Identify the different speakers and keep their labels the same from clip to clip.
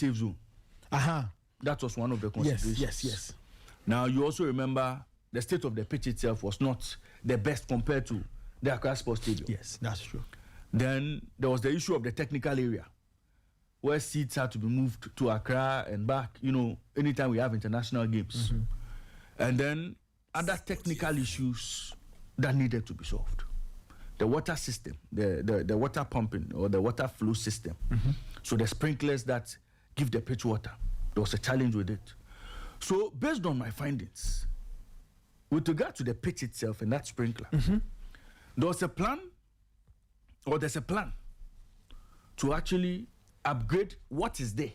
Speaker 1: safe zone. That was one of the considerations.
Speaker 2: Yes.
Speaker 1: Now, you also remember the state of the pitch itself was not the best compared to the Accra Sports Stadium.
Speaker 2: Yes, that's true.
Speaker 1: Then there was the issue of the technical area, where seats had to be moved to Accra and back, anytime we have international games. And then other technical issues that needed to be solved. The water system, the water pumping or the water flow system. So the sprinklers that give the pitch water, there was a challenge with it. So based on my findings, with regard to the pitch itself and that sprinkler, there's a plan to actually upgrade what is there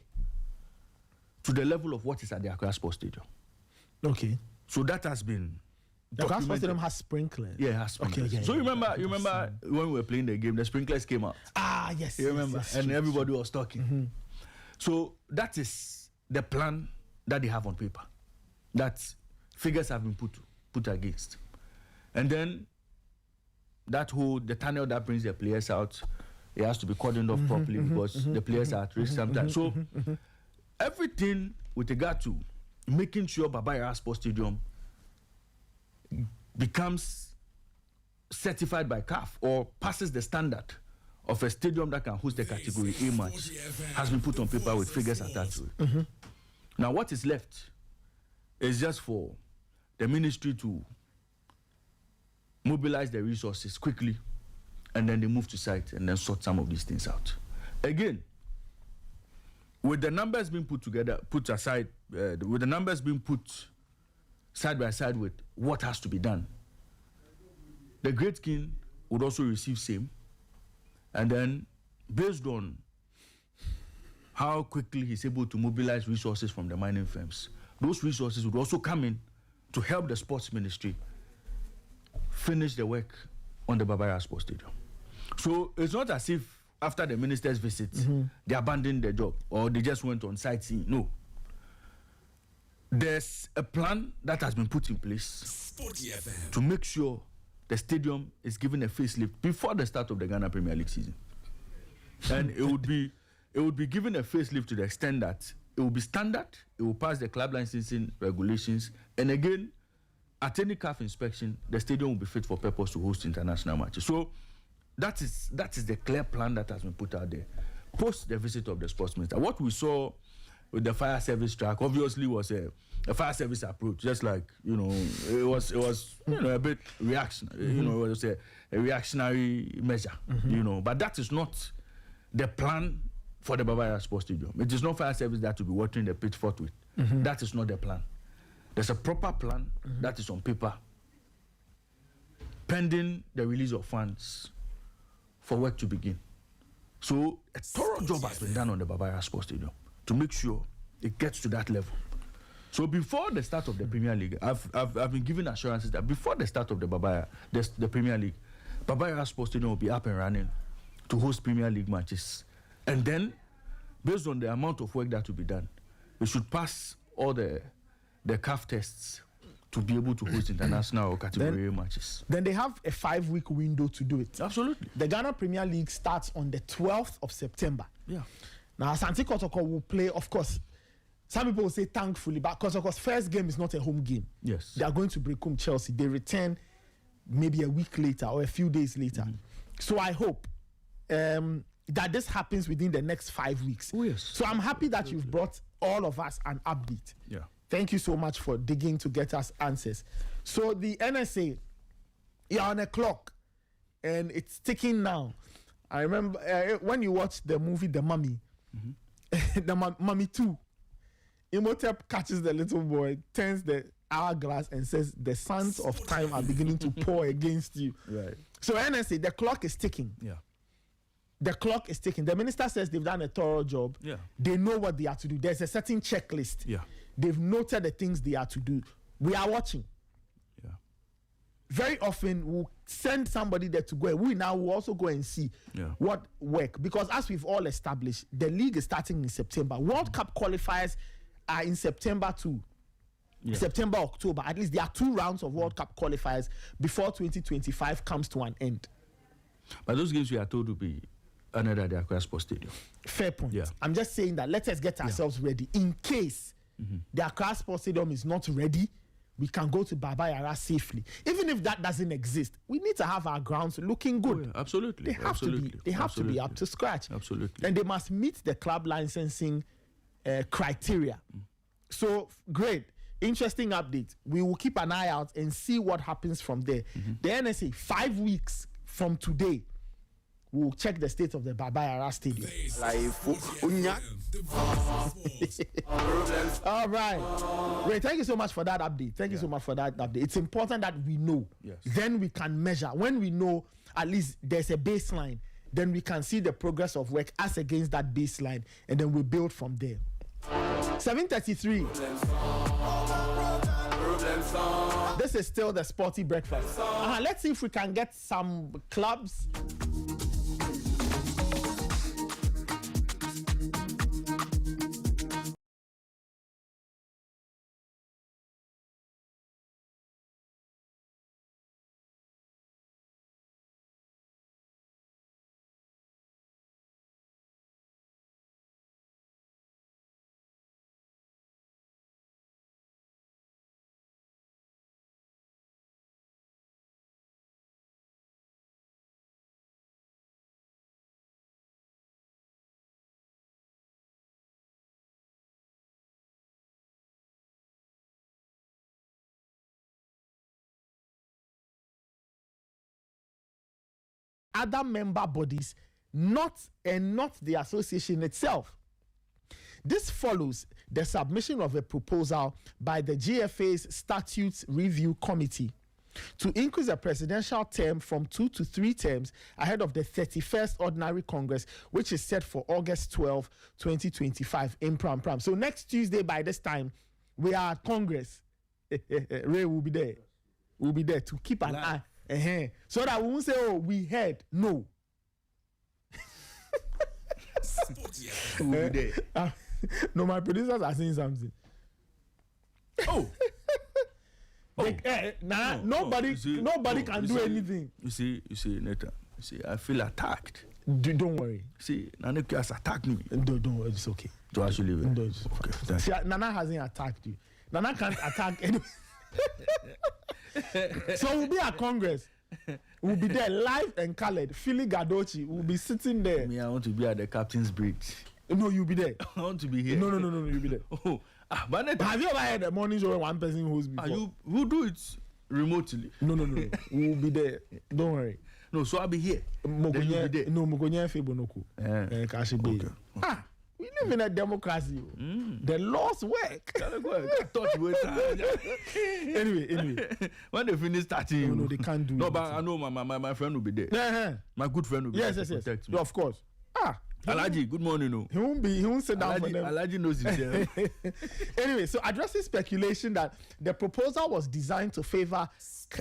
Speaker 1: to the level of what is at the Accra Sports Stadium.
Speaker 2: Okay.
Speaker 1: So that has been
Speaker 2: the Accra Sports Stadium has sprinklers.
Speaker 1: Yeah, it has sprinklers. Okay, so you remember when we were playing the game, the sprinklers came out.
Speaker 2: Yes.
Speaker 1: You remember?
Speaker 2: Yes,
Speaker 1: and
Speaker 2: true,
Speaker 1: everybody was talking. So that is the plan that they have on paper. That figures have been put against. And then the tunnel that brings the players out, it has to be cordoned off properly because the players are at risk sometimes. So everything with regard to making sure Baba Yara Sports Stadium becomes certified by CAF or passes the standard of a stadium that can host the category A match has been put on paper with figures attached to it. Now what is left is just for the ministry to mobilize the resources quickly, and then they move to site and then sort some of these things out. Again, with the numbers being put aside, with the numbers being put side by side with what has to be done, the Great King would also receive same, and then based on how quickly he's able to mobilize resources from the mining firms, those resources would also come in to help the sports ministry finish the work on the Baba Yara Sports Stadium. So it's not as if after the minister's visit, they abandoned their job or they just went on sightseeing. No. There's a plan that has been put in place
Speaker 3: Sporty FM
Speaker 1: to make sure the stadium is given a facelift before the start of the Ghana Premier League season. And it would be given a facelift to the extent that it will be standard, it will pass the club licensing regulations, and again, at any CAF inspection, the stadium will be fit for purpose to host international matches. So that is the clear plan that has been put out there post the visit of the sports minister. What we saw with the fire service track obviously was a fire service approach, just like it was a bit reactionary. It was a reactionary measure. But that is not the plan for the Baba Yara Sports Stadium. It is not fire service that will be watering the pitch forthwith. That is not the plan. There's a proper plan that is on paper, pending the release of funds for work to begin. So a thorough job has been done on the Baba Yara Sports Stadium to make sure it gets to that level. So before the start of the Premier League, I've been given assurances that before the start of the Premier League, Baba Yara Sports Stadium will be up and running to host Premier League matches. And then, based on the amount of work that will be done, we should pass all the CAF tests to be able to host international or category matches.
Speaker 2: Then they have a 5-week window to do it.
Speaker 1: Absolutely.
Speaker 2: The Ghana Premier League starts on the 12th of September.
Speaker 1: Yeah.
Speaker 2: Now, Asante Kotoko will play, of course, some people will say thankfully, but Kotoko's first game is not a home game.
Speaker 1: Yes.
Speaker 2: They are going to break home Chelsea. They return maybe a week later or a few days later. So I hope that this happens within the next 5 weeks.
Speaker 1: Oh, yes.
Speaker 2: So I'm happy that you've brought all of us an update.
Speaker 1: Yeah.
Speaker 2: Thank you so much for digging to get us answers. So the NSA, you're on a clock and it's ticking now. I remember when you watch the movie The Mummy, the Mummy 2, Imhotep catches the little boy, turns the hourglass and says, the sands of time are beginning to pour against you.
Speaker 1: Right.
Speaker 2: So NSA, the clock is ticking.
Speaker 1: Yeah.
Speaker 2: The clock is ticking. The minister says they've done a thorough job.
Speaker 1: Yeah.
Speaker 2: They know what they are to do. There's a certain checklist.
Speaker 1: Yeah.
Speaker 2: They've noted the things they are to do. We are watching.
Speaker 1: Yeah.
Speaker 2: Very often we'll send somebody there to go. We now will also go and see what work. Because as we've all established, the league is starting in September. World Cup qualifiers are in September too. Yeah. September, October. At least there are 2 rounds of World Cup qualifiers before 2025 comes to an end.
Speaker 1: But those games we are told to be Another the Accra Sports Stadium.
Speaker 2: Fair point.
Speaker 1: Yeah.
Speaker 2: I'm just saying that let us get ourselves ready in case the Accra Sports Stadium is not ready. We can go to Baba Yara safely. Even if that doesn't exist, we need to have our grounds looking good.
Speaker 1: Oh, yeah, absolutely.
Speaker 2: They have to be. They have to be up to scratch.
Speaker 1: Absolutely.
Speaker 2: And they must meet the club licensing criteria. So great, interesting update. We will keep an eye out and see what happens from there. The NSA 5 weeks from today. We'll check the state of the Baba Yara Stadium. All right. Great. Thank you so much for that update. Thank you so much for that update. It's important that we know.
Speaker 1: Yes. Then
Speaker 2: we can measure. When we know at least there's a baseline, then we can see the progress of work as against that baseline, and then we build from there. 7:33. This is still the Sporty breakfast. Let's see if we can get some clubs. Other member bodies, not the association itself. This follows the submission of a proposal by the GFA's Statutes Review Committee to increase the presidential term from 2 to 3 terms ahead of the 31st Ordinary Congress, which is set for August 12, 2025 in Pram Pram. So next Tuesday by this time, we are at Congress. Ray will be there. We'll be there to keep an eye. So that we won't say, oh, we heard. No.
Speaker 1: we'll be there.
Speaker 2: No, my producers are saying something.
Speaker 1: Oh.
Speaker 2: Nobody can do anything.
Speaker 1: You see, Nathan. You see, I feel attacked.
Speaker 2: Don't worry.
Speaker 1: See, Nana has attacked me.
Speaker 2: Don't worry, it's okay.
Speaker 1: To actually leave it.
Speaker 2: No, it's okay. See, Nana hasn't attacked you. Nana can't attack anyone. So we'll be at Congress. We'll be there live and colored. Philly Gadochi will be sitting there.
Speaker 1: Me, I want to be at the captain's bridge.
Speaker 2: No, you'll be there.
Speaker 1: I want to be here.
Speaker 2: No, you'll be there.
Speaker 1: But
Speaker 2: have you ever had a morning show when one person hosts before?
Speaker 1: Who do it remotely?
Speaker 2: No. We'll be there. Don't worry.
Speaker 1: No, so I'll be here. Then you'll be there.
Speaker 2: No, Mogonya Febonoku. We live in a democracy. The laws work.
Speaker 1: I thought you were
Speaker 2: Anyway.
Speaker 1: When they finish starting,
Speaker 2: no, they can't do.
Speaker 1: No, but I know my friend will be there. My good friend will be there.
Speaker 2: Yes.
Speaker 1: Me.
Speaker 2: Of course.
Speaker 1: Alaji, good morning. No.
Speaker 2: He won't sit down for them.
Speaker 1: Alaji knows himself.
Speaker 2: Anyway, so addressing speculation that the proposal was designed to favor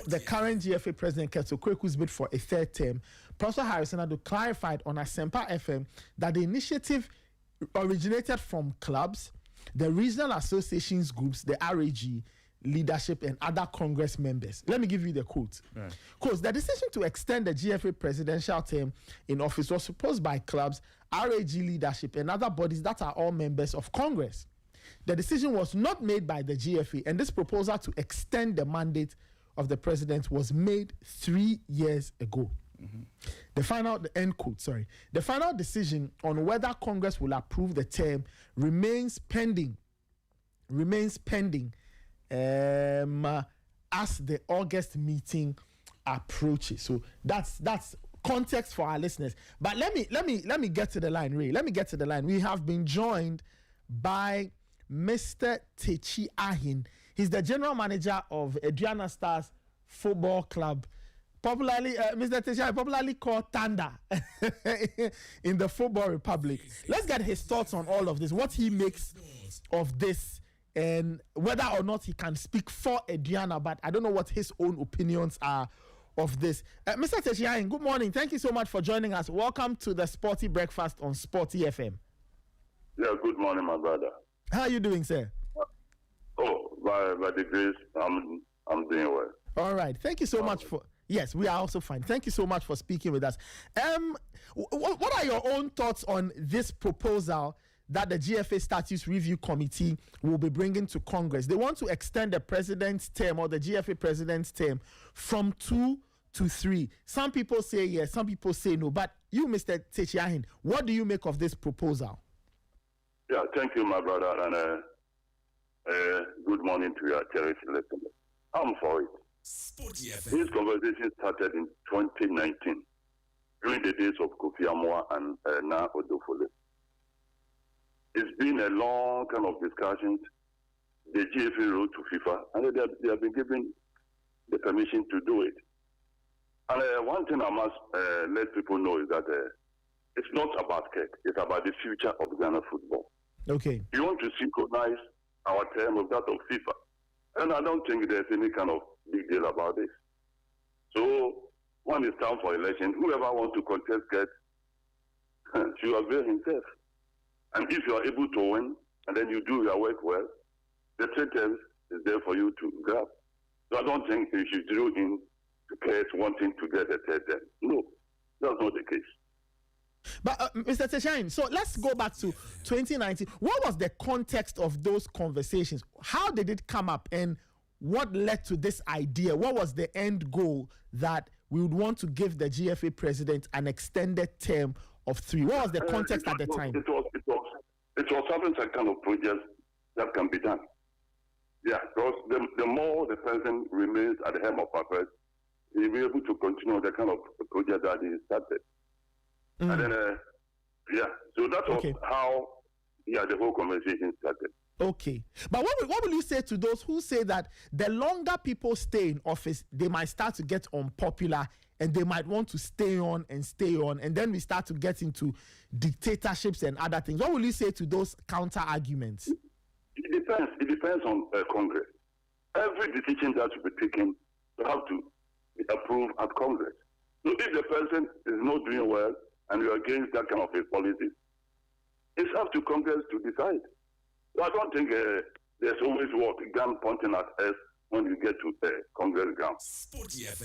Speaker 2: the current GFA president Keto Kweku's bid for a third term, Professor Harrison had clarified on Asempa FM that the initiative originated from clubs, the regional associations groups, the RAG leadership, and other Congress members. Let me give you the quote. Quote, the decision to extend the GFA presidential term in office was proposed by clubs, RAG leadership, and other bodies that are all members of Congress. The decision was not made by the GFA, and this proposal to extend the mandate of the president was made 3 years ago. The final decision on whether Congress will approve the term remains pending as the August meeting approaches. So that's context for our listeners. But let me get to the line, Ray. Let me get to the line. We have been joined by Mr. Techi Ahin. He's the general manager of Aduana Stars Football Club. Popularly, Mr. Techi, popularly called Thunder in the Football Republic. Let's get his thoughts on all of this, what he makes of this, and whether or not he can speak for Aduana, but I don't know what his own opinions are of this. Mr. Techi, good morning. Thank you so much for joining us. Welcome to the Sporty Breakfast on Sporty FM.
Speaker 3: Yeah, good morning, my brother.
Speaker 2: How are you doing, sir?
Speaker 3: Oh, by the grace, I'm doing well.
Speaker 2: All right. Thank you so much Yes, we are also fine. Thank you so much for speaking with us. What are your own thoughts on this proposal that the GFA Statutes Review Committee will be bringing to Congress? They want to extend the president's term or the GFA president's term from 2 to 3. Some people say yes, some people say no. But you, Mr. Techiahin, what do you make of this proposal?
Speaker 3: Yeah, thank you, my brother, and good morning to your cherished listeners. I'm for it.
Speaker 4: Sporty
Speaker 3: This conversation started in 2019, during the days of Kofi Amwa and Na Odofole. It's been a long kind of discussions. The GFA wrote to FIFA, and they have been given the permission to do it. And one thing I must let people know is that it's not about cake. It's about the future of Ghana football.
Speaker 2: Okay.
Speaker 3: You want to synchronize our term with that of FIFA. And I don't think there's any kind of big deal about this. So when it's time for election, whoever wants to contest gets should avail himself. And if you are able to win, and then you do your work well, the third term is there for you to grab. So I don't think you should zero in to players wanting to get a third term. No, that's not the case.
Speaker 2: But Mr. Teshain, so let's go back to 2019. What was the context of those conversations? How did it come up, and what led to this idea? What was the end goal that we would want to give the GFA president an extended term of 3? What was the context at the time?
Speaker 3: It was having some kind of project that can be done. Yeah, because the more the president remains at the helm of affairs, he'll be able to continue the kind of project that he started. And then, so that was how the whole conversation started.
Speaker 2: Okay. But what will you say to those who say that the longer people stay in office, they might start to get unpopular and they might want to stay on, and then we start to get into dictatorships and other things? What will you say to those counter arguments?
Speaker 3: It depends on Congress. Every decision that should be taken will have to be approved at Congress. So if the president is not doing well and you're against that kind of a policy, it's up to Congress to decide. So I don't think there's always gun pointing at us when you get to Congress grounds.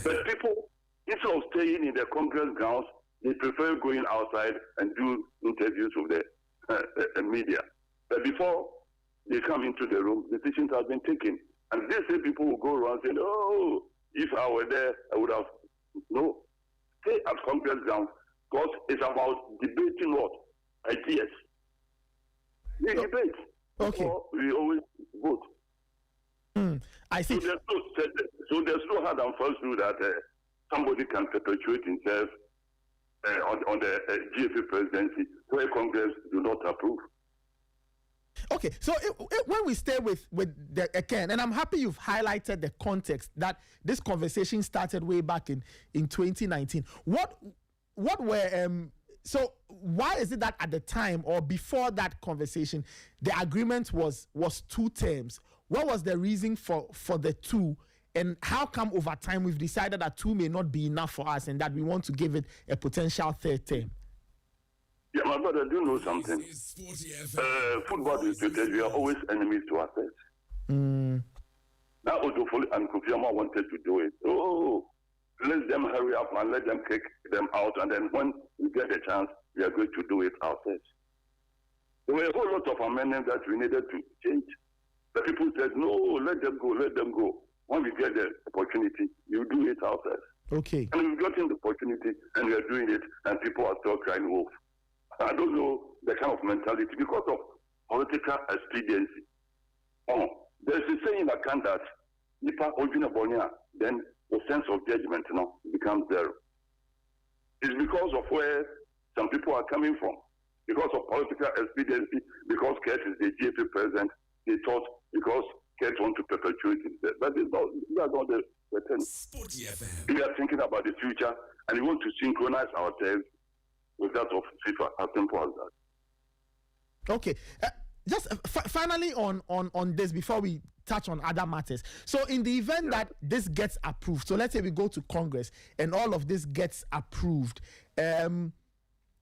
Speaker 3: But people, instead of staying in the Congress grounds, they prefer going outside and do interviews with the media. But before they come into the room, decisions have been taken. And these same people will go around saying, oh, if I were there, I would have. No. Stay at Congress grounds, because it's about debating what? Ideas. We debate.
Speaker 2: Okay.
Speaker 3: We always vote.
Speaker 2: I see.
Speaker 3: So there's no hard and fast rule that somebody can perpetuate himself on the GFA presidency where Congress do not approve.
Speaker 2: Okay, so when we stay with the again, and I'm happy you've highlighted the context that this conversation started way back in 2019. What were so why is it that at the time or before that conversation the agreement was 2 terms? What was the reason for the 2, and how come over time we've decided that 2 may not be enough for us and that we want to give it a potential 3rd term?
Speaker 3: Yeah, my brother, do you know something? Football is stated, we are always enemies to ourselves. Now, Odofole and Kofi Amwa wanted to do it. Oh, let them hurry up and let them kick them out, and then when we get a chance, we are going to do it ourselves. There were a whole lot of amendments that we needed to change. The people said, no, let them go, let them go. When we get the opportunity, you do it ourselves.
Speaker 2: Okay.
Speaker 3: And we've gotten the opportunity, and we are doing it, and people are still crying wolf. I don't know the kind of mentality because of political expediency. There's a saying in account that then the sense of judgment becomes zero. It's because of where some people are coming from. Because of political expediency, because Kurt is the GFA president, they thought because Kurt wants to perpetuate himself. But that's not the thing. We are thinking about the future and we want to synchronize ourselves with that of FIFA, as simple as that.
Speaker 2: Okay. Just finally on this before we touch on other matters. So in the event that this gets approved, so let's say we go to Congress and all of this gets approved,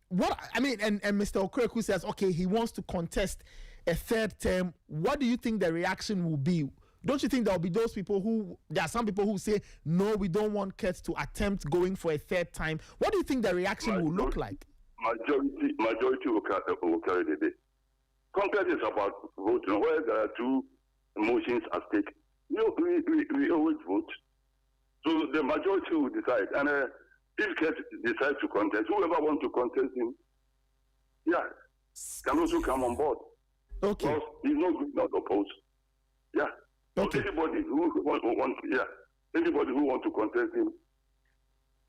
Speaker 2: what I mean, and Mr. Okreku says, okay, he wants to contest a 3rd term. What do you think the reaction will be? don't you think there will be those people there are some people who say, no, we don't want Kurt to attempt going for a third time? What do you think the reaction will look like?
Speaker 3: Majority will carry the day. Congress is about voting. Where there are two motions at stake, we always vote. So the majority will decide. And if Kurt decides to contest, whoever wants to contest him, can also come on board.
Speaker 2: Okay.
Speaker 3: Because he's not opposed. Yeah.
Speaker 2: Okay.
Speaker 3: So anybody who wants to contest him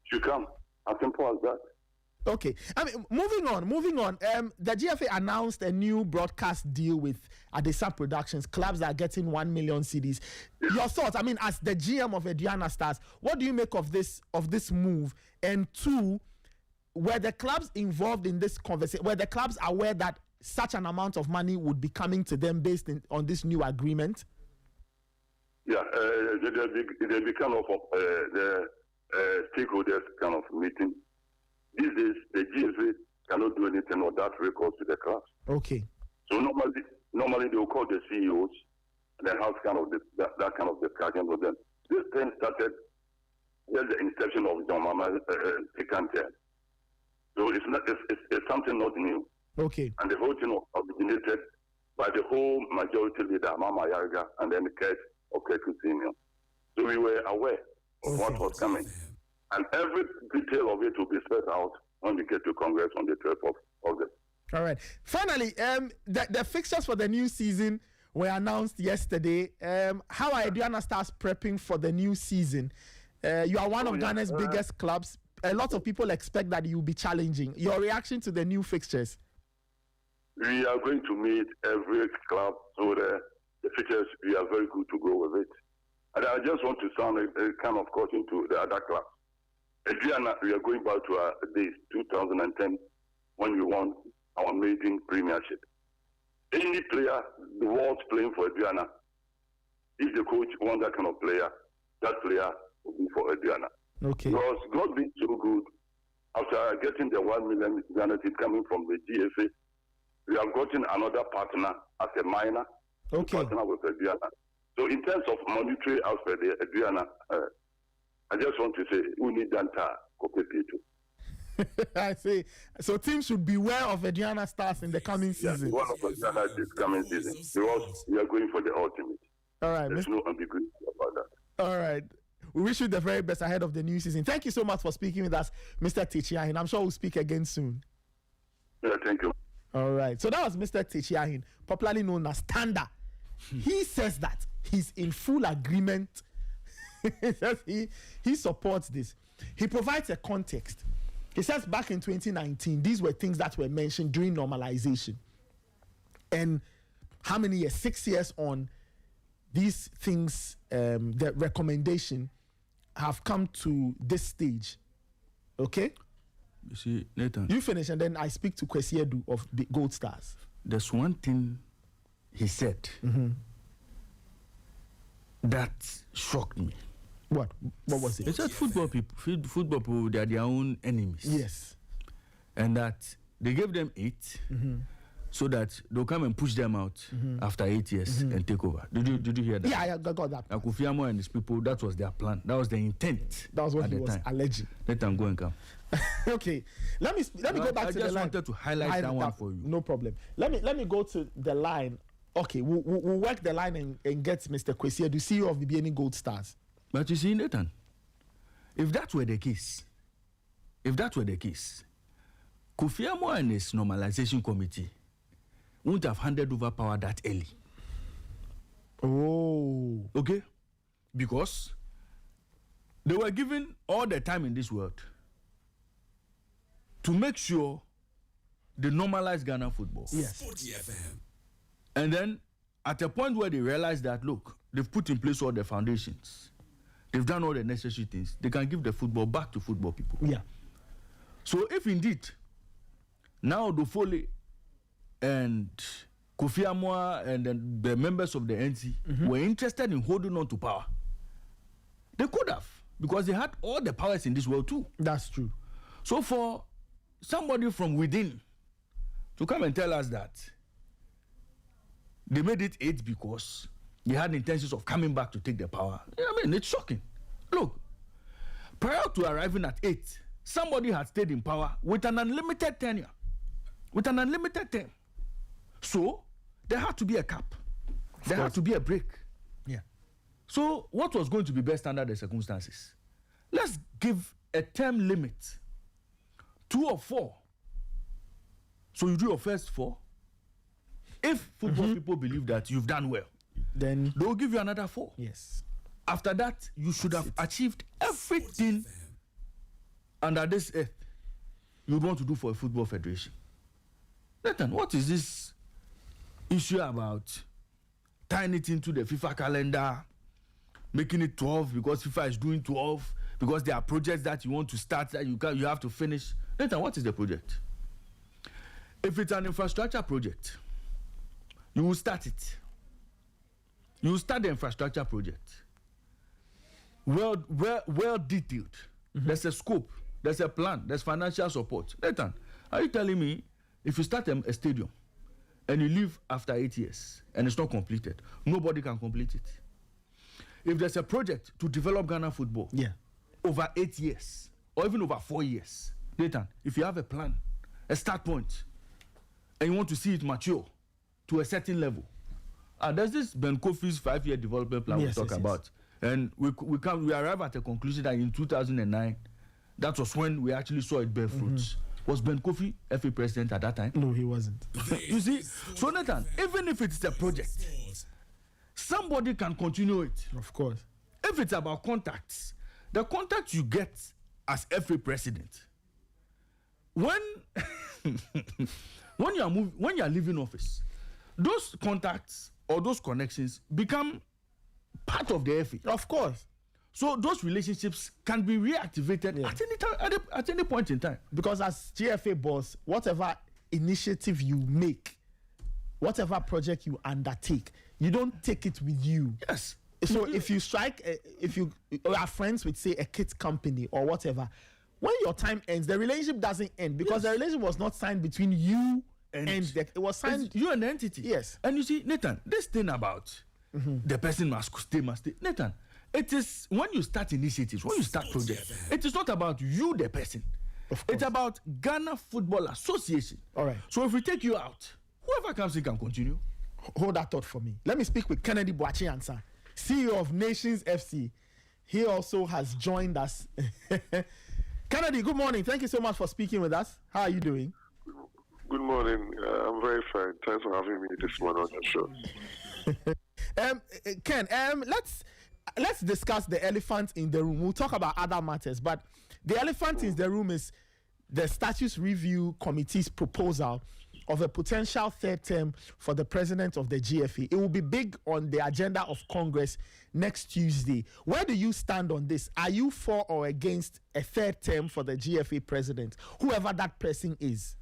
Speaker 3: should come. As simple as that.
Speaker 2: Okay. I mean, moving on. The GFA announced a new broadcast deal with Adisa Productions. Clubs are getting 1 million CDs. Your thoughts? I mean, as the GM of Aduana Stars, what do you make of this move? And two, were the clubs involved in this conversation? Were the clubs aware that such an amount of money would be coming to them based on this new agreement?
Speaker 3: Yeah, they become of the stakeholders kind of meeting. These days, the GFA cannot do anything without recourse to the clubs.
Speaker 2: Okay.
Speaker 3: So normally they will call the CEOs and then have kind of that kind of discussion with them. This thing started with the inception of John Mama Tikante. So it's something not new.
Speaker 2: Okay.
Speaker 3: And the whole thing originated by the whole majority leader, Mama Yarga, and then the Kurt Senior. So we were aware of what was coming. And every detail of it will be spelled out when we get to Congress on the 12th of August.
Speaker 2: All right. Finally, the fixtures for the new season were announced yesterday. How are Aduana Stars prepping for the new season? You are one of Ghana's biggest clubs. A lot of people expect that you'll be challenging. Your reaction to the new fixtures?
Speaker 3: We are going to meet every club, so the fixtures, we are very good to go with it. And I just want to sound a kind of caution to the other clubs. Aduana, we are going back to our days, 2010, when we won our maiden premiership. Any player the world playing for Aduana, if the coach wants that kind of player, that player will be for Aduana.
Speaker 2: Okay.
Speaker 3: Because God being so good, after getting the 1 million Ghana coming from the GFA, we have gotten another partner as a minor.
Speaker 2: Okay.
Speaker 3: Partner with Aduana. So in terms of monetary aspect, the Aduana, I just want to say we need that too.
Speaker 2: I see. So teams should beware of Aduana Stars in the coming season.
Speaker 3: One of Aduana this coming season because we are going for the ultimate.
Speaker 2: All right.
Speaker 3: There's no ambiguity about that.
Speaker 2: All right. We wish you the very best ahead of the new season. Thank you so much for speaking with us, Mr. Tichiahin. I'm sure we'll speak again soon.
Speaker 3: Yeah, thank you.
Speaker 2: All right. So that was Mr. Tichiahin, popularly known as Tanda. He says that he's in full agreement. He says he supports this. He provides a context. He says back in 2019, these were things that were mentioned during normalization. And how many years? 6 years on, these things, the recommendation have come to this stage. Okay?
Speaker 1: You see, Nathan.
Speaker 2: You finish and then I speak to Kwesi Edu of the Gold Stars.
Speaker 1: There's one thing he said that shocked me.
Speaker 2: What was it?
Speaker 1: He said football people, they are their own enemies.
Speaker 2: Yes.
Speaker 1: And that they gave them 8 so that they'll come and push them out after 8 years and take over. Did you hear that?
Speaker 2: Yeah, I got that.
Speaker 1: Kofi Amor and his people, that was their plan. That was the intent.
Speaker 2: That was what he was alleging.
Speaker 1: Let them go and come.
Speaker 2: Okay. Let me go back to the line.
Speaker 1: I just wanted to highlight that one for you.
Speaker 2: No problem. Let me go to the line. Okay, we'll work the line and get Mr. Kwesi Edu, CEO of the BNE Gold Stars.
Speaker 1: But you see, Nathan, if that were the case, Kofi Amor and his normalization committee wouldn't have handed over power that early.
Speaker 2: Oh.
Speaker 1: Okay? Because they were given all the time in this world to make sure they normalize Ghana football.
Speaker 2: Yes.
Speaker 4: Sporty FM.
Speaker 1: And then at a point where they realize that, look, they've put in place all the foundations. They've done all the necessary things. They can give the football back to football people.
Speaker 2: Yeah.
Speaker 1: So if indeed now Dufole and Kofi Amor and then the members of the NC were interested in holding on to power, they could have, because they had all the powers in this world too.
Speaker 2: That's true.
Speaker 1: So for somebody from within to come and tell us that they made it 8 because they had intentions of coming back to take the power. I mean, it's shocking. Look, prior to arriving at 8, somebody had stayed in power with an unlimited tenure, with an unlimited term. So there had to be a cap. There had to be a break.
Speaker 2: Yeah.
Speaker 1: So what was going to be best under the circumstances? Let's give a term limit, 2 or 4. So you do your first 4. If football people believe that you've done well,
Speaker 2: then
Speaker 1: they'll give you another 4.
Speaker 2: Yes.
Speaker 1: After that, you should have achieved everything under this earth you want to do for a football federation. Nathan, what is this issue about tying it into the FIFA calendar, making it 12 because FIFA is doing 12, because there are projects that you want to start that you have to finish? Nathan, what is the project? If it's an infrastructure project, you will start it. You will start the infrastructure project. Well detailed. There's a scope, there's a plan, there's financial support. Nathan, are you telling me if you start a stadium and you leave after 8 years and it's not completed, nobody can complete it? If there's a project to develop Ghana football over 8 years or even over 4 years, Nathan, if you have a plan, a start point, and you want to see it mature to a certain level, there's this Ben Kofi's 5-year development plan we talk about. And we arrive at a conclusion that in 2009, that was when we actually saw it bear fruits. Was Ben Kofi FA president at that time?
Speaker 2: No, he wasn't.
Speaker 1: You see, so Nathan, even if it's a project, somebody can continue it.
Speaker 2: Of course.
Speaker 1: If it's about contacts, the contact you get as FA president, when when you are leaving office, those contacts or those connections become part of the FA.
Speaker 2: Of course.
Speaker 1: So those relationships can be reactivated at any time, at any point in time.
Speaker 2: Because as GFA boss, whatever initiative you make, whatever project you undertake, you don't take it with you.
Speaker 1: Yes.
Speaker 2: So if you strike, if you are friends with, say, a kit company or whatever, when your time ends, the relationship doesn't end because the relationship was not signed between you and it was signed.
Speaker 1: You and the entity.
Speaker 2: Yes.
Speaker 1: And you see, Nathan, this thing about the person must stay. Nathan, it is when you start initiatives, when you start projects, it is not about you, the person. It's about Ghana Football Association.
Speaker 2: All right.
Speaker 1: So if we take you out, whoever comes in can continue.
Speaker 2: Hold that thought for me. Let me speak with Kennedy Boachi-Ansah, CEO of Nations FC. He also has joined us. Kennedy, good morning. Thank you so much for speaking with us. How are you doing?
Speaker 4: Good morning. I'm very fine. Thanks for having me this morning on your show.
Speaker 2: Ken, let's discuss the elephant in the room. We'll talk about other matters, but the elephant in the room is the Status Review Committee's proposal of a potential third term for the president of the GFA. It will be big on the agenda of Congress next Tuesday. Where do you stand on this? Are you for or against a third term for the GFA president, whoever that person is?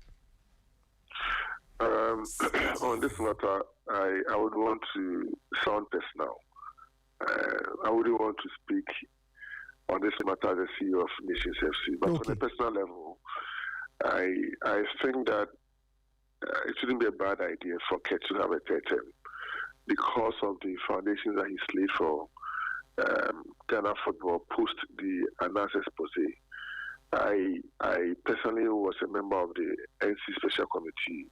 Speaker 4: On this matter, I would want to sound personal. I wouldn't want to speak on this matter as the CEO of Nations FC, but on a personal level, I think that it shouldn't be a bad idea for Ket to have a third term because of the foundation that he's laid for Ghana football post the Anas expose. I personally was a member of the NC Special Committee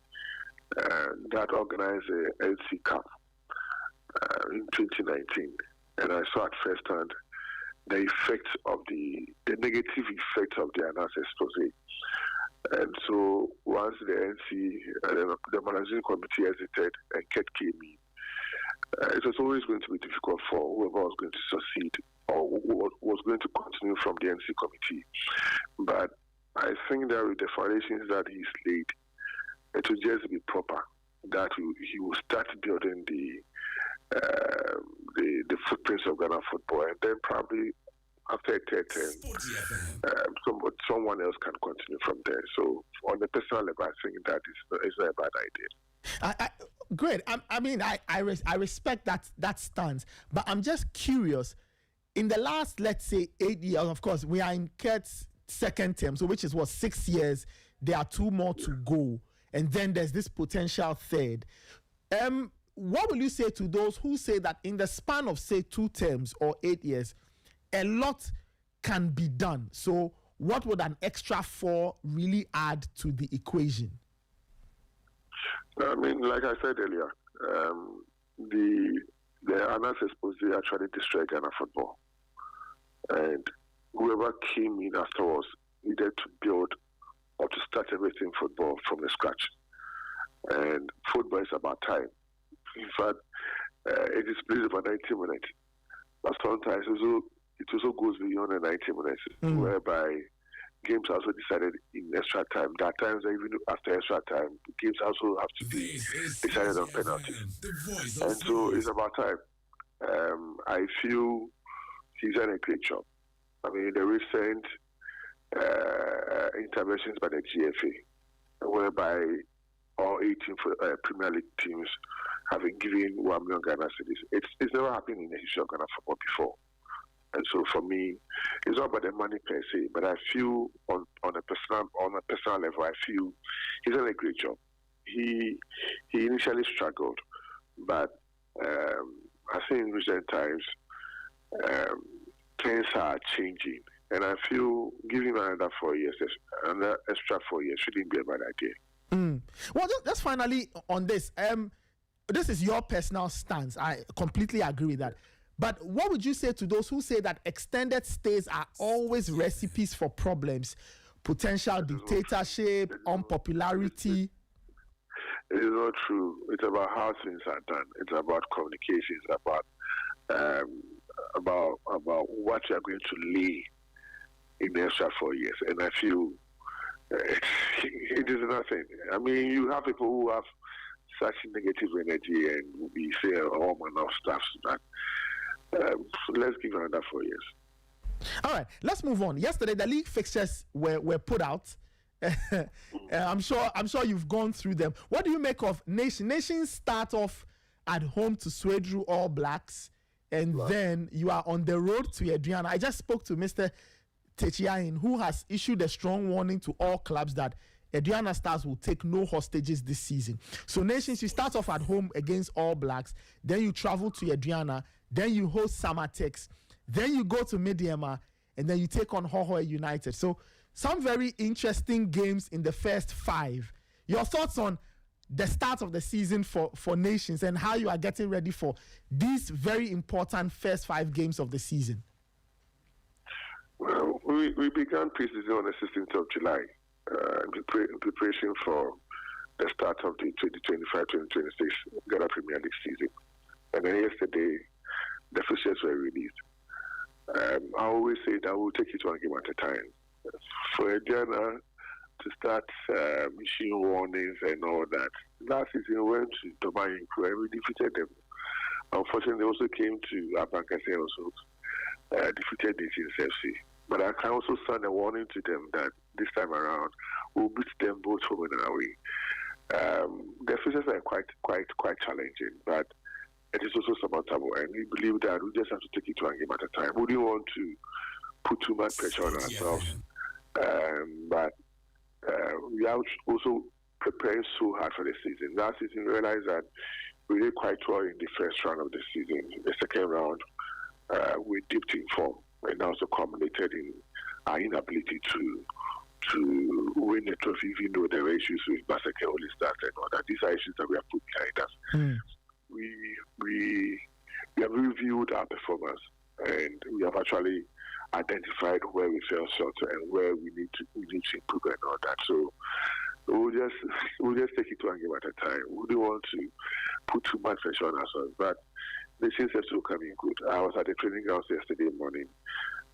Speaker 4: that organized the NC Cup in 2019, and I saw at first hand the effects of the negative effects of the Anas expose. And so once the NC, the managing committee hesitated and Ket came in, it was always going to be difficult for whoever was going to succeed or was going to continue from the NC committee. But I think that with the foundations that he's laid, it will just be proper that he will start building the footprints of Ghana football, and then probably after a third term, someone else can continue from there. So on the personal level, I think that is not a bad idea.
Speaker 2: Great. I respect that stance, but I'm just curious. In the last, let's say, 8 years, of course, we are in Ket's second term, so which is 6 years. There are 2 more to go, and then there's this potential third. what will you say to those who say that in the span of, say, 2 terms or 8 years, a lot can be done? So what would an extra 4 really add to the equation?
Speaker 4: I mean, like I said earlier, the analysis supposedly actually destroyed Ghana football. And whoever came in afterwards needed to build or to start everything football from the scratch. And football is about time. In fact, it is played over 90 minutes. But sometimes it also goes beyond the 90 minutes, whereby games are also decided in extra time. There are times that even after extra time, games also have to be decided on penalties. And so it's about time. I feel he's done a great job. I mean, the recent interventions by the GFA, whereby all 18 Premier League teams have been given 1 million Ghana cedis. It's never happened in the history of Ghana football before. And so for me, it's not about the money per se, but I feel on a personal level, I feel he's done a great job. He initially struggled, but I think in recent times things are changing, and I feel giving him another 4 years, another extra 4 years, shouldn't be a bad idea.
Speaker 2: Well, just finally on this, this is your personal stance. I completely agree with that. But what would you say to those who say that extended stays are always recipes for problems, potential dictatorship, unpopularity?
Speaker 4: It is not true. It's about how things are done. It's about communications, about what you are going to lay in the extra 4 years. And I feel it is nothing. I mean, you have people who have such negative energy and will be saying all manner of stuff. But let's give another 4 years.
Speaker 2: All right, let's move on. Yesterday, the league fixtures were put out. I'm sure you've gone through them. What do you make of Nations start off at home to Swedru All Blacks, and then you are on the road to Adriana? I just spoke to Mr. Techiahin, who has issued a strong warning to all clubs that Adriana Stars will take no hostages this season. So Nations, you start off at home against All Blacks, then you travel to Adriana, then you host Samatex, then you go to Midiama, and then you take on Hohoe United. So some very interesting games in the first 5. Your thoughts on the start of the season for Nations and how you are getting ready for these very important first 5 games of the season?
Speaker 4: Well, we began pre-season on the 16th of July in preparation for the start of the 2025-2026 Ghana Premier League season. And then yesterday, the fixtures were released. I always say that we'll take it 1 game at a time. For Adriana to start issuing warnings and all that, last season we went to Dubai and we defeated them. Unfortunately, they also came to Abankase and also defeated the FC. But I can also send a warning to them that this time around we'll beat them both home and away. The fixtures are quite challenging, but it is also surmountable, and we believe that we just have to take it 1 game at a time. We don't want to put too much pressure on ourselves, but we are also preparing so hard for the season. Last season, we realized that we did quite well in the first round of the season. In the second round, we dipped in form, and also culminated in our inability to win the trophy, even though there were issues with Baseke Holy Stars and all that. These are issues that we have put behind us. We have reviewed our performance, and we have actually identified where we fell short and where we need to improve and all that. So we'll just take it 1 game at a time. We don't want to put too much pressure on ourselves, but the things are still coming good. I was at the training grounds yesterday morning,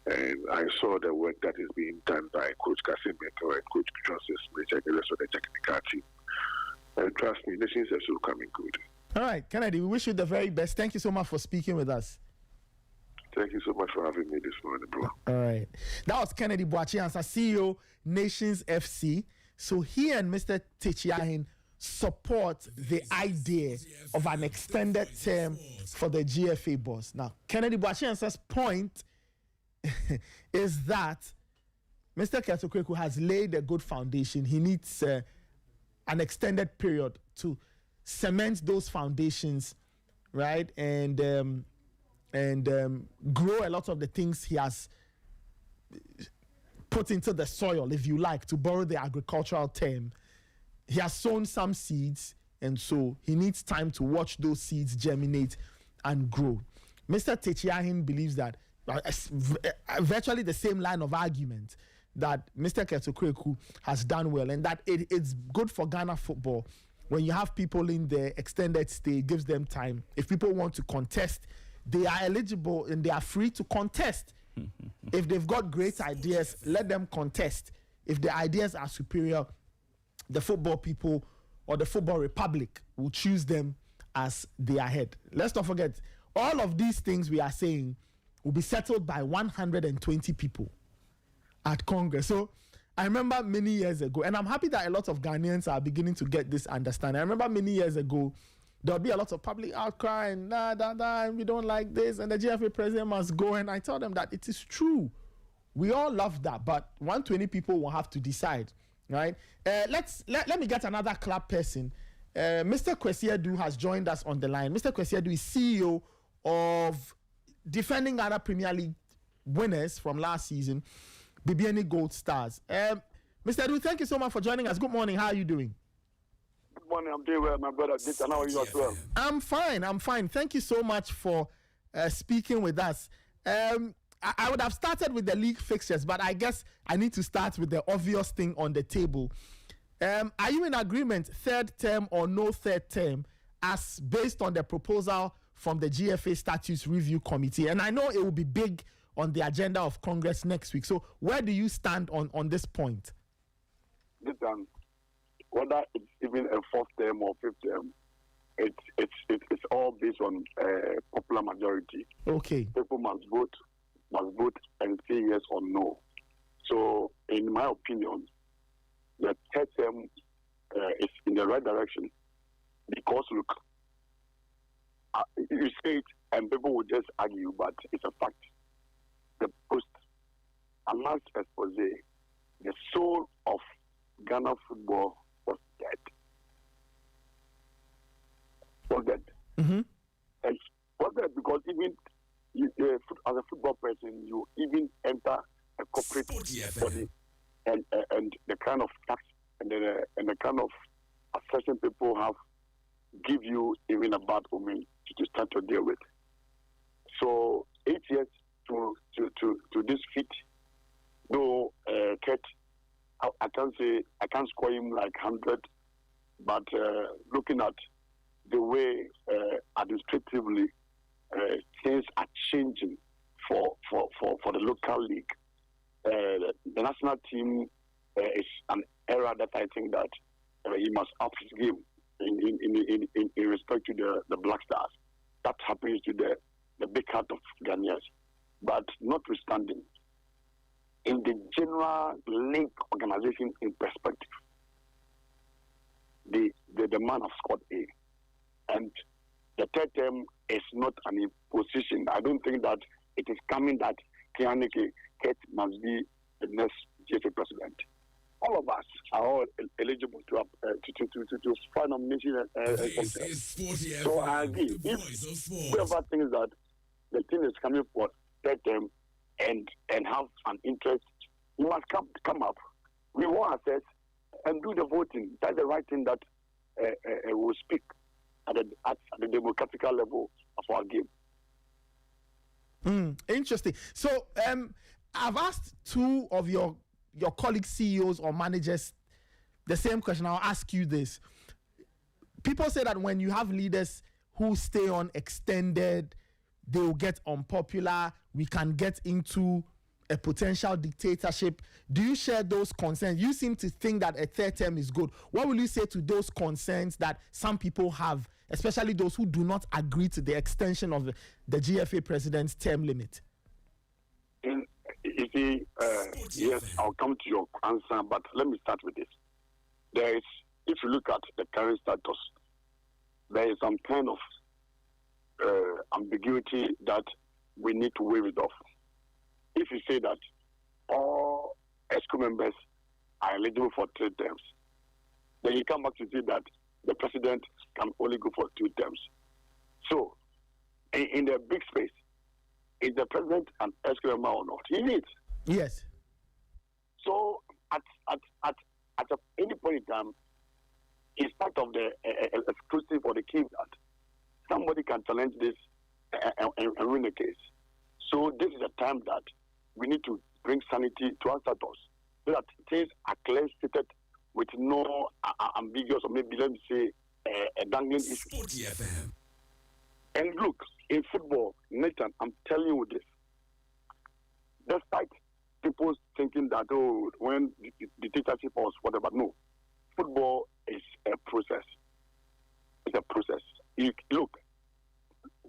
Speaker 4: and I saw the work that is being done by Coach Kasim Meko and Coach Johnson Smith and the rest of the technical team. And trust me, the things are still coming good.
Speaker 2: All right, Kennedy, we wish you the very best. Thank you so much for speaking with us.
Speaker 4: Thank you so much for having me this morning, bro.
Speaker 2: All right. That was Kennedy Boachiansa, CEO, Nations FC. So he and Mr. Techiahin support the idea of an extended term for the GFA boss. Now, Kennedy Boachiansa's point is that Mr. Ketokweku has laid a good foundation. He needs an extended period to cement those foundations, right, and grow a lot of the things he has put into the soil, if you like, to borrow the agricultural term. He has sown some seeds, and so he needs time to watch those seeds germinate and grow. Mr. Techiahin believes that virtually the same line of argument, that Mr. Ketokreku has done well, and that it's good for Ghana football when you have people in the extended stay. It gives them time. If people want to contest, they are eligible and they are free to contest. If they've got great ideas, let them contest. If the ideas are superior, the football people or the football republic will choose them as their head. Let's not forget, all of these things we are saying will be settled by 120 people at Congress. So I remember many years ago, and I'm happy that a lot of Ghanaians are beginning to get this understanding. I remember many years ago, there'll be a lot of public outcry and and we don't like this, and the GFA president must go. And I told them that it is true. We all love that, but 120 people will have to decide, right? Let me get another club person. Mr. Kwesi Edu has joined us on the line. Mr. Kwesi Edu is CEO of defending Ghana Premier League winners from last season, BBN Gold Stars. Mr. Edu, thank you so much for joining us. Good morning. How are you doing?
Speaker 5: Good morning. I'm doing well, my brother. And how are you as well?
Speaker 2: I'm fine. Thank you so much for speaking with us. I would have started with the league fixtures, but I guess I need to start with the obvious thing on the table. Are you in agreement, third term or no third term, as based on the proposal from the GFA Statutes Review Committee? And I know it will be big on the agenda of Congress next week. So where do you stand on this point?
Speaker 5: Listen, whether it's even a fourth term or fifth term, it's all based on popular majority.
Speaker 2: Okay.
Speaker 5: People must vote and say yes or no. So, in my opinion, the third term is in the right direction, because look, you say it and people will just argue, but it's a fact. The post-announced expose, the soul of Ghana football was dead.
Speaker 2: Mm-hmm.
Speaker 5: And was dead because even you, as a football person, you even enter a corporate body, and the kind of tax and the kind of assessment people have give you even a bad omen to start to deal with. So 8 years to this feat, though Kurt, I can't say I can't score him like 100, but looking at the way administratively things are changing for the local league, the national team is an era that I think that he must up his game in respect to the Black Stars. That happens to the big heart of Ghanaians. But notwithstanding, in the general league organization in perspective, the man has scored A. And the third term is not an imposition. I don't think that it is coming that Kianike Kate must be the next GFA president. All of us are all eligible to find nomination. So I agree. If whoever thinks that the team is coming for third term and have an interest, you must come up. We will assess and do the voting. That's the right thing that will speak at the democratic level of our game.
Speaker 2: Interesting. So I've asked two of your colleague CEOs or managers the same question. I'll ask you this. People say that when you have leaders who stay on extended, they will get unpopular. We can get into a potential dictatorship. Do you share those concerns? You seem to think that a third term is good. What will you say to those concerns that some people have, especially those who do not agree to the extension of the GFA president's term limit?
Speaker 5: You see, yes, I'll come to your answer, but let me start with this. If you look at the current status, there is some kind of ambiguity that we need to waive it off. If you say that all ESCO members are eligible for 3 terms, then you come back to say that the president can only go for 2 terms. So, in the big space, is the president an ex-member or not? He is.
Speaker 2: Yes.
Speaker 5: So, at any point in time, it's part of the exclusive or the key that somebody can challenge this and win the case. So this is a time that we need to bring sanity to our status so that things are clear stated with no ambiguous or maybe let me say a dangling issue.
Speaker 6: Sporty FM.
Speaker 5: And look, in football, Nathan, I'm telling you this. Despite people thinking that when the dictatorship or whatever, no, football is a process. It's a process. You look,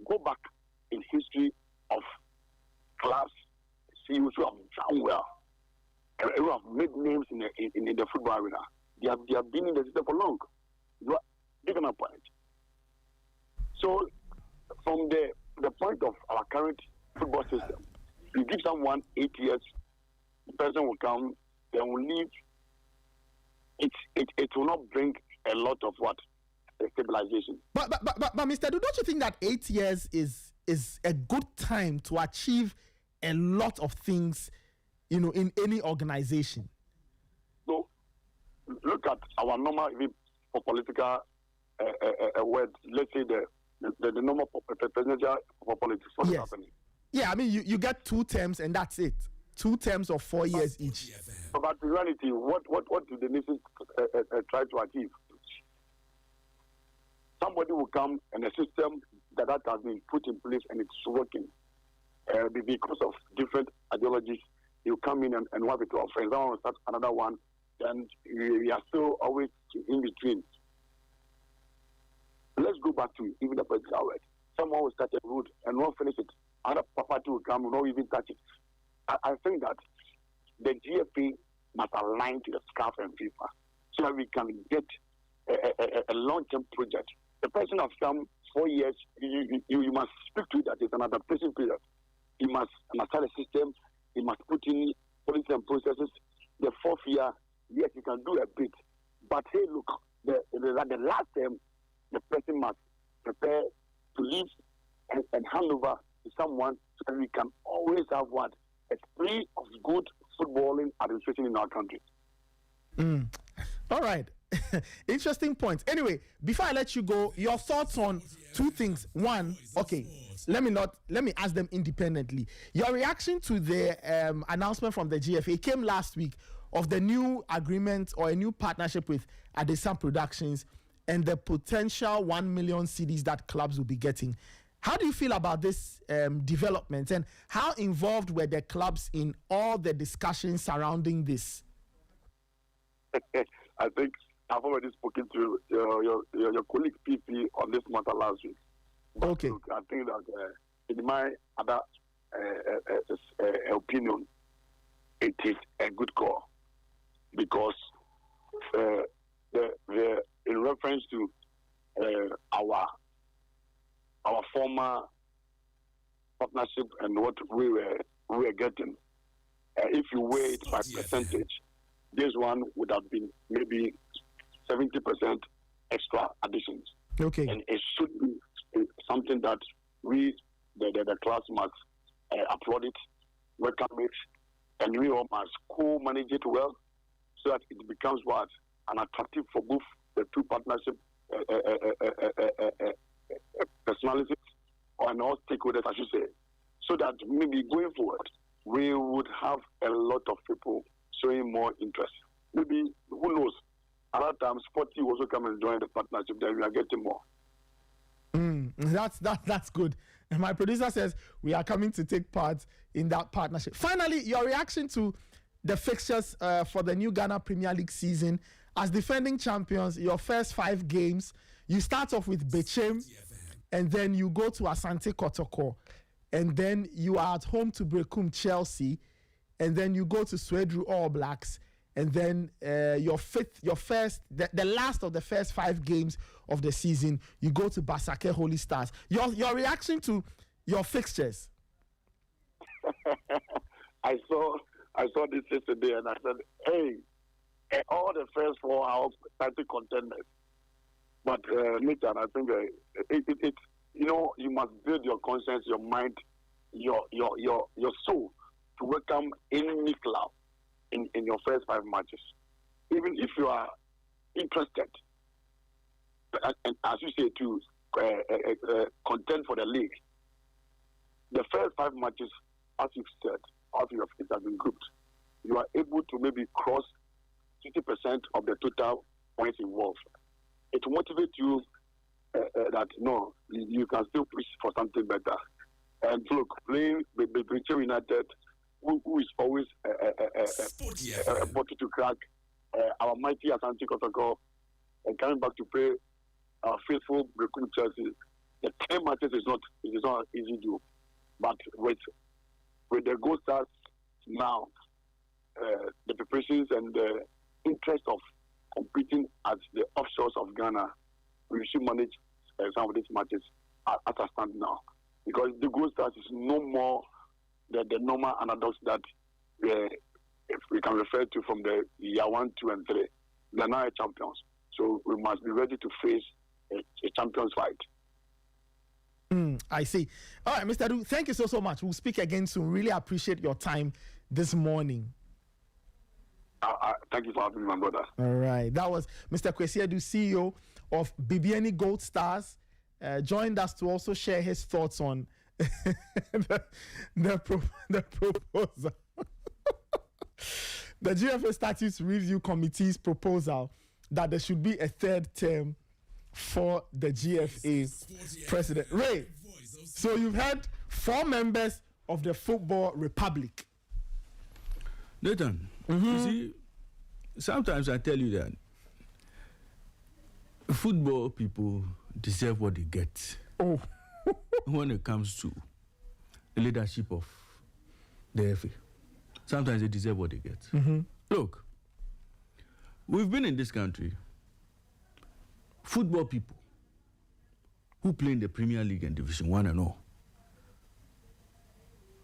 Speaker 5: go back in history of clubs, see who have done well, and who have made names in the football arena. They have been in the system for long. You are taking a point. So, from the point of our current football system, you give someone 8 years, the person will come, they will leave. It will not bring a lot of stabilization.
Speaker 2: But Mr. Du, don't you think that 8 years is a good time to achieve a lot of things, in any organization?
Speaker 5: So, look at our normal, even for political words. Let's say the normal presidential for politics. What's happening?
Speaker 2: Yeah, I mean, you get 2 terms and that's it. 2 terms of 4 years each.
Speaker 5: But in reality, what do the nations try to achieve? Somebody will come and a system that has been put in place and it's working. Because of different ideologies, you come in and wipe it off. And someone will start another one, and we are still always in between. Let's go back to even the political world. Someone will start a road and won't finish it. Another party will come and won't even touch it. I think that the GFA must align to the SCAF and FIFA so that we can get a long-term project. The person has come 4 years, you must speak to it that it's an adaptation period. You must start a system, you must put in policies and processes. The 4th year, yes, you can do a bit. But hey, look, the last term, the person must prepare to leave and hand over to someone so that we can always have a spree of good footballing administration in our country.
Speaker 2: All right. Interesting points. Anyway, before I let you go, your thoughts on 2 things. One, okay, let me ask them independently. Your reaction to the announcement from the GFA came last week of the new agreement or a new partnership with Adesam Productions and the potential 1 million CDs that clubs will be getting. How do you feel about this development, and how involved were the clubs in all the discussions surrounding this?
Speaker 5: I think I've already spoken to your colleague PP on this matter last week. But
Speaker 2: okay.
Speaker 5: Look, I think that in my other opinion, it is a good call because in reference to our former partnership and what we were getting, if you weigh it by percentage, this one would have been maybe 70% extra additions.
Speaker 2: Okay.
Speaker 5: And it should be something that we, the class, must applaud it, welcome it, and we all must co-manage it well so that it becomes an attractive for both the 2 partnership personalities and all stakeholders, I should say, so that maybe going forward, we would have a lot of people showing more interest. Maybe, who knows, another time, Sporty will also come and join the partnership, then we are getting more.
Speaker 2: That's good. And my producer says we are coming to take part in that partnership. Finally, your reaction to the fixtures for the new Ghana Premier League season. As defending champions, your first 5 games, you start off with Bechem, and then you go to Asante Kotoko, and then you are at home to Brekum Chelsea, and then you go to Swedru All Blacks, and then the last of the first 5 games of the season, you go to Basake Holy Stars. Your reaction to your fixtures?
Speaker 5: I saw this yesterday, and I said, hey, all the first 4 are title contenders. But Nathan, I think it you know, you must build your conscience, your mind, your soul to welcome any club in your first 5 matches. Even if you are interested, and as you say, to contend for the league, the first 5 matches, as you've said, it has been grouped. You are able to maybe cross 50% of the total points involved. It motivates you that no, you can still push for something better. And look, playing with Manchester United, who is always a bottle to crack, our mighty Asante Twum, and coming back to play our faithful recruit Chelsea. The 10 matches is not an easy do, but with the Gold Stars now, the preparations and the interest of competing at the offshores of Ghana, we should manage some of these matches as I stand now, because the Gold Stars is no more the normal underdogs that if we can refer to from the year 1, 2, and 3. They are now champions, so we must be ready to face a champions fight.
Speaker 2: I see. All right, Mr. Du, thank you so much. We'll speak again soon. Really appreciate your time this morning.
Speaker 5: Thank you for having me, my brother.
Speaker 2: All right. That was Mr. Kwesi Adu, CEO of BBNE Gold Stars, joined us to also share his thoughts on the proposal. The GFA Statutes Review Committee's proposal that there should be a 3rd term for the GFA president. Ray, so you've had 4 members of the Football Republic.
Speaker 1: Nathan, you see, sometimes I tell you that football people deserve what they get when it comes to the leadership of the FA. Sometimes they deserve what they get. Look, we've been in this country, football people who play in the Premier League and Division 1 and all,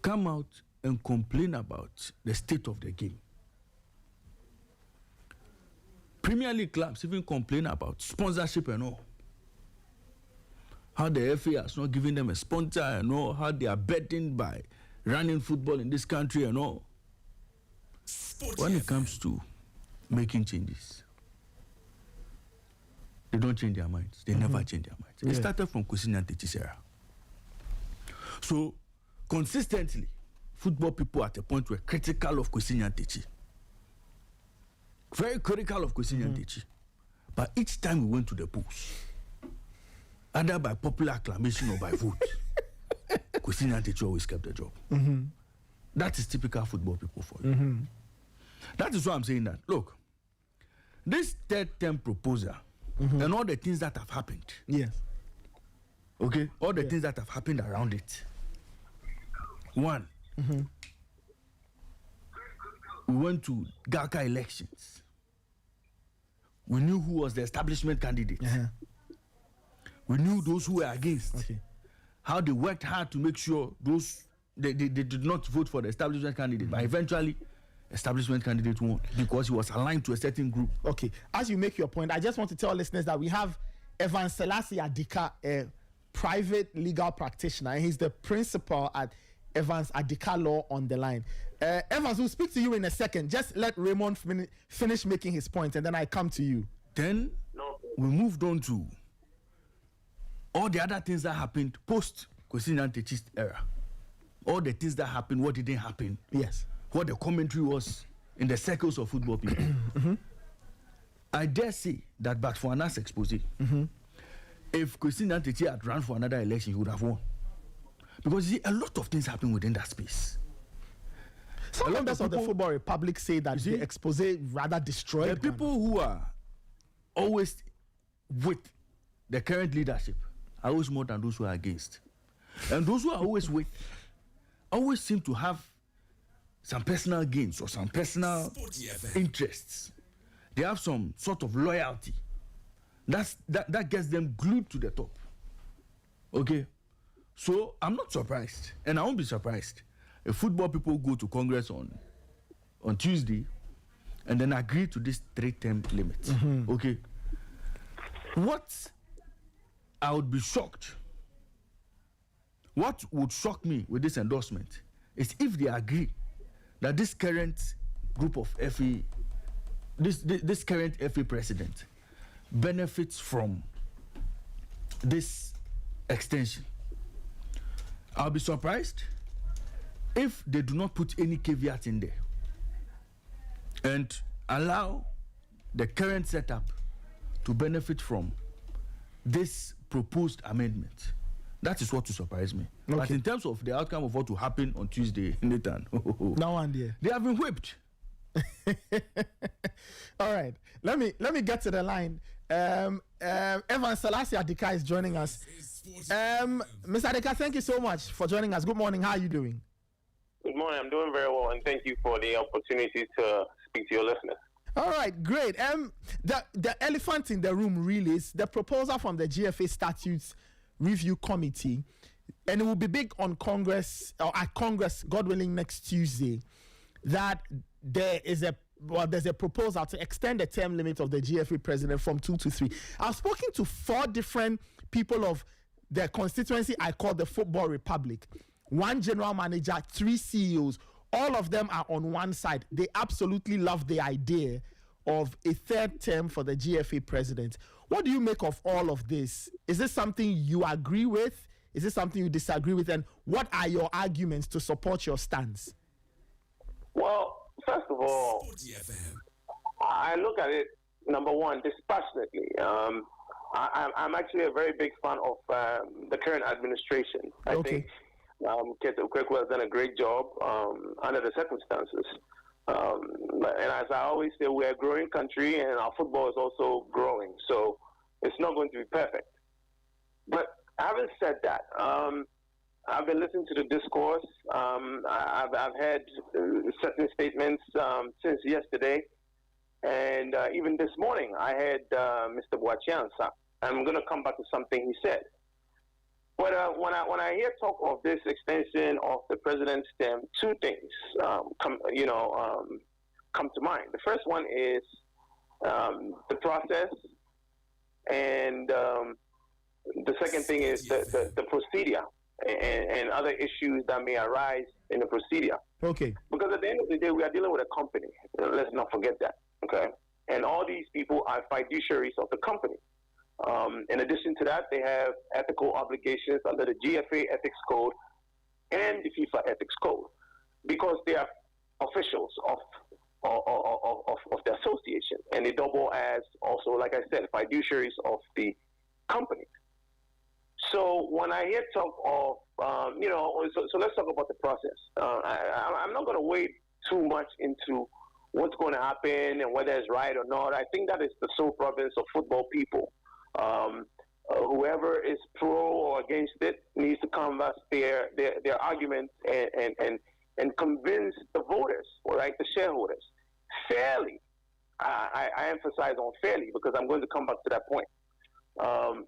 Speaker 1: come out and complain about the state of the game. Premier League clubs even complain about sponsorship and all. How the FA has not given them a sponsor and all, how they are burdened by running football in this country and all. When it comes to making changes, they don't change their minds. They never change their minds. It started from Kwesi Nyantakyi's era. So, consistently, football people at a point were critical of Kwesi Nyantakyi. Very critical of Kwesi Nyantakyi. But each time we went to the polls, either by popular acclamation or by vote, Kwesi Nyantakyi always kept the job. That is typical football people for you. That is why I'm saying that. Look, this 3rd term proposal and all the things that have happened.
Speaker 2: Yes.
Speaker 1: Okay? All the things that have happened around it. 1, we went to Gaka elections. We knew who was the establishment candidate. We knew those who were against. How they worked hard to make sure they did not vote for the establishment candidate. But eventually, establishment candidate won because he was aligned to a certain group.
Speaker 2: Okay. As you make your point, I just want to tell listeners that we have Evans Selasi Adika, a private legal practitioner, and he's the principal at Evans Adika Law on the line. Evans, we'll speak to you in a second. Just let Raymond finish making his point, and then I come to you.
Speaker 1: Then we moved on to all the other things that happened post Kwesi Nyantakyi's era. All the things that happened, what didn't happen.
Speaker 2: Yes.
Speaker 1: What the commentary was in the circles of football people. I dare say that but for Anas expose, if Kwesi Nyantakyi had run for another election, he would have won. Because you see, a lot of things happen within that space.
Speaker 2: Some members of the Football Republic say that the expose rather destroyed
Speaker 1: the people who are always with the current leadership are always more than those who are against. And those who are always with always seem to have some personal gains or some personal interests. They have some sort of loyalty. That gets them glued to the top. Okay? So I'm not surprised, and I won't be surprised if football people go to Congress on Tuesday and then agree to this 3-term limit. Okay? What I would be shocked, what would shock me with this endorsement is if they agree that this current group of FA, this current FA president benefits from this extension. I'll be surprised if they do not put any caveat in there and allow the current setup to benefit from this proposed amendment. That is what will surprise me. Okay. But in terms of the outcome of what will happen on Tuesday, Nathan,
Speaker 2: now and there,
Speaker 1: they have been whipped.
Speaker 2: All right, let me get to the line. Evans Selasi Adika is joining us. Mr. Adika, thank you so much for joining us. Good morning. How are you doing?
Speaker 6: Good morning. I'm doing very well, and thank you for the opportunity to speak to your listeners.
Speaker 2: All right, great. The elephant in the room really is the proposal from the GFA Statutes Review Committee, and it will be big on Congress, or at Congress, God willing, next Tuesday, that there's a proposal to extend the term limit of the GFA president from 2 to 3. I've spoken to 4 different people of the constituency I call the Football Republic. 1 general manager, 3 CEOs. All of them are on one side. They absolutely love the idea of a 3rd term for the GFA president. What do you make of all of this? Is this something you agree with? Is this something you disagree with? And what are your arguments to support your stance?
Speaker 6: Well, first of all, I look at it, number one, dispassionately. I'm actually a very big fan of the current administration. I think Keto Kweku has done a great job under the circumstances. And as I always say, we're a growing country and our football is also growing. So it's not going to be perfect. But having said that, I've been listening to the discourse. I've had certain statements since yesterday. And even this morning, I had Mr. Boachiansa. I'm going to come back to something he said. But when I hear talk of this extension of the president's term, 2 things come to mind. The first one is the process, and the second thing is the procedure and other issues that may arise in the procedure.
Speaker 2: Okay.
Speaker 6: Because at the end of the day, we are dealing with a company. Let's not forget that. Okay. And all these people are fiduciaries of the company. In addition to that, they have ethical obligations under the GFA Ethics Code and the FIFA Ethics Code, because they are officials of the association, and they double as also, like I said, fiduciaries of the company. So when I hear talk of, so let's talk about the process. I'm not going to wade too much into what's going to happen and whether it's right or not. I think that is the sole province of football people. Whoever is pro or against it needs to canvass their arguments and convince the voters, right, the shareholders, fairly. I emphasize on fairly because I'm going to come back to that point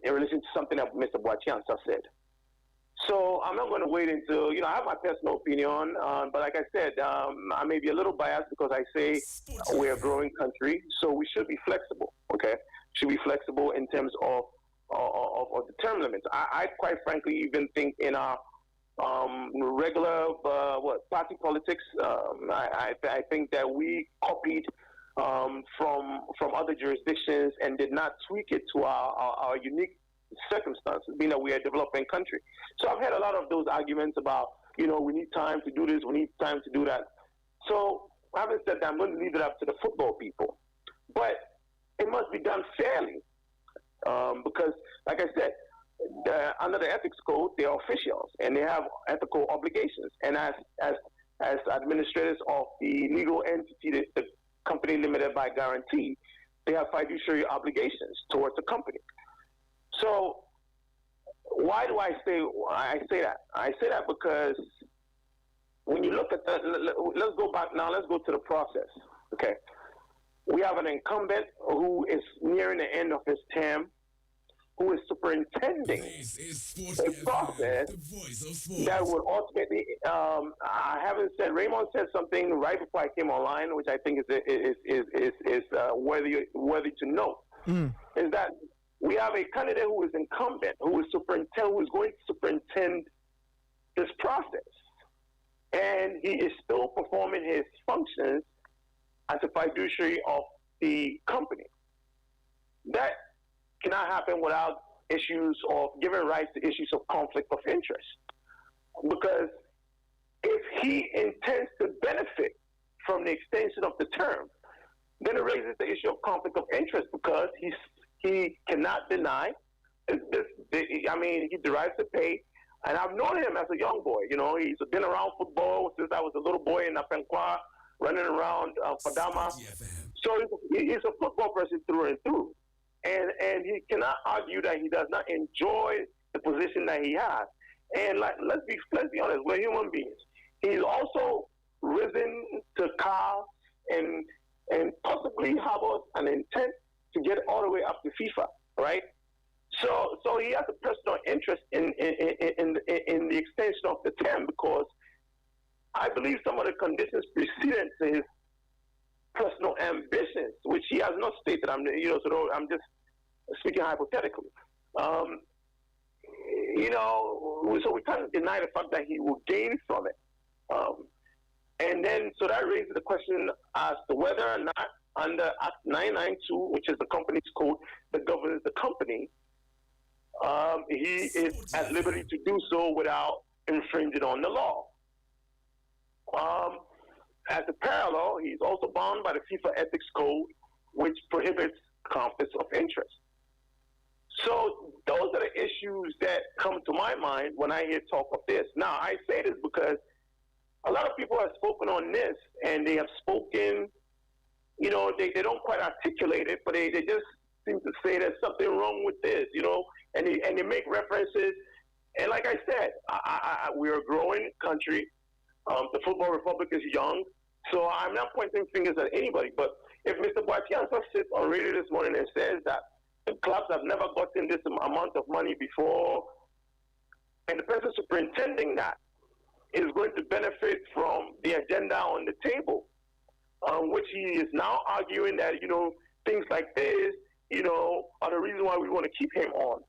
Speaker 6: in relation to something that Mr. Boachiansa said. So I'm not going to wade into, I have my personal opinion, but like I said, I may be a little biased because I say we're a growing country, so we should be flexible, okay? Should be flexible in terms of the term limits. I quite frankly even think in our regular party politics, I think that we copied from other jurisdictions and did not tweak it to our unique circumstances, being that we are a developing country. So I've had a lot of those arguments about, we need time to do this, we need time to do that. So having said that, I'm going to leave it up to the football people. But it must be done fairly, because, like I said, under the ethics code, they are officials and they have ethical obligations. And as administrators of the legal entity, the company limited by guarantee, they have fiduciary obligations towards the company. So why do I say that? I say that because when you look at let's go back now. Let's go to the process. Okay. We have an incumbent who is nearing the end of his term, who is superintending a process that would ultimately, I haven't said, Raymond said something right before I came online, which I think is worthy to note, is that we have a candidate who is incumbent, who is going to superintend this process. And he is still performing his functions as a fiduciary of the company. That cannot happen without issues of giving rise to issues of conflict of interest. Because if he intends to benefit from the extension of the term, then it raises the issue of conflict of interest, because he cannot deny he derives the pay. And I've known him as a young boy. You know, he's been around football since I was a little boy in Apenkwa, running around Fadama. So he's a football person through and through. And he cannot argue that he does not enjoy the position that he has. And let's be honest, we're human beings. He's also risen to cause and possibly harbors an intent to get all the way up to FIFA, right? So he has a personal interest in the extension of the term, because I believe some of the conditions precedent to his personal ambitions, which he has not stated. I'm just speaking hypothetically. So we can't deny the fact that he will gain from it. And then, so that raises the question as to whether or not under Act 992, which is the company's code that governs the company, he is at liberty to do so without infringing on the law. As a parallel, he's also bound by the FIFA Ethics Code, which prohibits conflicts of interest. So those are the issues that come to my mind when I hear talk of this. Now, I say this because a lot of people have spoken on this, and they have spoken, they don't quite articulate it, but they just seem to say there's something wrong with this, and they make references. And like I said, we're a growing country. The football republic is young, so I'm not pointing fingers at anybody. But if Mr. Boatiansa sits on radio this morning and says that the clubs have never gotten this amount of money before, and the person superintending that is going to benefit from the agenda on the table, which he is now arguing that, things like this, are the reason why we want to keep him on.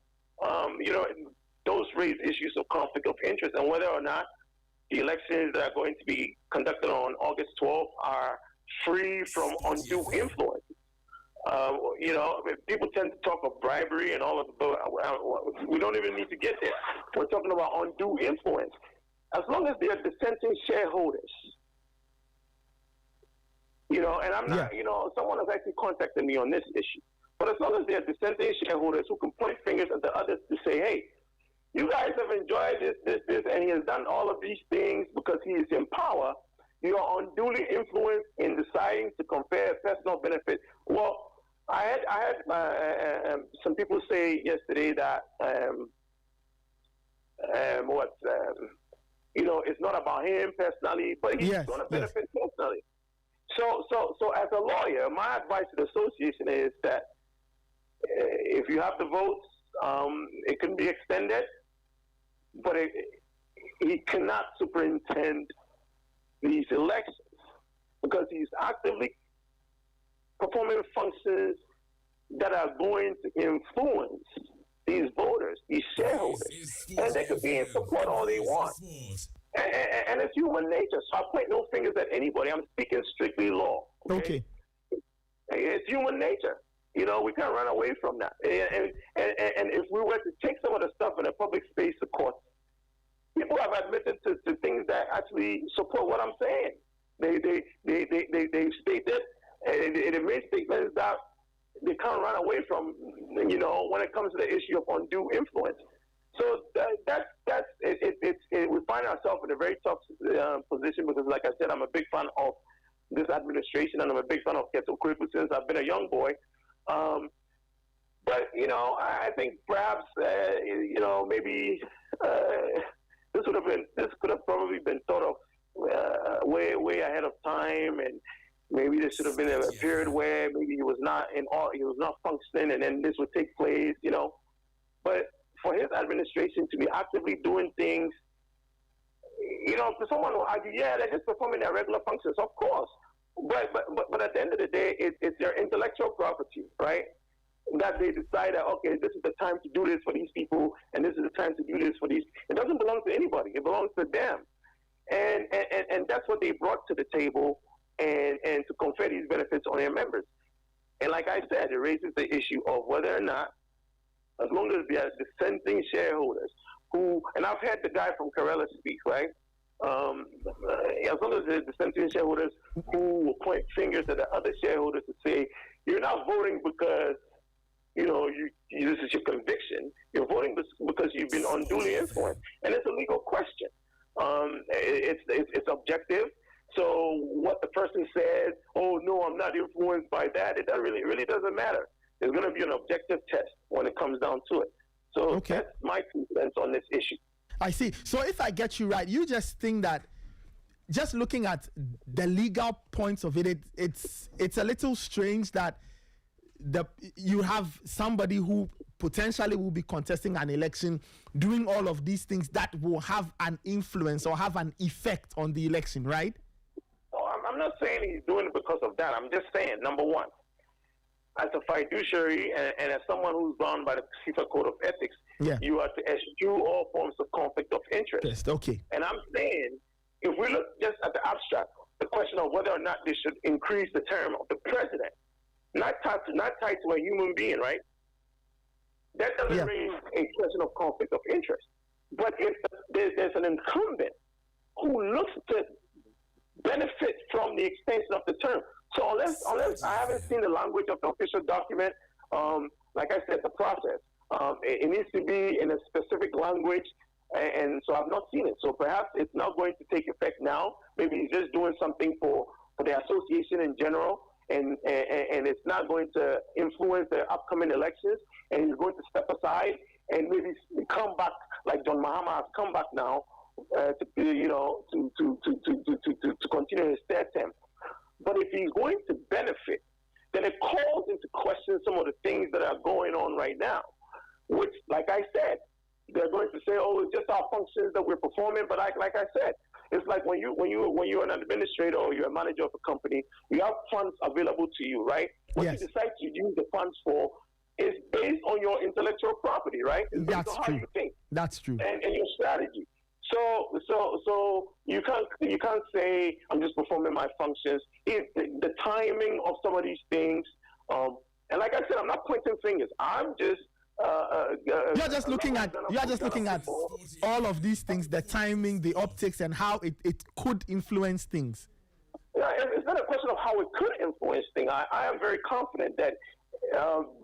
Speaker 6: Those raise issues of conflict of interest, and whether or not the elections that are going to be conducted on August 12th are free from undue influence. People tend to talk of bribery and all of the, we don't even need to get there. We're talking about undue influence. As long as they are dissenting shareholders, and I'm not, someone has actually contacted me on this issue. But as long as they are dissenting shareholders who can point fingers at the others to say, hey, you guys have enjoyed this, and he has done all of these things because he is in power, you are unduly influenced in deciding to confer personal benefit. Well, I had some people say yesterday that it's not about him personally, but he's going to benefit personally. So as a lawyer, my advice to the association is that if you have the votes, it can be extended, but he cannot superintend these elections because he's actively performing functions that are going to influence these voters, these shareholders, and they could be in support all they want. And it's human nature, so I point no fingers at anybody. I'm speaking strictly law. Okay. It's human nature. We can't run away from that. And if we were to take some of the stuff in the public space of court, people have admitted to things that actually support what I'm saying. They stated, and they made statements that they can't run away from, when it comes to the issue of undue influence. So that's it. We find ourselves in a very tough position because, like I said, I'm a big fan of this administration, and I'm a big fan of Keto Kripu since I've been a young boy. But I think perhaps maybe this could have probably been thought of way ahead of time, and maybe there should have been a period where maybe he was not functioning, and then this would take place. But for his administration to be actively doing things, for someone who argue, they're just performing their regular functions, of course. But at the end of the day, it's their intellectual property, right? that they decide that, okay, this is the time to do this for these people, and this is the time to do this for these. It doesn't belong to anybody. It belongs to them. And that's what they brought to the table and to confer these benefits on their members. And like I said, it raises the issue of whether or not, as long as they are dissenting shareholders who, and I've had the guy from Karela speak, right? As long as the dissenting shareholders who will point fingers at the other shareholders to say, you're not voting because, you know, this is your conviction. You're voting because you've been unduly influenced. And it's a legal question. It's objective. So what the person says, oh, no, I'm not influenced by that, it really doesn't matter. There's going to be an objective test when it comes down to it. So that's my 2 cents on this issue.
Speaker 2: I see. So if I get you right, you just think that just looking at the legal points of it, it's a little strange that you have somebody who potentially will be contesting an election doing all of these things that will have an influence or have an effect on the election, right?
Speaker 6: Oh, I'm not saying he's doing it because of that. I'm just saying, number one, as a fiduciary and as someone who's bound by the FIFA Code of Ethics, you are to eschew all forms of conflict of interest.
Speaker 2: Yes, okay.
Speaker 6: And I'm saying, if we look just at the abstract, the question of whether or not they should increase the term of the president, not tied to a human being, right? That doesn't raise a question of conflict of interest. But if there's an incumbent who looks to benefit from the extension of the term, so unless I haven't seen the language of the official document, like I said, the process, it needs to be in a specific language, and so I've not seen it. So perhaps it's not going to take effect now. Maybe he's just doing something for the association in general, and it's not going to influence the upcoming elections, and he's going to step aside and maybe come back like John Mahama has come back now to continue his third term. But if he's going to benefit, then it calls into question some of the things that are going on right now, which, like I said, they're going to say, "Oh, it's just our functions that we're performing." But like I said, it's like when you're an administrator or you're a manager of a company, you have funds available to you, right? What you decide to use the funds for is based on your intellectual property, right? It's
Speaker 2: That's
Speaker 6: how
Speaker 2: true.
Speaker 6: you think.
Speaker 2: That's true.
Speaker 6: And your strategy. So you can't say I'm just performing my functions. The timing of some of these things, and like I said, I'm not pointing fingers. I'm just
Speaker 2: you're just looking at all of these things, the timing, the optics, and how it could influence things.
Speaker 6: Yeah, it's not a question of how it could influence things. I am very confident that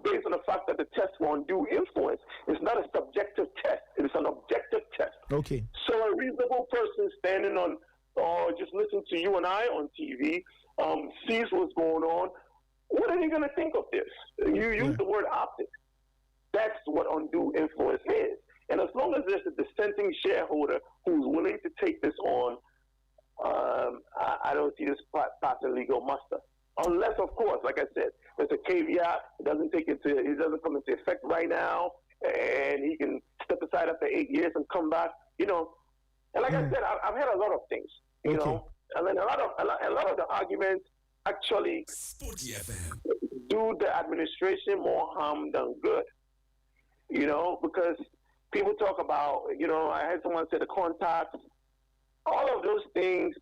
Speaker 6: based on the fact that the test for undue influence is not a subjective test, it is an objective test.
Speaker 2: Okay.
Speaker 6: So a reasonable person standing on or just listening to you and I on TV sees what's going on. What are they going to think of this? You use the word optics. That's what undue influence is. And as long as there's a dissenting shareholder who's willing to take this on, I don't see this passing legal muster. Unless, of course, like I said, there's a caveat. It doesn't come into effect right now, and he can step aside after 8 years and come back. You know, and like I said, I've had a lot of things. You know, and then a lot of the arguments actually do the administration more harm than good. You know, because people talk about, you know, I had someone say the contacts, all of those things.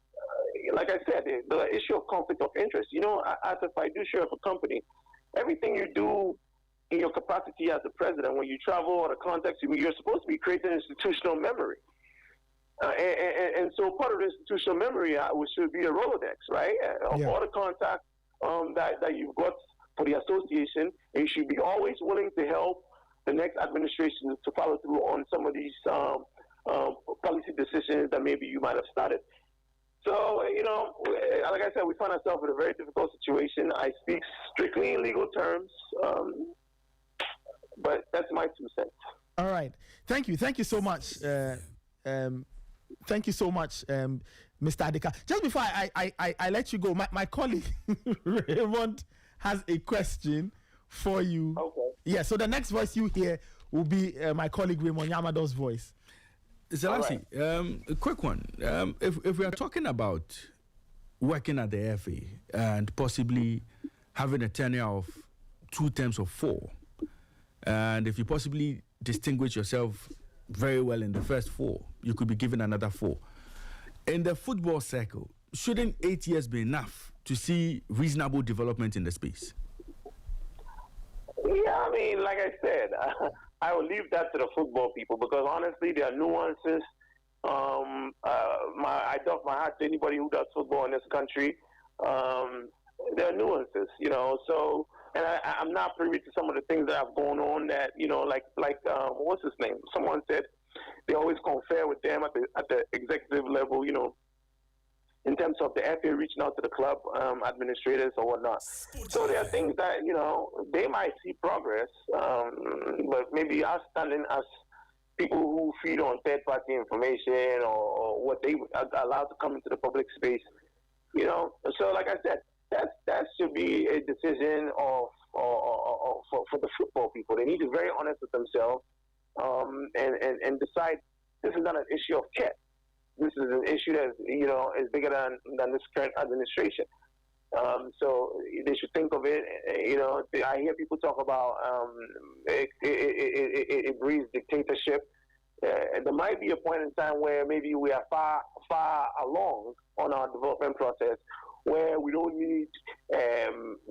Speaker 6: Like I said, the issue of conflict of interest. You know, as a fiduciary of a company, everything you do in your capacity as the president, when you travel or the contacts, you're supposed to be creating institutional memory. And so part of the institutional memory should be a Rolodex, right? Of all the contacts that you've got for the association, and you should be always willing to help the next administration to follow through on some of these policy decisions that maybe you might have started. So, you know, like I said, we find ourselves in a very difficult situation. I speak strictly in legal terms, but that's my 2 cents.
Speaker 2: All right. Thank you. Thank you so much. Thank you so much, Mr. Adika. Just before I let you go, my colleague Raymond has a question for you.
Speaker 6: Okay.
Speaker 2: Yeah, so the next voice you hear will be my colleague Raymond Yamado's voice.
Speaker 1: Selasi, a quick one. If we are talking about working at the FA and possibly having a tenure of 2 terms of 4, And if you possibly distinguish yourself very well in the first 4, you could be given another 4. In the football circle, shouldn't 8 years be enough to see reasonable development in the space?
Speaker 6: Yeah, I mean, like I said, I will leave that to the football people because honestly, there are nuances. I doff my hat to anybody who does football in this country. There are nuances, you know. So, and I'm not privy to some of the things that have gone on. That like what's his name? Someone said they always confer with them at the executive level, you know, in terms of the FA reaching out to the club administrators or whatnot. So there are things that, you know, they might see progress, but maybe us standing as people who feed on third-party information or what they are allowed to come into the public space, you know. So like I said, that should be a decision for the football people. They need to be very honest with themselves and decide this is not an issue of kit. This is an issue that, you know, is bigger than this current administration. So they should think of it. You know, I hear people talk about it breeds dictatorship. There might be a point in time where maybe we are far along on our development process, where we don't need,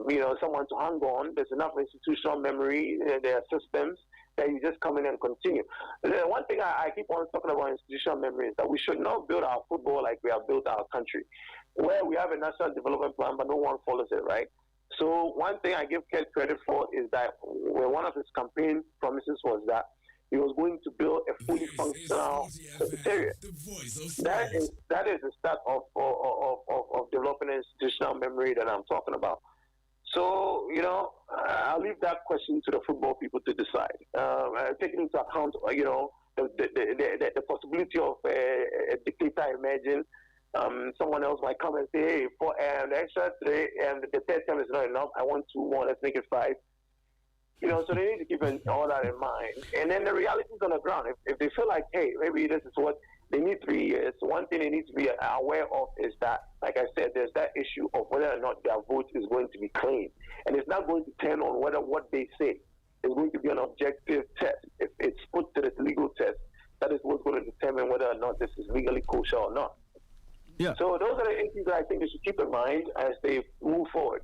Speaker 6: you know, someone to hang on. There's enough institutional memory. There are systems that you just come in and continue. The one thing I keep on talking about institutional memory is that we should not build our football like we have built our country, where we have a national development plan, but no one follows it, right? So one thing I give Ken credit for is that when one of his campaign promises was that he was going to build a fully functional secretariat. That is the start of developing institutional memory that I'm talking about. So, you know, I'll leave that question to the football people to decide. Taking into account, you know, the possibility of a dictator emerging. Someone else might come and say, hey, for the extra 3 and the third term is not enough. I want 2 more. Let's make it 5. You know, so they need to keep all that in mind. And then the reality is on the ground. If they feel like, hey, maybe this is what they need 3 years, one thing they need to be aware of is that, like I said, there's that issue of whether or not their vote is going to be claimed. And it's not going to turn on whether what they say is going to be an objective test. If it's put to the legal test, that is what's going to determine whether or not this is legally kosher or not.
Speaker 1: Yeah.
Speaker 6: So those are the things that I think they should keep in mind as they move forward.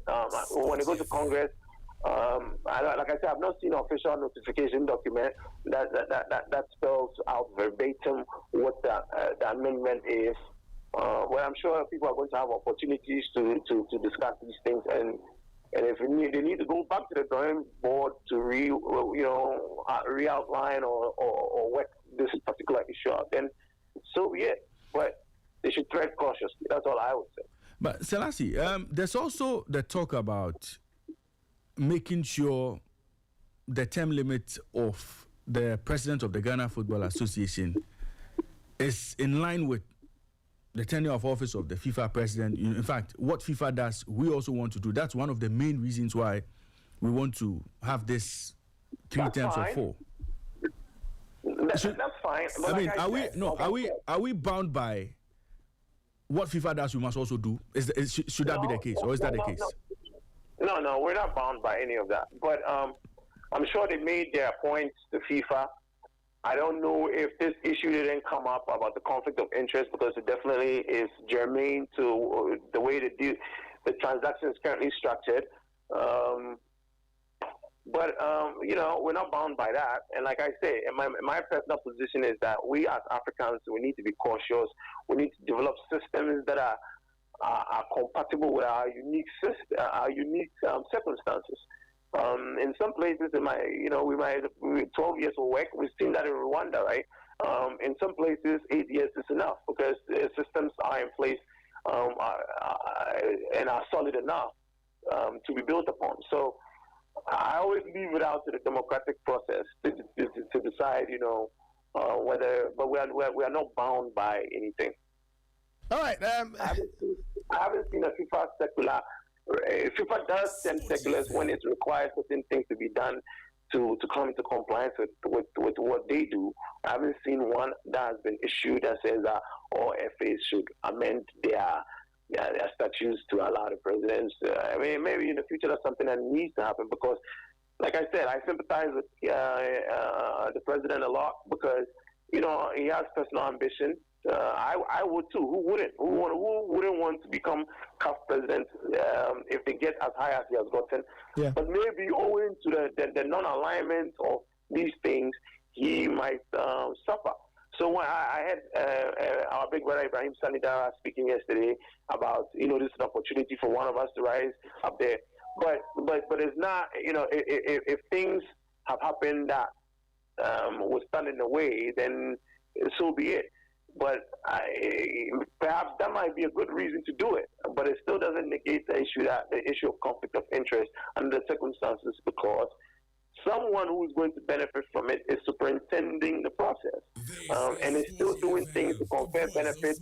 Speaker 6: When they go to Congress, like I said, I've not seen an official notification document that spells out verbatim what the amendment is. Well, I'm sure people are going to have opportunities to discuss these things, and if they need to go back to the drawing board to re-outline or work this particular issue out, then so be it. But they should tread cautiously. That's all I would say.
Speaker 1: But Selasi, there's also the talk about making sure the term limit of the president of the Ghana Football Association is in line with the tenure of office of the FIFA president. In fact, what FIFA does, we also want to do. That's one of the main reasons why we want to have this 3 terms or 4.
Speaker 6: That's fine. But
Speaker 1: I mean, are we bound by what FIFA does? We must also do. Should that be the case, or is that the case?
Speaker 6: No, we're not bound by any of that. But I'm sure they made their points to FIFA. I don't know if this issue didn't come up about the conflict of interest, because it definitely is germane to the way the transaction is currently structured. But you know, we're not bound by that. And like I say, my personal position is that we as Africans, we need to be cautious. We need to develop systems that are compatible with our unique circumstances. In some places, with 12 years of work. We've seen that in Rwanda, right? In some places, 8 years is enough because the systems are in place and are solid enough to be built upon. So I always leave it out to the democratic process to decide, whether. But we are not bound by anything.
Speaker 2: All right.
Speaker 6: I haven't seen a FIFA circular. FIFA does send circulars when it requires certain things to be done to come into compliance with what they do. I haven't seen one that has been issued that says that all FAs should amend their statutes to allow the presidents. I mean, maybe in the future that's something that needs to happen, because like I said, I sympathize with the president a lot because, he has personal ambition. I would too. Who wouldn't? Who wouldn't want to become CAF president if they get as high as he has gotten?
Speaker 2: Yeah.
Speaker 6: But maybe owing to the non-alignment of these things, he might suffer. So when I had our big brother Ibrahim Sanida speaking yesterday about, this is an opportunity for one of us to rise up there. But it's not, if things have happened that would stand in the way, then so be it. But perhaps that might be a good reason to do it. But it still doesn't negate the issue of conflict of interest under the circumstances, because someone who's going to benefit from it is superintending the process, and is still doing things to confer benefits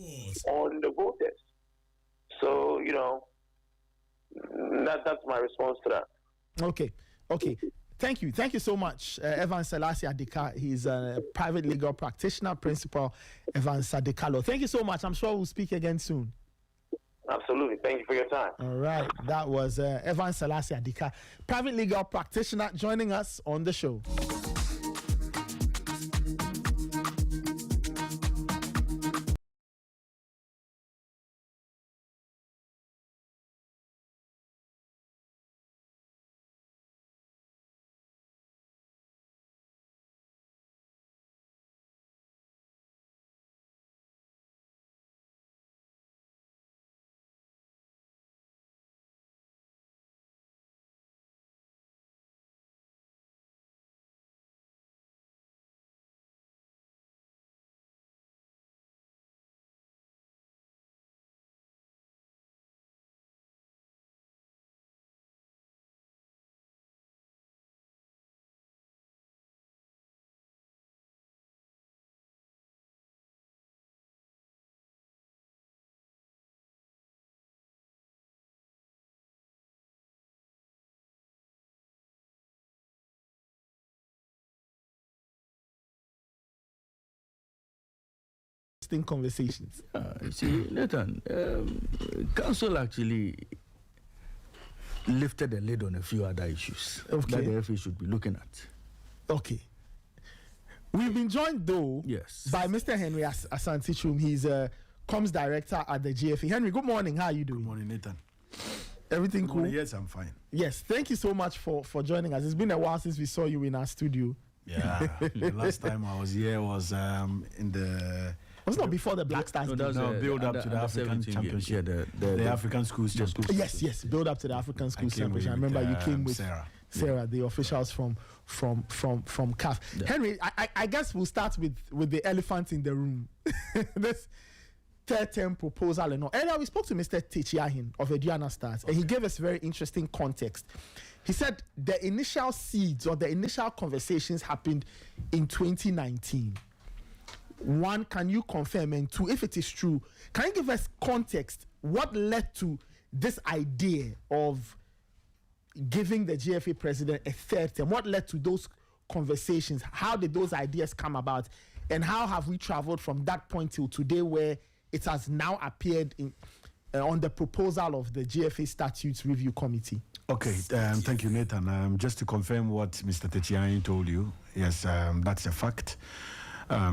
Speaker 6: on the voters. So, that's my response to that.
Speaker 2: Okay. Thank you so much, Evans Selasi Adika. He's a private legal practitioner, Principal Evans Adika. Thank you so much. I'm sure we'll speak again soon.
Speaker 6: Absolutely. Thank you for your time.
Speaker 2: All right. That was Evans Selasi Adika, private legal practitioner, joining us on the show. Conversations.
Speaker 1: See, Nathan, council actually lifted the lid on a few other issues that the FA should be looking at.
Speaker 2: Okay. We've been joined, though, by Mr. Henry Asante Twum. He's a comms director at the GFA. Henry, good morning. How are you doing?
Speaker 7: Good morning, Nathan.
Speaker 2: Everything cool?
Speaker 7: Yes, I'm fine.
Speaker 2: Yes, thank you so much for joining us. It's been a while since we saw you in our studio.
Speaker 7: Yeah, the last time I was here was in the...
Speaker 2: Was not before the Black Stars?
Speaker 7: No, build up to the African Championship.
Speaker 1: Yeah,
Speaker 7: the African Schools Championship.
Speaker 2: Yes, build up to the African Schools Championship. I remember you came with Sarah, the officials from CAF. Yeah. Henry, I guess we'll start with the elephant in the room. This third term proposal and all. Earlier we spoke to Mr. Techiahin of Aduana Stars, and he gave us very interesting context. He said the initial seeds or the initial conversations happened in 2019. One, can you confirm? And two, if it is true, can you give us context? What led to this idea of giving the GFA president a third term? What led to those conversations? How did those ideas come about? And how have we traveled from that point till today, where it has now appeared on the proposal of the GFA Statutes Review Committee?
Speaker 7: Okay, thank you, Nathan. Just to confirm what Mr. Techiani told you, yes, that's a fact.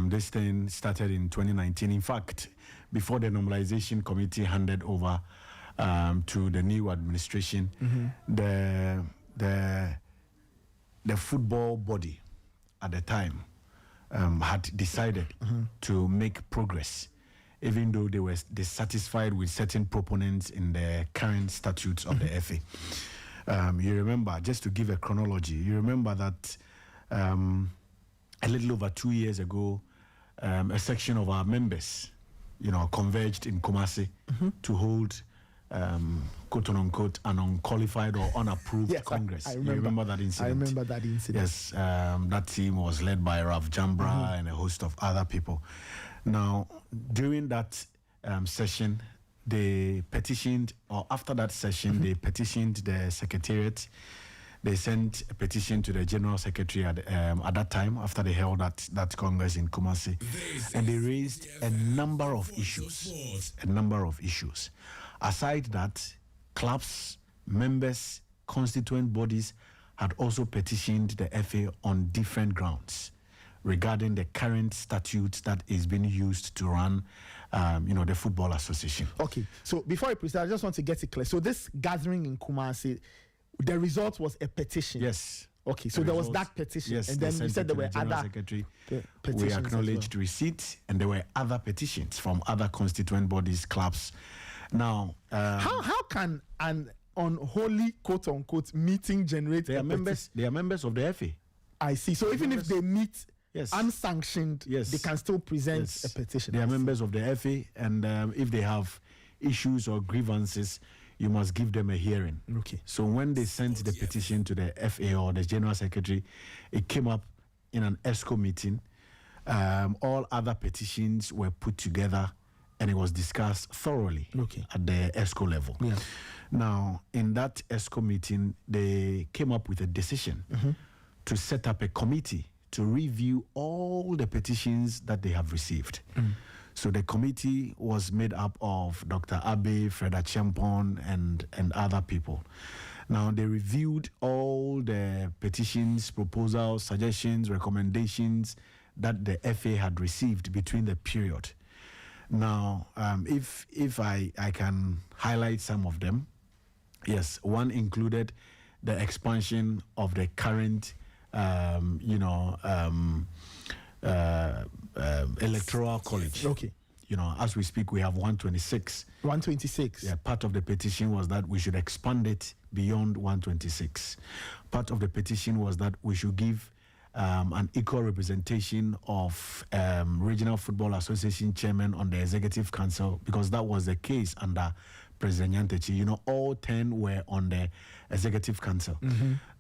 Speaker 7: This thing started in 2019. In fact, before the normalization committee handed over to the new administration, the football body at the time had decided to make progress, even though they were dissatisfied with certain proponents in the current statutes of the FA. You remember, just to give a chronology, you remember that a little over 2 years ago, a section of our members, converged in Kumasi to hold, quote unquote, an unqualified or unapproved Congress.
Speaker 2: I
Speaker 7: remember that incident.
Speaker 2: I remember that incident.
Speaker 7: Yes, that team was led by Rav Jambra and a host of other people. Now, during that session, they petitioned, or after that session, they petitioned the Secretariat. They sent a petition to the General Secretary at that time, after they held that Congress in Kumasi. And they raised a number of issues. Aside that, clubs, members, constituent bodies had also petitioned the FA on different grounds regarding the current statute that is being used to run, the Football Association.
Speaker 2: Okay, so before I proceed, I just want to get it clear. So this gathering in Kumasi, the result was a petition.
Speaker 7: Yes.
Speaker 2: Okay, so there was that petition,
Speaker 7: yes,
Speaker 2: and then you said there were other
Speaker 7: secretary.
Speaker 2: petitions.
Speaker 7: We acknowledged receipt, and there were other petitions from other constituent bodies, clubs. Now,
Speaker 2: how can an unholy quote unquote meeting generate?
Speaker 7: They are members of the FA.
Speaker 2: I see. So even if they meet unsanctioned,
Speaker 7: yes,
Speaker 2: they can still present a petition.
Speaker 7: They are members of the FA, and if they have issues or grievances, you must give them a hearing.
Speaker 2: Okay.
Speaker 7: So when they sent the petition to the FA or the General Secretary, it came up in an ESCO meeting. All other petitions were put together and it was discussed thoroughly at the ESCO level.
Speaker 2: Yeah.
Speaker 7: Now, in that ESCO meeting, they came up with a decision to set up a committee to review all the petitions that they have received. So the committee was made up of Dr. Abe, Freda Champon, and other people. Now, they reviewed all the petitions, proposals, suggestions, recommendations that the FA had received between the period. Now, if I can highlight some of them, yes, one included the expansion of the current, electoral college.
Speaker 2: Okay.
Speaker 7: As we speak, we have 126.
Speaker 2: 126.
Speaker 7: Yeah, part of the petition was that we should expand it beyond 126. Part of the petition was that we should give an equal representation of Regional Football Association chairman on the Executive Council, because that was the case under President Nyantechi. All 10 were on the Executive Council.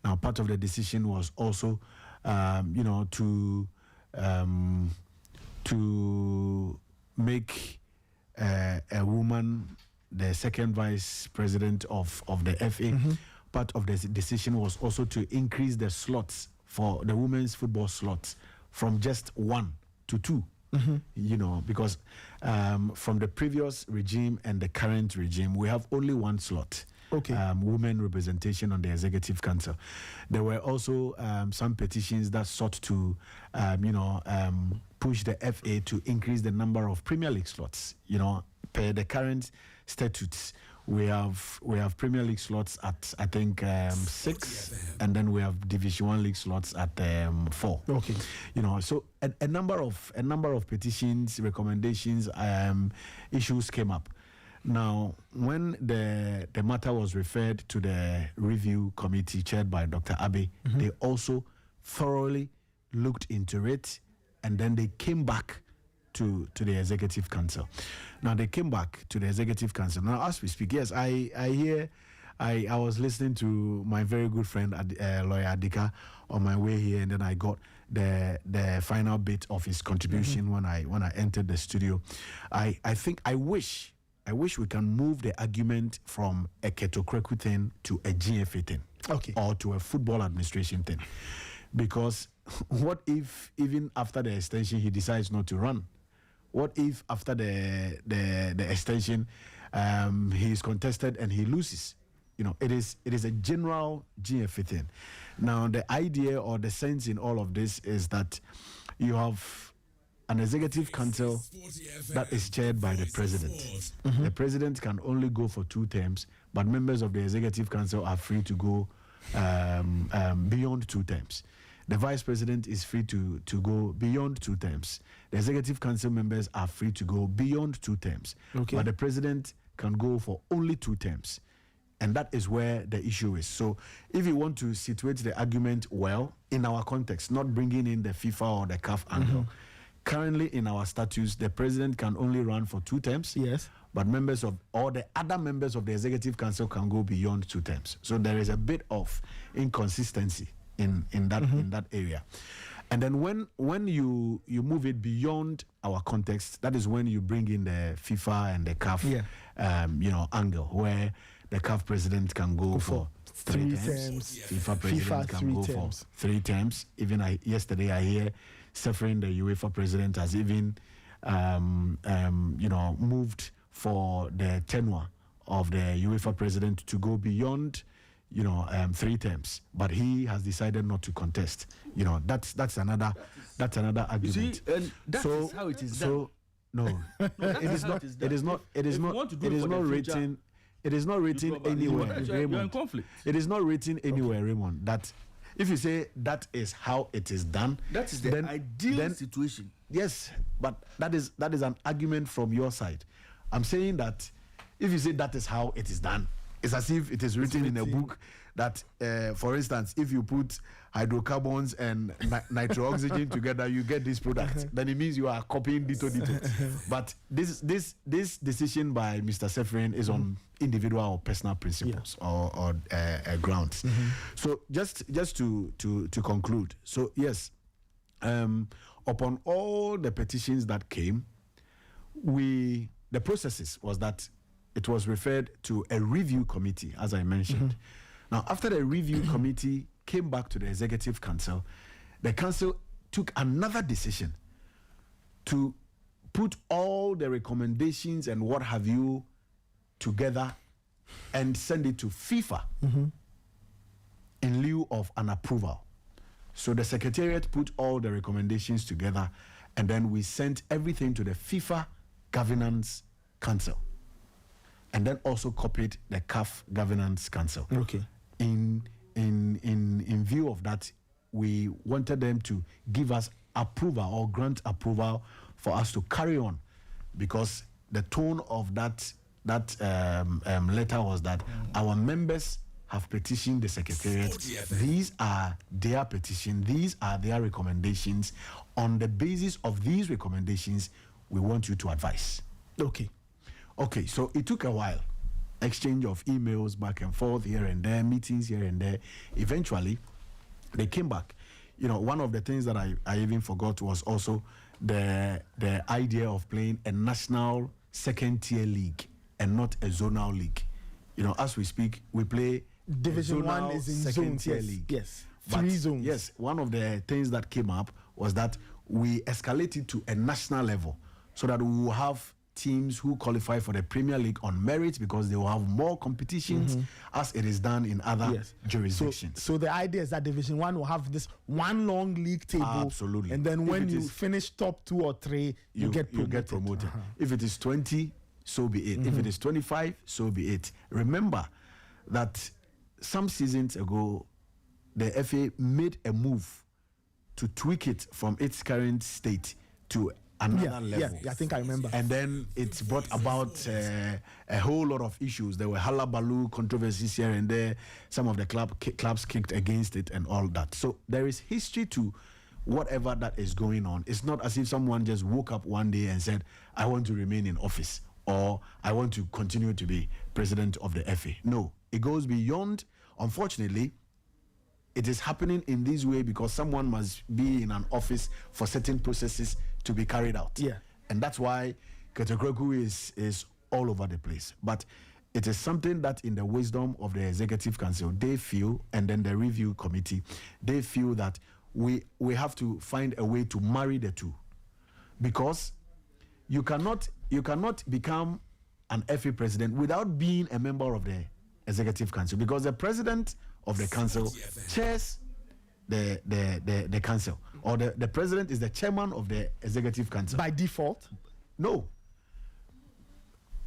Speaker 7: Now, part of the decision was also, to make a woman the second vice president of the FA. Part of the decision was also to increase the slots for the women's football slots from just 1 to 2. Because from the previous regime and the current regime, we have only 1 slot. Women representation on the Executive Council. There were also some petitions that sought to, push the FA to increase the number of Premier League slots. Per the current statutes, we have Premier League slots at I think 6, and then we have Division 1 league slots at 4.
Speaker 2: Okay.
Speaker 7: So a number of petitions, recommendations, issues came up. Now, when the matter was referred to the review committee chaired by Dr. Abe, they also thoroughly looked into it, and then they came back to the Executive Council. Now, they came back to the Executive Council. Now, as we speak, yes, I was listening to my very good friend, Lawyer Adika, on my way here, and then I got the final bit of his contribution when I entered the studio. I wish we can move the argument from a Ketokreku thing to a GFA thing, or to a football administration thing. Because what if even after the extension he decides not to run? What if after the extension he is contested and he loses? It is a general GFA thing. Now, the idea or the sense in all of this is that you have an Executive Council that is chaired by the President. The President can only go for 2 terms, but members of the Executive Council are free to go beyond 2 terms. The Vice President is free to go beyond 2 terms. The Executive Council members are free to go beyond 2 terms. But the President can go for only 2 terms. And that is where the issue is. So if you want to situate the argument well in our context, not bringing in the FIFA or the CAF angle, currently in our statutes, the President can only run for 2 terms.
Speaker 2: Yes.
Speaker 7: But the other members of the Executive Council can go beyond 2 terms. So there is a bit of inconsistency in that area. And then when you move it beyond our context, that is when you bring in the FIFA and the CAF angle, where the CAF president can go for 3 terms. FIFA president can go for 3 terms. Even yesterday I hear Seferin, the UEFA president, has even moved for the tenure of the UEFA president to go beyond 3 terms, but he has decided not to contest. That's another argument.
Speaker 1: You see, and that is how it is done.
Speaker 7: So no, it is not. It is not. It is not. It is not written. It is not written anywhere, Raymond.
Speaker 1: You're in conflict.
Speaker 7: It is not written anywhere, Raymond. That if you say that is how it is done,
Speaker 1: that is the ideal situation.
Speaker 7: Yes, but that is an argument from your side. I'm saying that if you say that is how it is done, it's as if it is written in a book that, for instance, if you put hydrocarbons and nitrooxygen together, you get this product. Then it means you are copying dito. But this decision by Mr. Seferin is on individual or personal principles or grounds. So just to conclude, so yes, upon all the petitions that came, the processes was that it was referred to a review committee, as I mentioned. Now, after the review committee came back to the Executive Council, the Council took another decision to put all the recommendations and what have you together and send it to FIFA in lieu of an approval. So the Secretariat put all the recommendations together, and then we sent everything to the FIFA Governance Council, and then also copied the CAF Governance Council.
Speaker 2: Okay.
Speaker 7: In view of that, we wanted them to give us approval or grant approval for us to carry on, because the tone of that letter was that our members have petitioned the Secretariat. These are their petition. These are their recommendations. On the basis of these recommendations, we want you to advise.
Speaker 2: Okay,
Speaker 7: so it took a while. Exchange of emails back and forth here and there, meetings here and there. Eventually, they came back. One of the things that I even forgot was also the idea of playing a national second-tier league and not a zonal league. As we speak, we play
Speaker 2: Division 1 is in
Speaker 7: second-tier
Speaker 2: zones.
Speaker 7: league.
Speaker 2: Yes,
Speaker 7: But
Speaker 2: 3 zones.
Speaker 7: Yes, one of the things that came up was that we escalated to a national level so that we will have teams who qualify for the Premier League on merit, because they will have more competitions as it is done in other jurisdictions.
Speaker 2: So the idea is that Division 1 will have this one long league table.
Speaker 7: Absolutely.
Speaker 2: And then when you finish top 2 or 3, you get promoted.
Speaker 7: If it is 20, so be it. If it is 25, so be it. Remember that some seasons ago, the FA made a move to tweak it from its current state to another level.
Speaker 2: Yeah, I think I remember.
Speaker 7: And then it brought about a whole lot of issues. There were hullabaloo controversies here and there. Some of the clubs kicked against it and all that. So there is history to whatever that is going on. It's not as if someone just woke up one day and said, I want to remain in office, or I want to continue to be president of the FA. No, it goes beyond. Unfortunately, it is happening in this way because someone must be in an office for certain processes to be carried out.
Speaker 2: Yeah.
Speaker 7: And that's why Ketekreku is all over the place. But it is something that in the wisdom of the Executive Council, they feel, and then the review committee, they feel that we have to find a way to marry the two. Because you cannot become an FA president without being a member of the Executive Council, because the president of the council chairs the council, or the president is the chairman of the Executive Council.
Speaker 2: By default?
Speaker 7: No.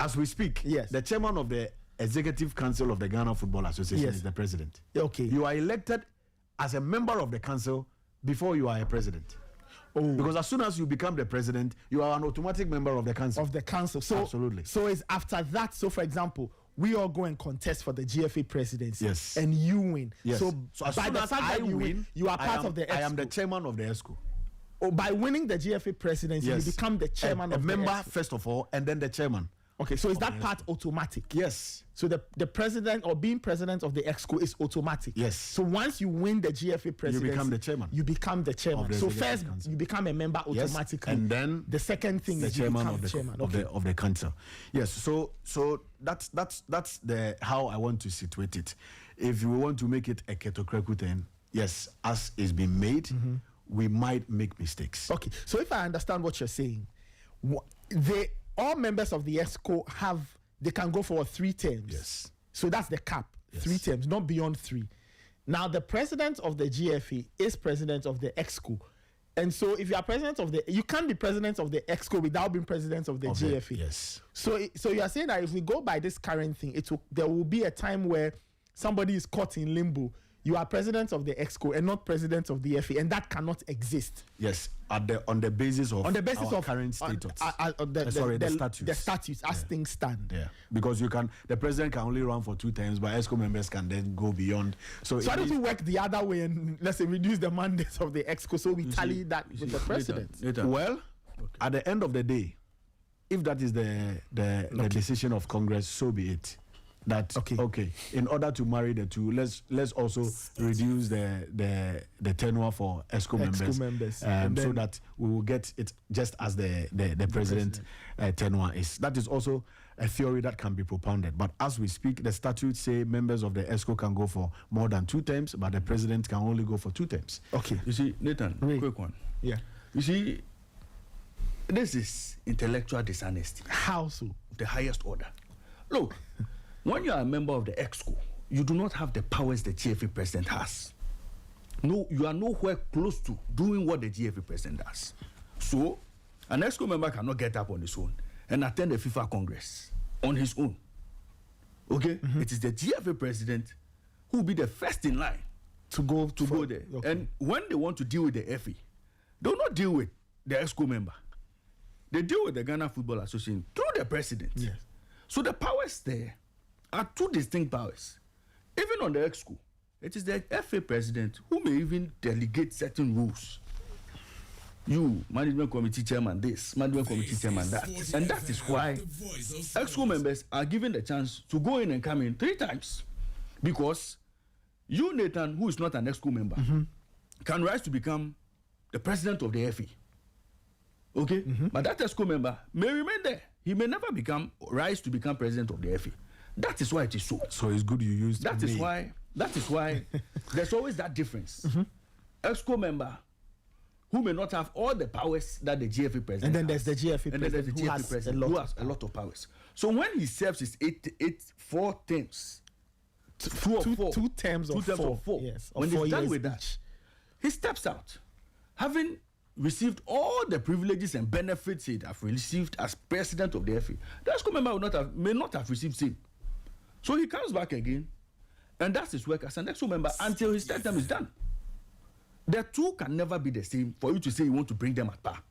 Speaker 7: As we speak,
Speaker 2: yes,
Speaker 7: the chairman of the Executive Council of the Ghana Football Association is the president.
Speaker 2: Okay.
Speaker 7: You are elected as a member of the council before you are a president.
Speaker 2: Oh.
Speaker 7: Because as soon as you become the president, you are an automatic member of the council.
Speaker 2: So,
Speaker 7: absolutely.
Speaker 2: So it's after that. So, for example, we all go and contest for the GFA presidency.
Speaker 7: Yes.
Speaker 2: And you win.
Speaker 7: Yes.
Speaker 2: So
Speaker 7: as
Speaker 2: by
Speaker 7: soon
Speaker 2: the
Speaker 7: as
Speaker 2: fact
Speaker 7: I
Speaker 2: that you win, you are part of the ESCO.
Speaker 7: I am the chairman of the ESCO.
Speaker 2: Oh, by winning the GFA presidency, you become the chairman of the
Speaker 7: member
Speaker 2: ESCO.
Speaker 7: first of all, and then the chairman.
Speaker 2: Okay, so is that part automatic?
Speaker 7: Yes.
Speaker 2: So the president or being president of the EXCO is automatic.
Speaker 7: Yes.
Speaker 2: So once you win the GFA presidency,
Speaker 7: you become the chairman.
Speaker 2: You become the chairman. So first you become a member automatically.
Speaker 7: Yes. And then
Speaker 2: the second thing
Speaker 7: the
Speaker 2: is
Speaker 7: chairman
Speaker 2: you become
Speaker 7: of the of the council. Yes. So that's the how I want to situate it. If you want to make it a Ketekreku thing, yes, as is being made, we might make mistakes.
Speaker 2: Okay. So if I understand what you're saying, all members of the ESCO they can go for 3 terms.
Speaker 7: Yes.
Speaker 2: So that's the cap.
Speaker 7: Yes.
Speaker 2: 3 terms, not beyond 3. Now, the president of the GFA is president of the EXCO. And so if you are president of you can't be president of the EXCO without being president of the GFA.
Speaker 7: Yes.
Speaker 2: So you are saying that if we go by this current thing, there will be a time where somebody is caught in limbo. You are president of the EXCO and not president of the FA, and that cannot exist.
Speaker 7: Yes, on the basis of our current status.
Speaker 2: The statutes as things stand.
Speaker 7: Yeah, because the president can only run for 2 terms, but EXCO members can then go beyond. So
Speaker 2: why don't we work the other way and let's say reduce the mandate of the EXCO so we tally that with the president?
Speaker 7: Well, at the end of the day, if that is the decision of Congress, so be it. That okay. In order to marry the two, let's also reduce the tenure for EXCO members, so that we will get it just as the president tenure is. That is also a theory that can be propounded. But as we speak, the statutes say members of the EXCO can go for more than 2 terms, but the president can only go for 2 terms.
Speaker 2: Okay.
Speaker 1: You see, Nathan, quick one.
Speaker 2: Yeah.
Speaker 1: You see, this is intellectual dishonesty.
Speaker 2: How so?
Speaker 1: The highest order. Look. When you are a member of the EXCO, you do not have the powers the GFA president has. No, you are nowhere close to doing what the GFA president does. So, an EXCO member cannot get up on his own and attend the FIFA Congress on his own. Okay? Mm-hmm. It is the GFA president who will be the first in line to go there. Okay. And when they want to deal with the FA, they will not deal with the EXCO member. They deal with the Ghana Football Association through the president.
Speaker 2: Yes.
Speaker 1: So the powers there are 2 distinct powers. Even on the EXCO, it is the FA president who may even delegate certain rules. You, management committee chairman this, management committee chairman that. And that is why EXCO members are given the chance to go in and come in 3 times. Because you, Nathan, who is not an EXCO member, can rise to become the president of the FA. Okay? But that EXCO member may remain there. He may never rise to become president of the FA. That is why it is so.
Speaker 7: So it's good you used
Speaker 1: that. Is why there's always that difference. EXCO member who may not have all the powers that the GFA president
Speaker 2: and then there's the GFA president who has
Speaker 1: a lot of powers. So when he serves his 4 terms,
Speaker 2: 2 terms of 4. Yes,
Speaker 1: when he's done with that, he steps out, having received all the privileges and benefits he'd have received as president of the FA. The EXCO member may not have received same. So he comes back again, and that's his work as an EXCO member until his term is done. The 2 can never be the same for you to say you want to bring them at par.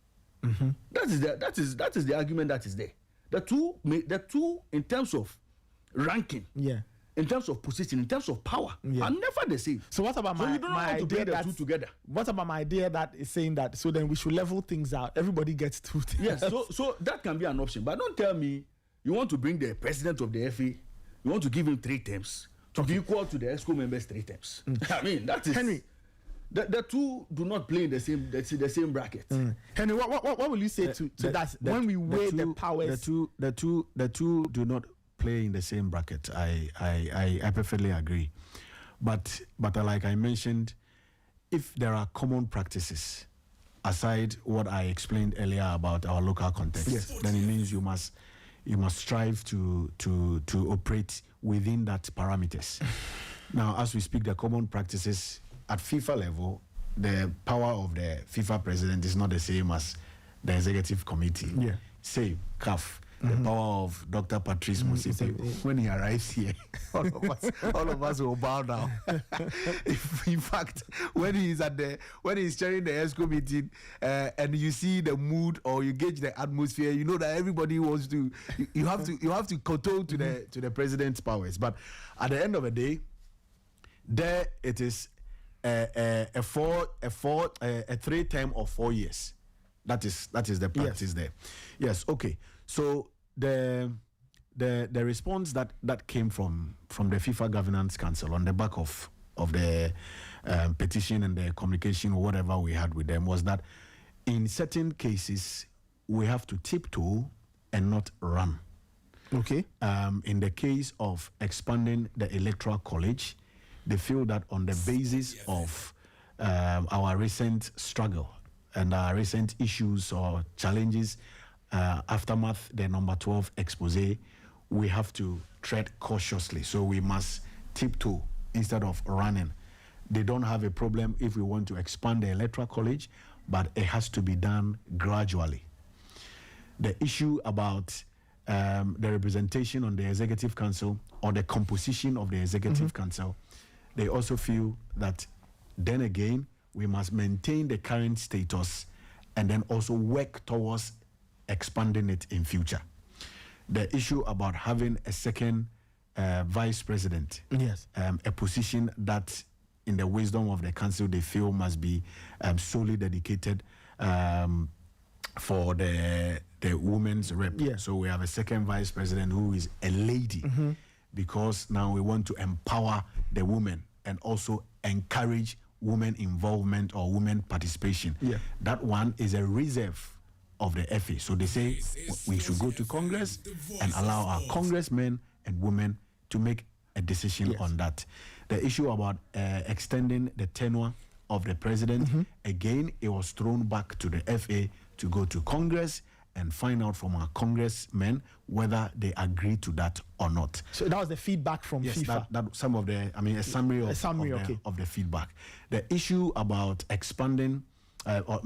Speaker 1: That is the argument that is there. The two in terms of ranking, in terms of position, in terms of power, are never the same.
Speaker 2: So what about my idea that
Speaker 1: 2 together?
Speaker 2: What about my idea that is saying that so then we should level things out? Everybody gets 2 terms.
Speaker 1: Yes, so that can be an option. But don't tell me you want to bring the president of the FA, you want to give him 3 terms to be equal to the EXCO members 3 terms. I mean, that is
Speaker 2: Henry.
Speaker 1: The 2 do not play in the same bracket.
Speaker 2: Henry, what will you say to that when we weigh the powers?
Speaker 7: The two do not play in the same bracket. I perfectly agree. But like I mentioned, if there are common practices aside what I explained earlier about our local context, then it means you must strive to operate within that parameters. Now, as we speak, the common practices at FIFA level, the power of the FIFA president is not the same as the executive committee. Same, CAF. The power of Dr. Patrice Motsepe. When he arrives here, all of us will bow down. In fact, when he's chairing the EXCO meeting, and you see the mood or you gauge the atmosphere, you know that everybody wants to. You have to kowtow to the president's powers. But at the end of the day, there it is a 3 term of 4 years. That is the practice there. Yes. Okay. So the response that came from the FIFA Governance Council on the back of the petition and the communication or whatever we had with them was that in certain cases we have to tiptoe and not run.
Speaker 2: Okay.
Speaker 7: In the case of expanding the Electoral College, they feel that on the basis of our recent struggle and our recent issues or challenges, aftermath, the number 12 expose, we have to tread cautiously. So we must tiptoe instead of running. They don't have a problem if we want to expand the electoral college, but it has to be done gradually. The issue about the representation on the executive council or the composition of the executive council, they also feel that then again we must maintain the current status and then also work towards expanding it in future. The issue about having a second vice president,
Speaker 2: yes,
Speaker 7: a position that in the wisdom of the council they feel must be solely dedicated for the women's rep.
Speaker 2: Yeah.
Speaker 7: So we have a second vice president who is a lady, because now we want to empower the women and also encourage women involvement or women participation.
Speaker 2: Yeah.
Speaker 7: That one is a reserve of the FA. So they say we should go to Congress and allow our congressmen and women to make a decision on that. The issue about extending the tenure of the president, again, it was thrown back to the FA to go to Congress and find out from our congressmen whether they agree to that or not.
Speaker 2: So that was the feedback from FIFA.
Speaker 7: That some of the, a summary of the feedback. The issue about expanding or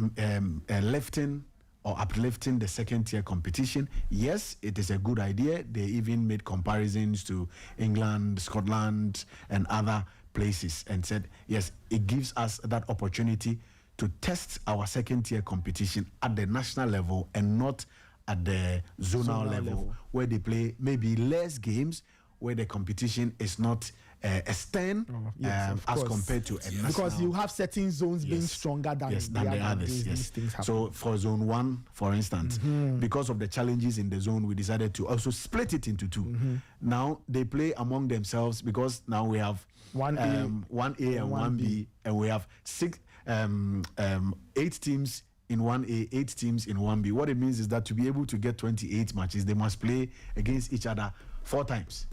Speaker 7: lifting or uplifting the second tier competition, yes, it is a good idea. They even made comparisons to England, Scotland, and other places and said, yes, it gives us that opportunity to test our second tier competition at the national level and not at the zonal level, where they play maybe less games, where the competition is not as stern as compared to a national.
Speaker 2: Because you have certain zones being stronger than
Speaker 7: the others.
Speaker 2: These things happen.
Speaker 7: So for zone 1, for instance, because of the challenges in the zone, we decided to also split it into 2. Now they play among themselves because now we have 1A and 1B, and we have 8 teams in 1A, 8 teams in 1B. What it means is that to be able to get 28 matches, they must play against each other 4 times.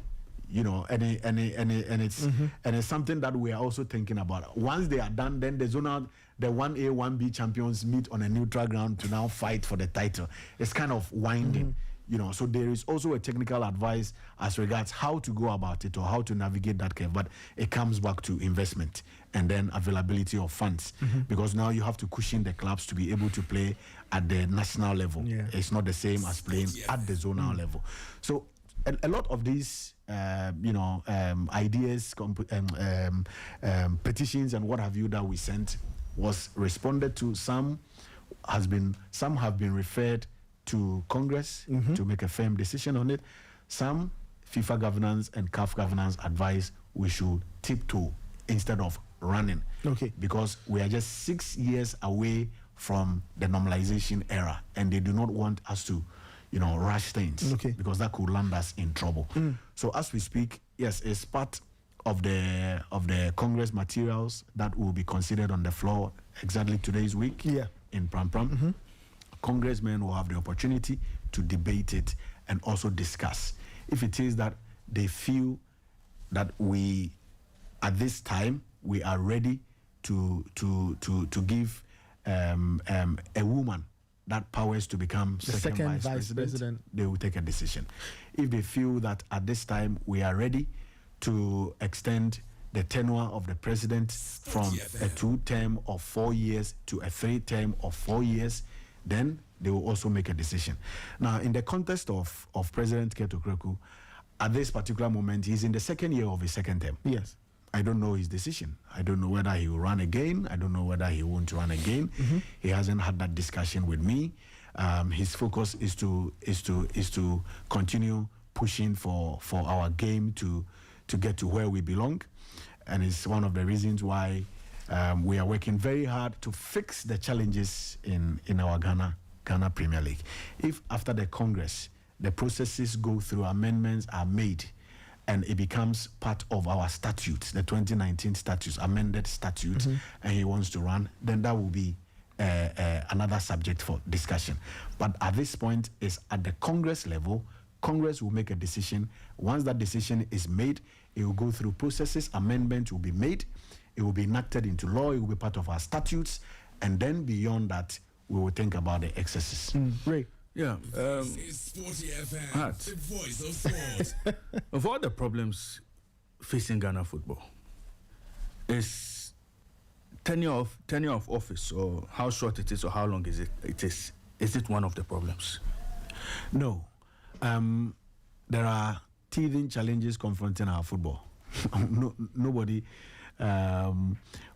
Speaker 7: You know, and it's something that we are also thinking about. Once they are done, then the 1A, 1B champions meet on a neutral ground to now fight for the title. It's kind of winding. You know, so there is also a technical advice as regards how to go about it or how to navigate that curve, but it comes back to investment and then availability of funds, because now you have to cushion the clubs to be able to play at the national level. It's not the same as playing at the zonal level. So a lot of these ideas, petitions and what have you that we sent was responded to. Some have been referred to Congress to make a firm decision on it. Some FIFA governance and CAF governance advise we should tiptoe instead of running.
Speaker 2: Okay.
Speaker 7: Because we are just 6 years away from the normalization era, and they do not want us to, rush things.
Speaker 2: Okay.
Speaker 7: Because that could land us in trouble. So as we speak, yes, it's part of the Congress materials that will be considered on the floor exactly today's week in Pram Pram. Congressmen will have the opportunity to debate it and also discuss. If it is that they feel that at this time, we are ready to give a woman that powers to become second vice president, they will take a decision. If they feel that at this time we are ready to extend the tenure of the president from a 2-term of 4 years to a 3-term of 4 years, then they will also make a decision. Now, in the context of President Keto Kreku, at this particular moment, he's in the second year of his second term.
Speaker 2: Yes.
Speaker 7: I don't know his decision. I don't know whether he will run again. I don't know whether he won't run again. He hasn't had that discussion with me. His focus is to continue pushing for our game to get to where we belong, and it's one of the reasons why we are working very hard to fix the challenges in our Ghana Premier League. If after the Congress the processes go through, amendments are made, and it becomes part of our statutes, the 2019 statutes, amended statutes, and he wants to run, then that will be another subject for discussion. But at this point, it's at the Congress level. Congress will make a decision. Once that decision is made, it will go through processes, amendments will be made, it will be enacted into law, it will be part of our statutes, and then beyond that, we will think about the excesses.
Speaker 2: Right.
Speaker 1: Yeah.
Speaker 8: Sporty FM, the voice of sport.
Speaker 1: Of all the problems facing Ghana football? Is tenure of office, or how short it is, or how long is it? Is it one of the problems?
Speaker 7: No. There are teething challenges confronting our football. Nobody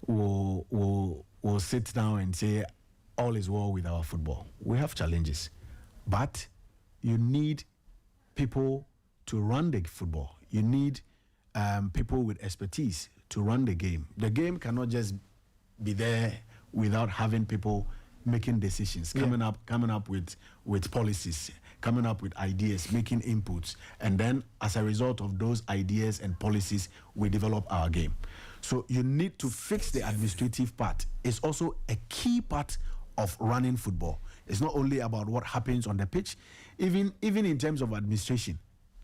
Speaker 7: will sit down and say all is well with our football. We have challenges, but you need people to run the football. You need people with expertise to run the game. The game cannot just be there without having people making decisions, coming up with policies, coming up with ideas, making inputs, and then as a result of those ideas and policies, we develop our game. So you need to fix the administrative part. It's also a key part of running football. It's not only about what happens on the pitch, even in terms of administration.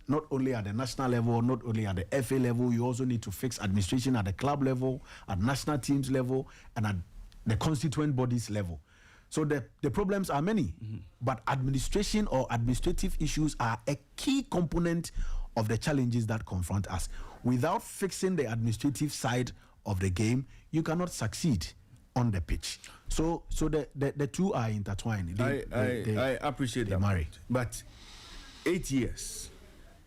Speaker 7: Not only at the national level, not only at the FA level, you also need to fix administration at the club level, at national teams level, and at the constituent bodies level. So the problems are many, but administration or administrative issues are a key component of the challenges that confront us. Without fixing the administrative side of the game, you cannot succeed on the pitch. So the two are intertwined.
Speaker 1: I appreciate that.
Speaker 7: Marry.
Speaker 1: But 8 years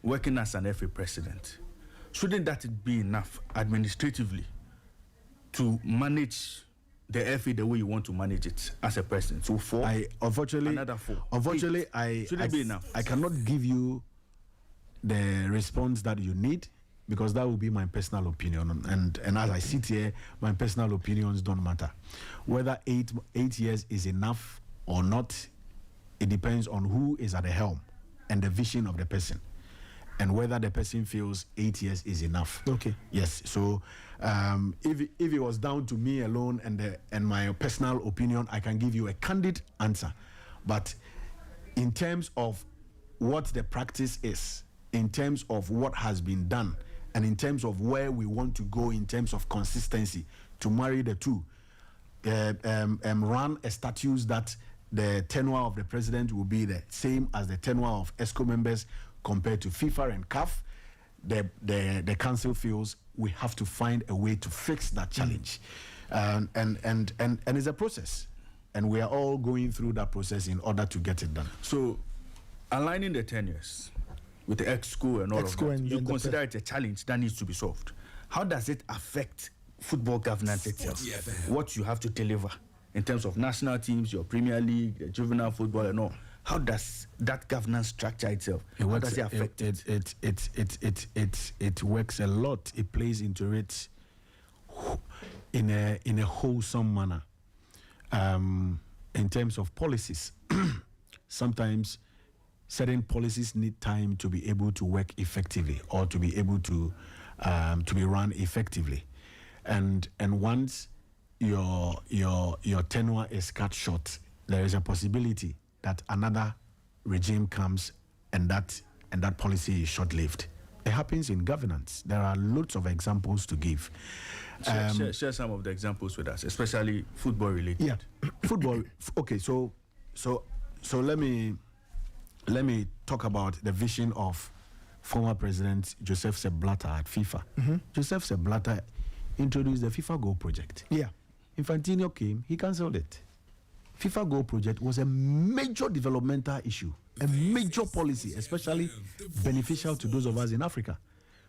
Speaker 1: working as an FA president, shouldn't that be enough administratively to manage the FA the way you want to manage it as a president? So another four.
Speaker 7: Unfortunately,
Speaker 1: should it be enough?
Speaker 7: I cannot give you the response that you need, because that will be my personal opinion. And as I sit here, my personal opinions don't matter. Whether eight years is enough or not, it depends on who is at the helm and the vision of the person, and whether the person feels 8 years is enough.
Speaker 2: Okay.
Speaker 7: Yes. So if it was down to me alone and my personal opinion, I can give you a candid answer. But in terms of what the practice is, in terms of what has been done, and in terms of where we want to go in terms of consistency, to marry the two, run a statute that the tenure of the president will be the same as the tenure of ESCO members compared to FIFA and CAF, the council feels we have to find a way to fix that challenge. And it's a process. And we are all going through that process in order to get it done.
Speaker 1: So, aligning the tenures with the EXCO and all of that, you consider it a challenge that needs to be solved. How does it affect football governance itself? What you have to deliver in terms of national teams, your Premier League, the juvenile football and all. How does that governance structure itself? How does it affect it?
Speaker 7: It works a lot. It plays into it in a wholesome manner. In terms of policies, sometimes certain policies need time to be able to work effectively, or to be able to be run effectively. And once your tenure is cut short, there is a possibility that another regime comes and that policy is short-lived. It happens in governance. There are lots of examples to give.
Speaker 1: Share some of the examples with us, especially football related.
Speaker 7: Yeah, football. Okay, so let me talk about the vision of former President Joseph Sepp Blatter at FIFA. Joseph Sepp Blatter introduced the FIFA Go project.
Speaker 2: Yeah.
Speaker 7: Infantino came, he cancelled it. FIFA Go project was a major developmental issue, a major policy, especially beneficial to those of us in Africa.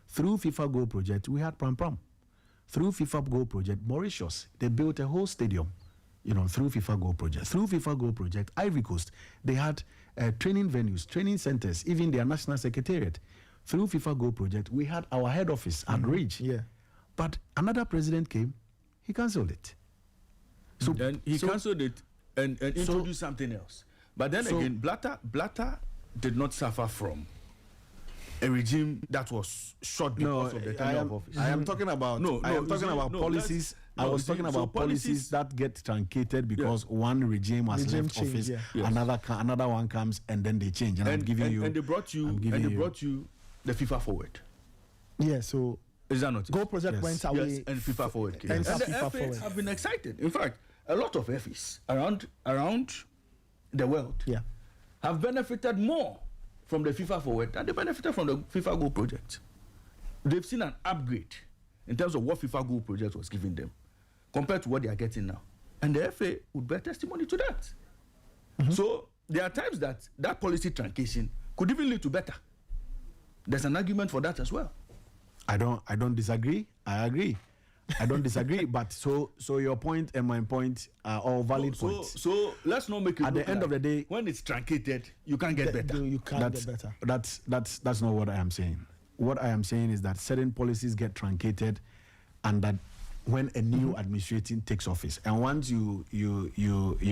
Speaker 7: Through FIFA Go project, we had Pram Pram. Through FIFA Go project, Mauritius, they built a whole stadium, through FIFA Go project. Through FIFA Go project, Ivory Coast, they had training venues, training centers, even their national secretariat. Through FIFA Go project, we had our head office at Ridge.
Speaker 2: Yeah.
Speaker 7: But another president came, he cancelled it.
Speaker 1: So then he cancelled it and introduced something else. But then again, Blatter did not suffer from a regime that was short because of the tenure of office.
Speaker 7: I am talking about policies. I was talking about policies that get truncated because one regime has left office, another one comes and then they change. And
Speaker 1: they brought you the FIFA Forward.
Speaker 2: Yeah, so
Speaker 1: is that not
Speaker 2: Go project went away.
Speaker 1: Yes, and FIFA Forward came.
Speaker 2: And
Speaker 1: the
Speaker 2: FIFA
Speaker 1: FAs have been excited. In fact, a lot of FAs around the world have benefited more from the FIFA Forward than they benefited from the FIFA Go project. they've seen an upgrade in terms of what FIFA Goal Project was giving them compared to what they are getting now. And the FA would bear testimony to that. So there are times that policy truncation could even lead to better. There's an argument for that as well.
Speaker 7: I don't disagree. I agree. I don't disagree. But so your point and my point are all valid points.
Speaker 1: So let's not make it
Speaker 7: at the end of the day,
Speaker 1: when it's truncated, you can't get better.
Speaker 2: You can't get better.
Speaker 7: That's not what I am saying. What I am saying is that certain policies get truncated, and that when a new administration takes office, and once you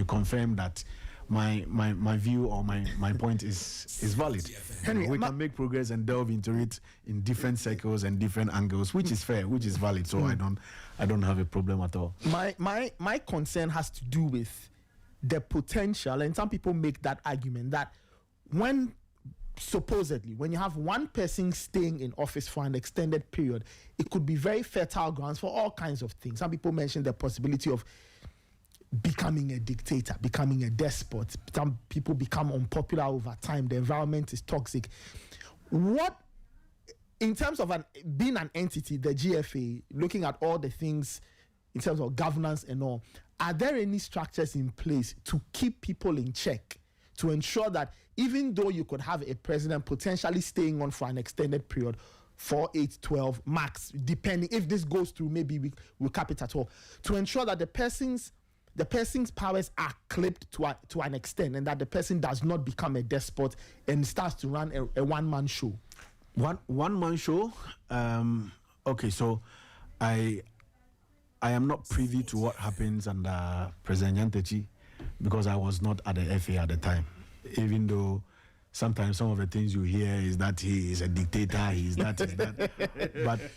Speaker 7: confirm that my view or my point is valid, Henry, we can make progress and delve into it in different circles and different angles, which is fair, which is valid. So I don't have a problem at all.
Speaker 2: My concern has to do with the potential, and some people make that argument that when you have one person staying in office for an extended period, it could be very fertile grounds for all kinds of things. Some people mention the possibility of becoming a dictator, becoming a despot. Some people become unpopular over time. The environment is toxic. What, in terms of being an entity, the GFA, looking at all the things in terms of governance and all, are there any structures in place to keep people in check, to ensure that even though you could have a president potentially staying on for an extended period, 4, 8, 12 max, depending if this goes through, maybe we'll cap it at all, to ensure that the person's powers are clipped to an extent, and that the person does not become a despot and starts to run a one-man show?
Speaker 7: One-man show? Okay, so I am not privy to what happens under President Nyantechi, because I was not at the FA at the time. Even though sometimes some of the things you hear is that he is a dictator, he is that, is that.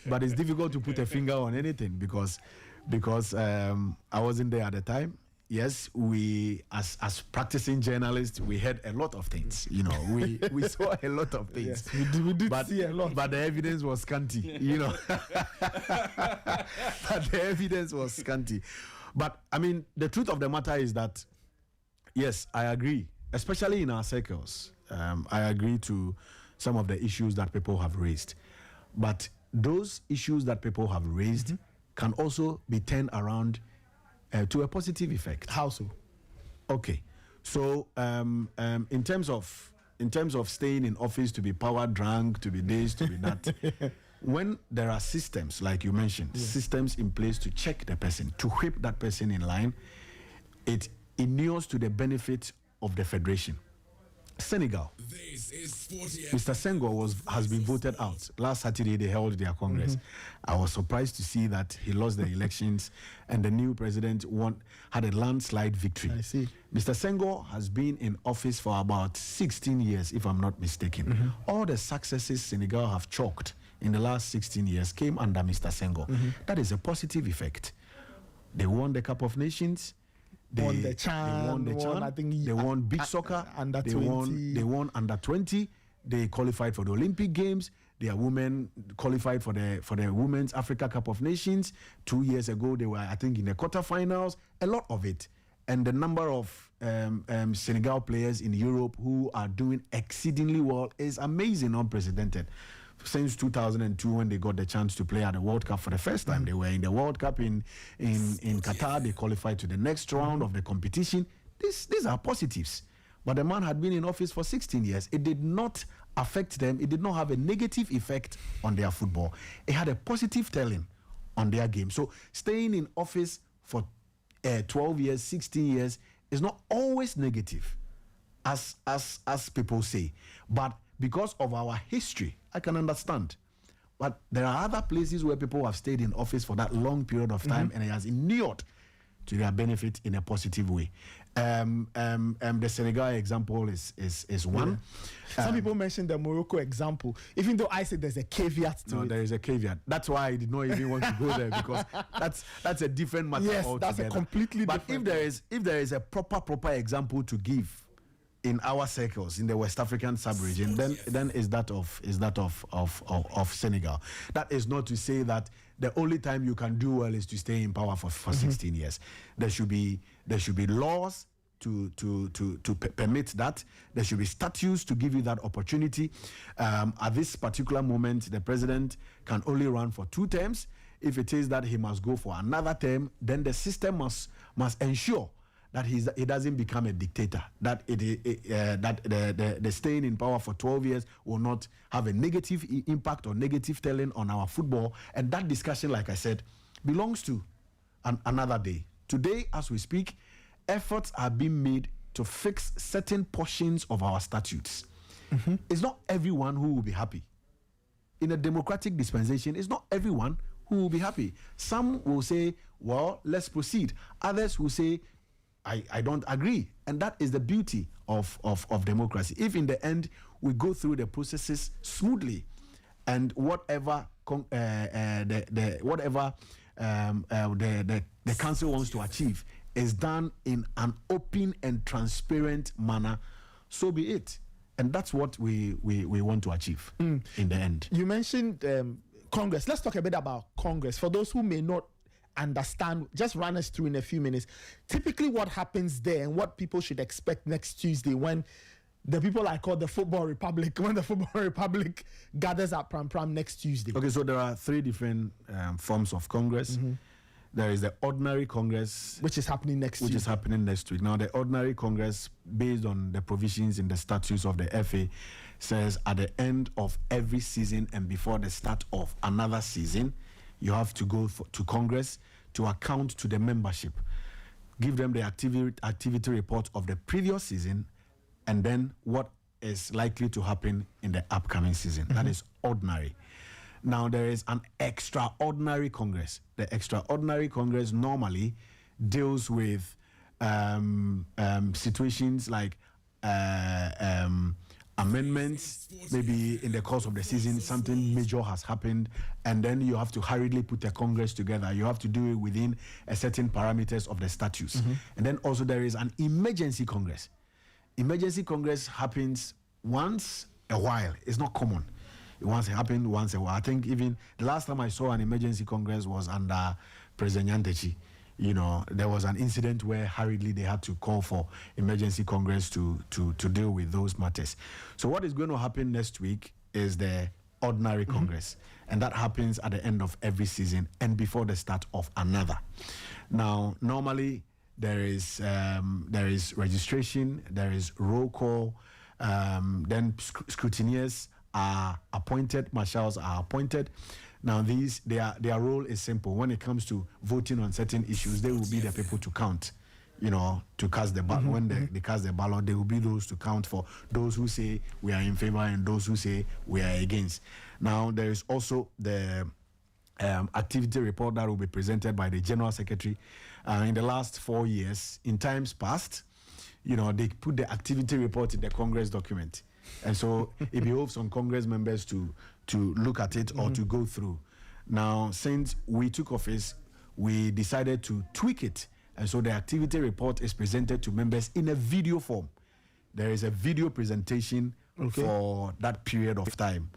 Speaker 7: But it's difficult to put a finger on anything because I wasn't there at the time. Yes, we as practicing journalists, we heard a lot of things. We saw a lot of things.
Speaker 2: Yes, we did see a lot.
Speaker 7: But the evidence was scanty. But the evidence was scanty. But I mean, the truth of the matter is that, yes, I agree, especially in our circles. I agree to some of the issues that people have raised. But those issues that people have raised can also be turned around to a positive effect.
Speaker 2: How so?
Speaker 7: Okay, so in terms of staying in office, to be power drunk, to be this, to be that, when there are systems, like you mentioned, systems in place to check the person, to whip that person in line, it inures to the benefit of the federation. Senegal, Mr. Senghor has been voted out. Last Saturday they held their congress. I was surprised to see that he lost the elections and the new president had a landslide victory.
Speaker 2: I see.
Speaker 7: Mr. Senghor has been in office for about 16 years, if I'm not mistaken. All the successes Senegal have chalked in the last 16 years came under Mr. Senghor. That is a positive effect. They won the Cup of Nations. They won the Chan. They won big soccer.
Speaker 2: Under
Speaker 7: they
Speaker 2: 20.
Speaker 7: They won under 20. They qualified for the Olympic Games. Their women qualified for the Women's Africa Cup of Nations. 2 years ago, they were, I think, in the quarterfinals. A lot of it. And the number of Senegal players in Europe who are doing exceedingly well is amazing, unprecedented. Since 2002, when they got the chance to play at the World Cup for the first time, they were in the World Cup in Qatar. They qualified to the next round of the competition. These are positives. But the man had been in office for 16 years. It did not affect them. It did not have a negative effect on their football. It had a positive telling on their game. So staying in office for 12 years, 16 years is not always negative, as people say. But because of our history, I can understand. But there are other places where people have stayed in office for that long period of time and it has inured to their benefit in a positive way. The Senegal example is one.
Speaker 2: Some people mention the Morocco example, even though I said there's a caveat to it.
Speaker 7: No, there is a caveat. That's why I did not even want to go there, because that's a different matter altogether.
Speaker 2: That's a completely
Speaker 7: different. But if there is a proper example to give in our circles in the West African sub-region, then is that of Senegal. That is not to say that the only time you can do well is to stay in power for 16 years. There should be laws permit that. There should be statutes to give you that opportunity. At this particular moment, the president can only run for 2 terms. If it is that he must go for another term, then the system must ensure that he doesn't become a dictator, that the staying in power for 12 years will not have a negative impact or negative telling on our football. And that discussion, like I said, belongs to another day. Today, as we speak, efforts are being made to fix certain portions of our statutes. It's not everyone who will be happy. In a democratic dispensation, it's not everyone who will be happy. Some will say, well, let's proceed. Others will say, I don't agree. And that is the beauty of democracy. If in the end we go through the processes smoothly, and whatever the council wants to achieve is done in an open and transparent manner, so be it. And that's what we want to achieve in the end.
Speaker 2: You mentioned Congress. Let's talk a bit about Congress. For those who may not understand, just run us through in a few minutes. Typically what happens there and what people should expect next Tuesday when the people I call the Football Republic, when the Football Republic gathers at Pram Pram next Tuesday.
Speaker 7: Okay, so there are 3 different forms of Congress. There is the ordinary Congress,
Speaker 2: which is happening next week.
Speaker 7: Now, the ordinary Congress, based on the provisions in the statutes of the FA, says at the end of every season and before the start of another season, you have to go to Congress to account to the membership, give them the activity report of the previous season, and then what is likely to happen in the upcoming season. That is ordinary. Now, there is an extraordinary Congress. The extraordinary Congress normally deals with situations like amendments. Maybe in the course of the season, something major has happened, and then you have to hurriedly put a Congress together. You have to do it within a certain parameters of the statutes. And then also there is an emergency Congress. Emergency Congress happens once a while. It's not common. It happened once a while. I think even the last time I saw an emergency Congress was under President Nyantechi. You know, there was an incident where hurriedly they had to call for emergency Congress to deal with those matters. So what is going to happen next week is the ordinary Congress, and that happens at the end of every season and before the start of another. Now, normally there is registration, there is roll call, then scrutineers are appointed, marshals are appointed. Now, their role is simple. When it comes to voting on certain issues, they will be the people to count, to cast the ballot. When they cast the ballot, they will be those to count for those who say we are in favor and those who say we are against. Now, there is also the activity report that will be presented by the General Secretary. In the last 4 years, in times past, they put the activity report in the Congress document. And so it behoves on Congress members to look at it or to go through. Now, since we took office, we decided to tweak it. And so the activity report is presented to members in a video form. There is a video presentation for that period of time.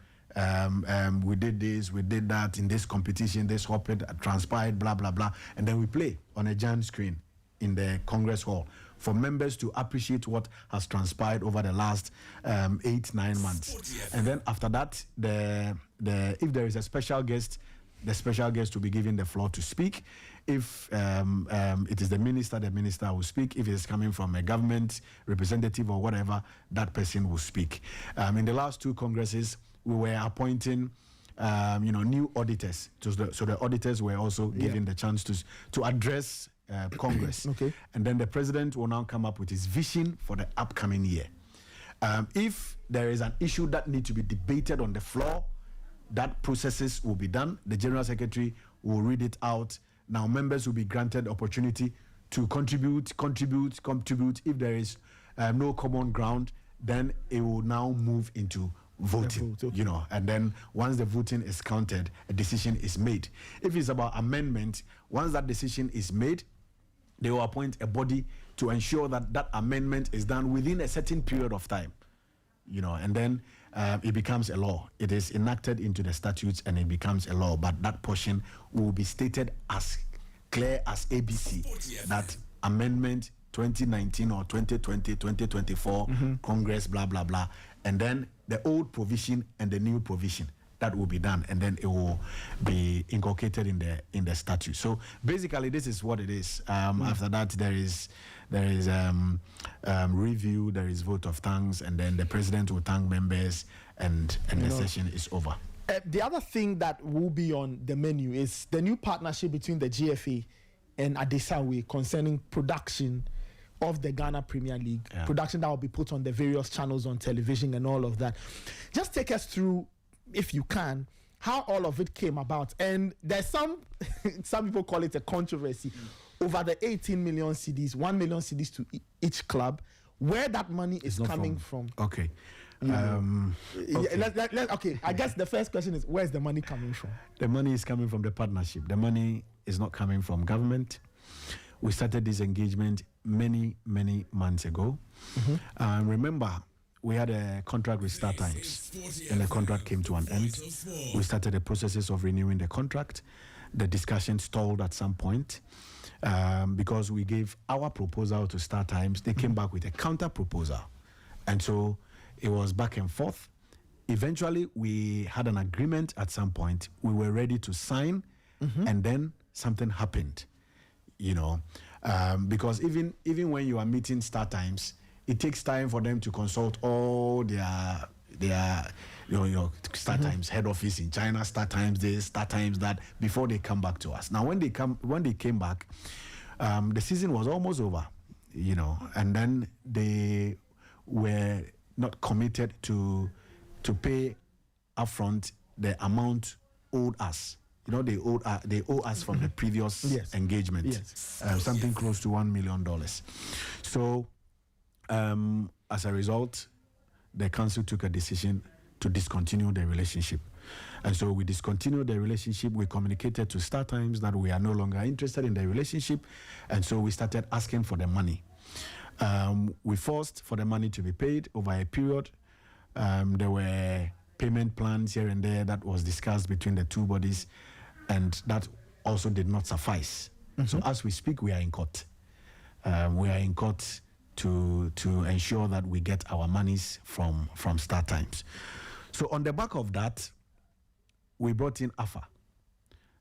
Speaker 7: We did this, we did that in this competition, this happened, transpired, blah, blah, blah. And then we play on a giant screen in the Congress Hall for members to appreciate what has transpired over the last 8-9 months. And then after that, if there is a special guest, the special guest will be given the floor to speak. If it is the minister will speak. If it is coming from a government representative or whatever, that person will speak. In the last 2 Congresses, we were appointing new auditors. So the auditors were also given the chance to address Congress. And then the president will now come up with his vision for the upcoming year. If there is an issue that needs to be debated on the floor, that processes will be done. The General Secretary will read it out. Now members will be granted opportunity to contribute. If there is no common ground, then it will now move into voting, and then once the voting is counted, a decision is made. If it's about amendment, once that decision is made, they will appoint a body to ensure that that amendment is done within a certain period of time, and then it becomes a law. It is enacted into the statutes and it becomes a law, but that portion will be stated as clear as ABC, that amendment 2019 or 2020, 2024 Congress, blah, blah, blah. And then the old provision and the new provision, that will be done. And then it will be inculcated in the statute. So basically, this is what it is. After that, there is review, there is vote of thanks, and then the president will thank members, and the session is over.
Speaker 2: The other thing that will be on the menu is the new partnership between the GFA and Adesawe concerning production of the Ghana Premier League, production that will be put on the various channels on television and all of that. Just take us through, if you can, how all of it came about. And there's some people call it a controversy over the 18 million CDs, 1 million CDs to each club, where that money is coming from.
Speaker 7: Okay.
Speaker 2: Okay. I guess the first question is, where's the money coming from?
Speaker 7: The money is coming from the partnership. The money is not coming from government. We started this engagement many months ago. Remember, we had a contract with Star Times, and the contract came to an end. We started the processes of renewing the contract. The discussion stalled at some point because we gave our proposal to Star Times. They came back with a counter proposal, and so it was back and forth. Eventually, we had an agreement at some point. We were ready to sign, and then something happened. Because even when you are meeting Star Times, it takes time for them to consult all their Star Times head office in China, Star Times this, Star Times that, before they come back to us. Now, when they came back, the season was almost over, and then they were not committed to pay upfront the amount owed us. They owe us from the previous engagement, something close to $1 million. So, as a result, the council took a decision to discontinue the relationship. And so we discontinued the relationship. We communicated to Star Times that we are no longer interested in the relationship. And so we started asking for the money. We forced for the money to be paid over a period. There were payment plans here and there that was discussed between the two bodies, and that also did not suffice. So as we speak, we are in court. We are in court to ensure that we get our monies from Star Times. So on the back of that, we brought in AFA.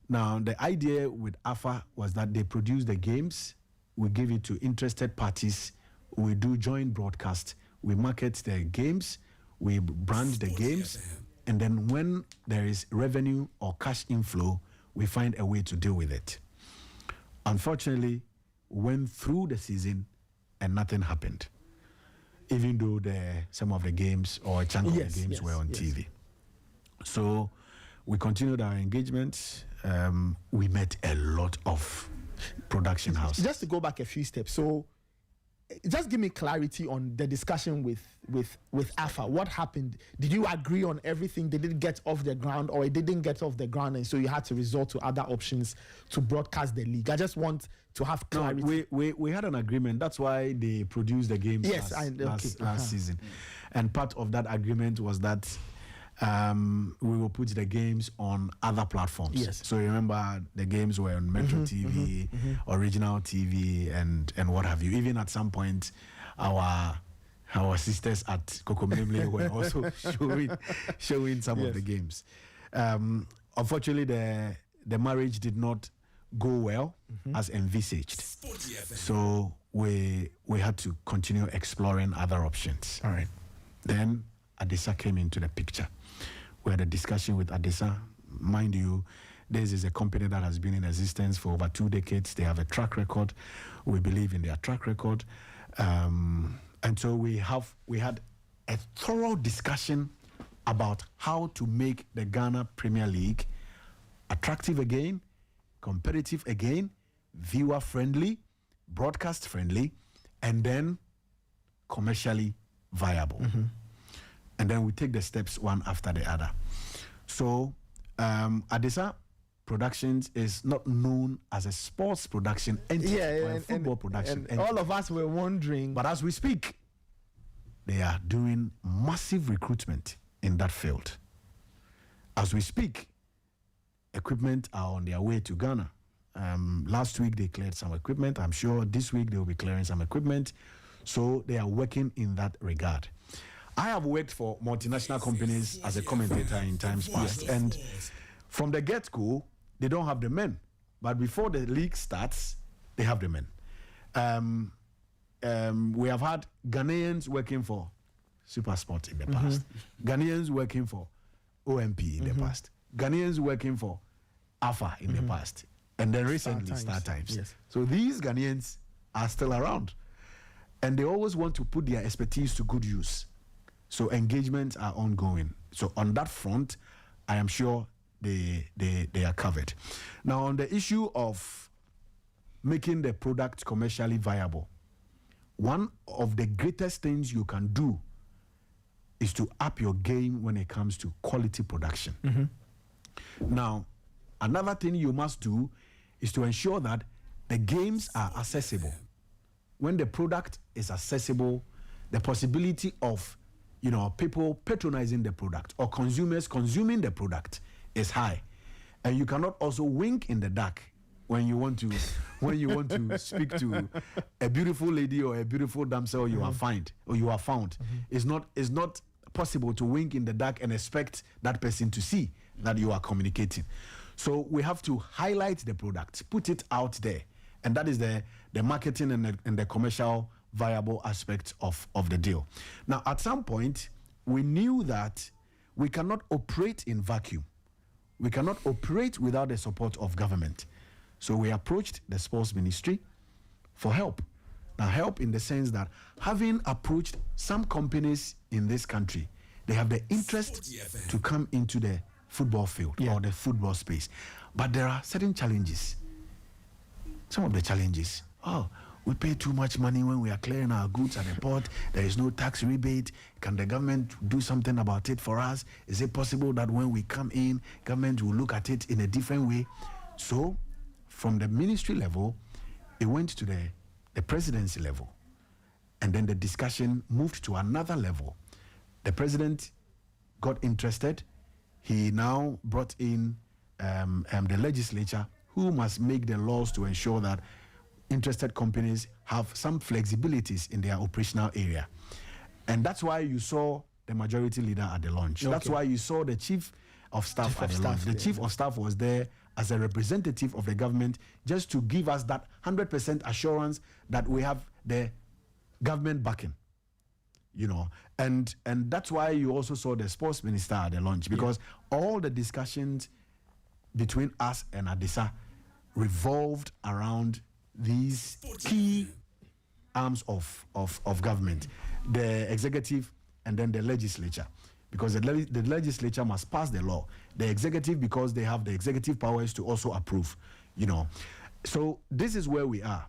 Speaker 7: Now, the idea with AFA was that they produce the games, we give it to interested parties, we do joint broadcast, we market the games, we brand the games, and then when there is revenue or cash inflow, we find a way to deal with it. Unfortunately, went through the season and nothing happened, even though some of the games or a chunk of the games were on TV. So we continued our engagement. We met a lot of production houses.
Speaker 2: Just to go back a few steps, so just give me clarity on the discussion with AFA. What happened? Did you agree on everything? Did it get off the ground, or it didn't get off the ground, and so you had to resort to other options to broadcast the league? I just want to have clarity.
Speaker 7: No, we had an agreement. That's why they produced the games last season. And part of that agreement was that we will put the games on other platforms.
Speaker 2: Yes.
Speaker 7: So remember, the games were on Metro TV, Original TV, and what have you. Even at some point, our sisters at Kokomlemle were also showing some of the games. Unfortunately, the marriage did not go well as envisaged. So we had to continue exploring other options.
Speaker 2: All right.
Speaker 7: Then Adisa came into the picture. We had a discussion with Adisa. Mind you, this is a company that has been in existence for over 2 decades. They have a track record. We believe in their track record. And so we had a thorough discussion about how to make the Ghana Premier League attractive again, competitive again, viewer-friendly, broadcast-friendly, and then commercially viable. And then we take the steps one after the other. So Adisa Productions is not known as a sports production entity or a football production entity.
Speaker 2: All of us were wondering.
Speaker 7: But as we speak, they are doing massive recruitment in that field. As we speak, equipment are on their way to Ghana. Last week they cleared some equipment. I'm sure this week they will be clearing some equipment. So they are working in that regard. I have worked for multinational companies as a commentator in times past, and from the get-go, they don't have the men. But before the league starts, they have the men. We have had Ghanaians working for Super Sport in the past, Ghanaians working for OMP in the past, Ghanaians working for AFA in the past, and then recently Star Times.
Speaker 2: Yes.
Speaker 7: So these Ghanaians are still around, and they always want to put their expertise to good use. So engagements are ongoing. So on that front, I am sure they are covered. Now on the issue of making the product commercially viable, one of the greatest things you can do is to up your game when it comes to quality production. Now, another thing you must do is to ensure that the games are accessible. When the product is accessible, the possibility of people patronizing the product or consumers consuming the product is high. And you cannot also wink in the dark when you want to speak to a beautiful lady or a beautiful damsel you are found. It's not possible to wink in the dark and expect that person to see that you are communicating. So we have to highlight the product, put it out there, and that is the marketing and the commercial viable aspect of the deal. Now, at some point, we knew that we cannot operate in vacuum. We cannot operate without the support of government. So we approached the sports ministry for help. Now, help in the sense that having approached some companies in this country, they have the interest to come into the football field or the football space. But there are certain challenges. Some of the challenges, we pay too much money when we are clearing our goods at the port. There is no tax rebate. Can the government do something about it for us? Is it possible that when we come in, government will look at it in a different way? So, from the ministry level, it went to the presidency level. And then the discussion moved to another level. The president got interested. He now brought in the legislature, who must make the laws to ensure that interested companies have some flexibilities in their operational area. And that's why you saw the majority leader at the launch. Okay. That's why you saw the chief of staff at the launch. The chief of staff was there as a representative of the government, just to give us that 100% assurance that we have the government backing. And that's why you also saw the sports minister at the launch, because all the discussions between us and Adisa revolved around these key arms of government, the executive and then the legislature, because the legislature must pass the law, the executive because they have the executive powers to also approve, So this is where we are.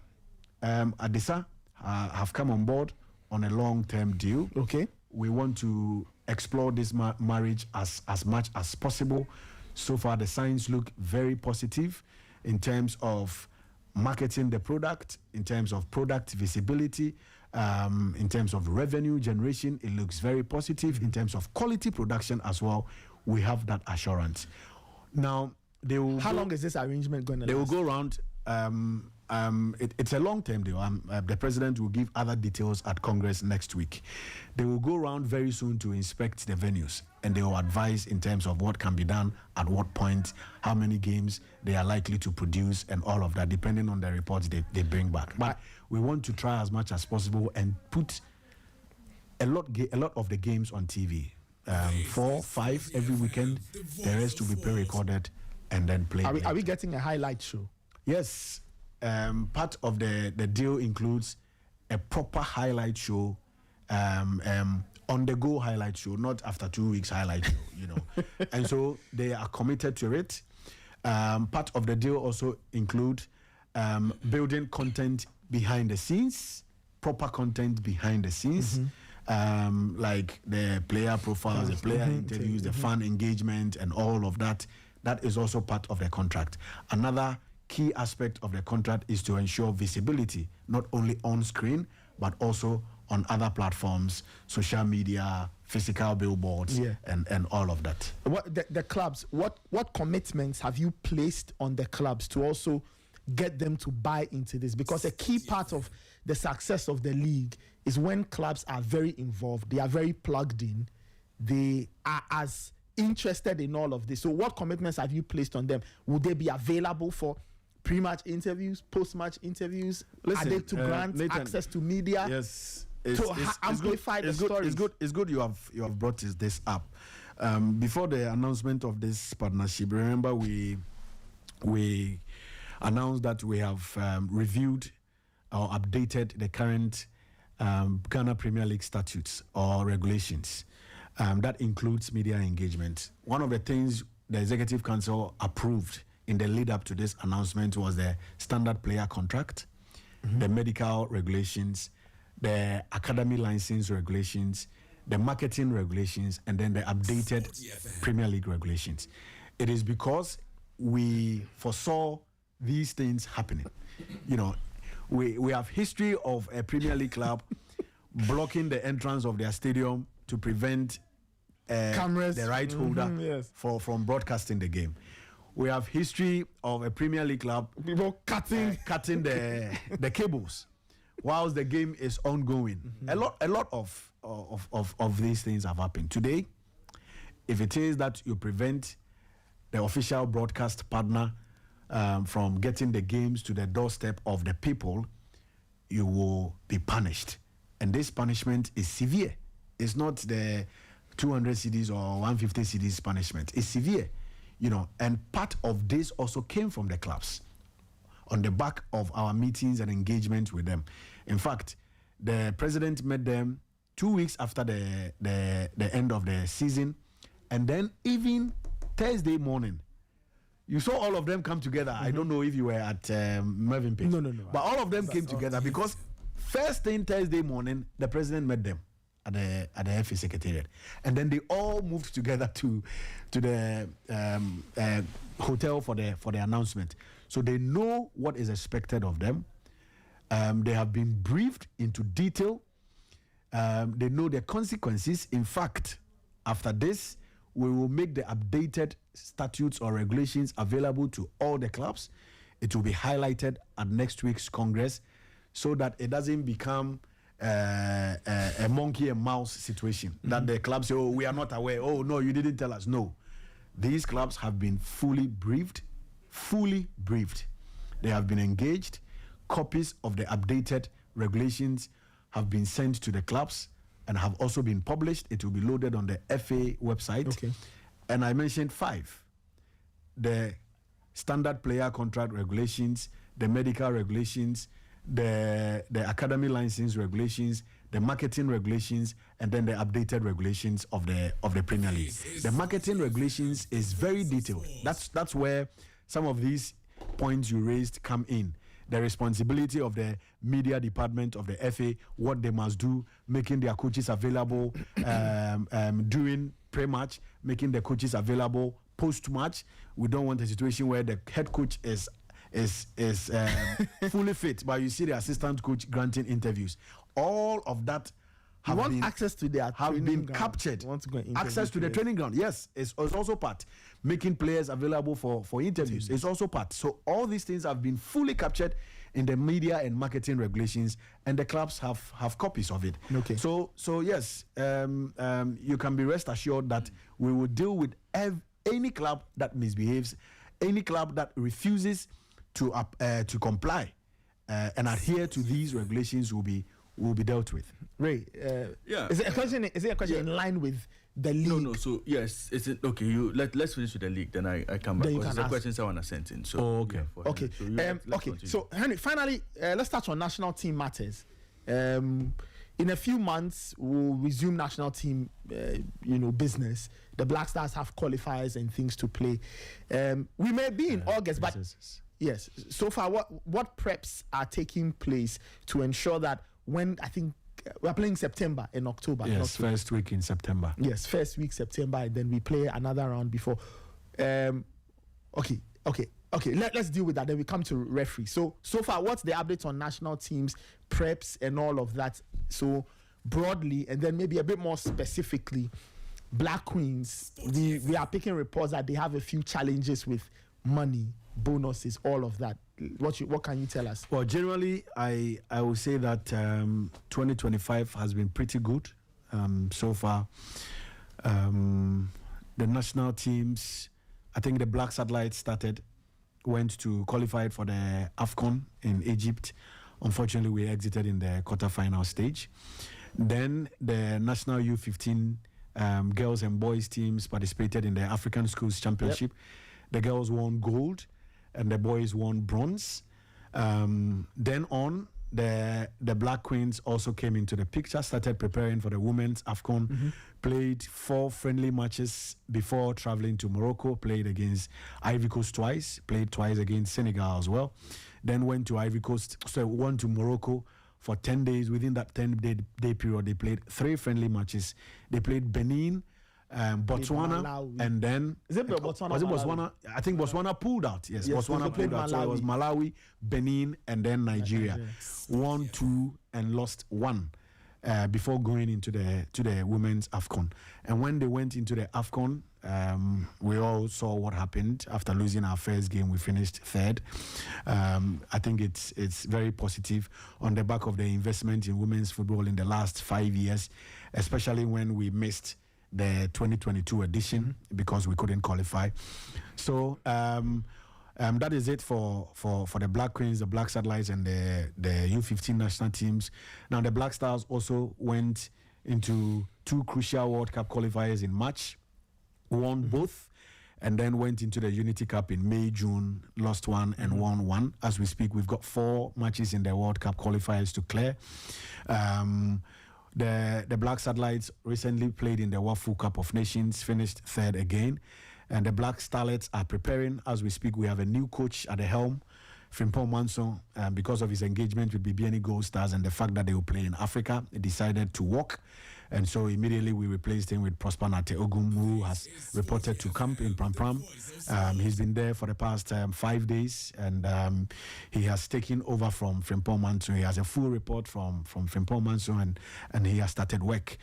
Speaker 7: Adisa have come on board on a long-term deal. Okay. We want to explore this marriage as much as possible. So far, the signs look very positive in terms of marketing the product, in terms of product visibility, in terms of revenue generation. It looks very positive. In terms of quality production as well, we have that assurance. Now, they will. How long is this arrangement going to last? They will go around. It's a long-term deal. The president will give other details at Congress next week. They will go around very soon to inspect the venues, and they will advise in terms of what can be done at what point, how many games they are likely to produce, and all of that, depending on the reports they bring back. But we want to try as much as possible and put a lot of the games on TV. 4, 5 every weekend. The rest will be pre-recorded and then played. Are we getting a highlight show? Yes. Part of the deal includes a proper highlight show, on-the-go highlight show, not after 2 weeks highlight show, And so they are committed to it. Part of the deal also include building content behind the scenes, proper content behind the scenes, like the player profiles, the player interviews, the fan engagement, and all of that. That is also part of the contract. Another key aspect of the contract is to ensure visibility, not only on screen, but also on other platforms, social media, physical billboards, and all of that. What the clubs, what commitments have you placed on the clubs to also
Speaker 2: get them to buy into this, because a key part of the success of the league is when clubs are very involved, they are very plugged in, they are as interested in all of this. So what commitments have you placed on them? Would they be available for pre-match interviews, post-match interviews? Are they to grant
Speaker 7: Nathan,
Speaker 2: access to media?
Speaker 7: Yes.
Speaker 2: To amplify the stories.
Speaker 7: It's good you have brought this up. Before the announcement of this partnership, remember we announced that we have reviewed or updated the current Ghana Premier League statutes or regulations. That includes media engagement. One of the things the Executive Council approved in the lead up to this announcement was the standard player contract, the medical regulations, the academy license regulations, the marketing regulations, and then the updated Premier League regulations. It is because we foresaw these things happening. You know, we have history of a Premier League club blocking the entrance of their stadium to prevent
Speaker 2: cameras,
Speaker 7: the right holder from broadcasting the game. We have history of a Premier League club
Speaker 2: people cutting
Speaker 7: the cables whilst the game is ongoing. A lot of these things have happened. Today, if it is that you prevent the official broadcast partner from getting the games to the doorstep of the people, you will be punished. And this punishment is severe. It's not the 200 cedis or 150 cedis punishment. It's severe, you know. And part of this also came from the clubs on the back of our meetings and engagement with them. In fact, the president met them 2 weeks after the end of the season, and then even Thursday morning, you saw all of them come together. I don't know if you were at Mervyn Page.
Speaker 2: No.
Speaker 7: But all of them came together because first thing Thursday morning, the president met them at the FA Secretariat, and then they all moved together to the hotel for the announcement. So they know what is expected of them. They have been briefed into detail. They know the consequences. In fact, after this, we will make the updated statutes or regulations available to all the clubs. It will be highlighted at next week's Congress so that it doesn't become a monkey and mouse situation that the clubs say, oh, we are not aware. Oh, no, you didn't tell us. No. These clubs have been fully briefed. They have been engaged. Copies of the updated regulations have been sent to the clubs and have also been published. It will be loaded on the FA website.
Speaker 2: Okay.
Speaker 7: And I mentioned 5. The standard player contract regulations, the medical regulations, the academy license regulations, the marketing regulations, and then the updated regulations of the Premier League. The marketing regulations is very detailed. That's where some of these points you raised come in. The responsibility of the media department of the FA, what they must do, making their coaches available during pre-match, making the coaches available post-match. We don't want a situation where the head coach is fully fit, but you see the assistant coach granting interviews. All of that have been
Speaker 2: access to their
Speaker 7: have been captured. Access to the training ground, yes, is also part. Making players available for interviews is also part. So all these things have been fully captured in the media and marketing regulations, and the clubs have copies of it.
Speaker 2: Okay.
Speaker 7: So yes, you can be rest assured that we will deal with any club that misbehaves, any club that refuses to comply and adhere to these regulations will be dealt with.
Speaker 2: Ray, is it a question in line with the league?
Speaker 1: No. So yes, it's okay. Let's finish with the league, then I come back. Because the questions I want to send in. So
Speaker 2: okay. So Henry, finally, let's touch on national team matters. In a few months, we'll resume national team, business. The Black Stars have qualifiers and things to play. We may be in August, but yes. So far, what preps are taking place to ensure that when I think we're playing September and October.
Speaker 7: Yes, first week in September.
Speaker 2: Yes, first week September, and then we play another round before. Okay. Let's deal with that. Then we come to referee. So far, what's the updates on national teams, preps, and all of that? So broadly, and then maybe a bit more specifically, Black Queens. We are picking reports that they have a few challenges with money, bonuses, all of that. What can you tell us?
Speaker 7: Well, generally, I would say that 2025 has been pretty good so far. The national teams, I think the Black Satellites went to qualify for the AFCON in Egypt. Unfortunately, we exited in the quarterfinal stage. Then the national U15 girls and boys teams participated in the African Schools Championship. Yep. The girls won gold and the boys won bronze. Then on, the Black Queens also came into the picture, started preparing for the women's AFCON, played 4 friendly matches before traveling to Morocco, played against Ivory Coast twice, played twice against Senegal as well, then went to Ivory Coast, so went to Morocco for 10 days. Within that 10-day period, they played 3 friendly matches. They played Benin, Botswana, and then
Speaker 2: is it Botswana?
Speaker 7: Was it Botswana? I think Botswana pulled out. Yes, Botswana pulled out. So it was Malawi, Benin, and then Nigeria. Won 2 and lost 1 before going into the women's AFCON. And when they went into the AFCON, we all saw what happened. After losing our first game, we finished 3rd. I think it's very positive on the back of the investment in women's football in the last 5 years, especially when we missed the 2022 edition because we couldn't qualify. So that is it for the Black Queens, the Black Satellites, and the U15 national teams. Now the Black Stars also went into 2 crucial World Cup qualifiers in March, won both, and then went into the Unity Cup in May, June, lost 1 and won 1. As we speak, we've got 4 matches in the World Cup qualifiers to clear. The Black Satellites recently played in the Wafu Cup of Nations, finished 3rd again. And the Black Starlets are preparing. As we speak, we have a new coach at the helm, Frimpong Manson, because of his engagement with BBNE Gold Stars and the fact that they will play in Africa, he decided to walk. And so immediately we replaced him with Prosper Nate Ogum, who has reported to camp in Pram Pram. He's been there for the past 5 days, and he has taken over from Frimpong Manson. He has a full report from Frimpong Manson, and he has started work.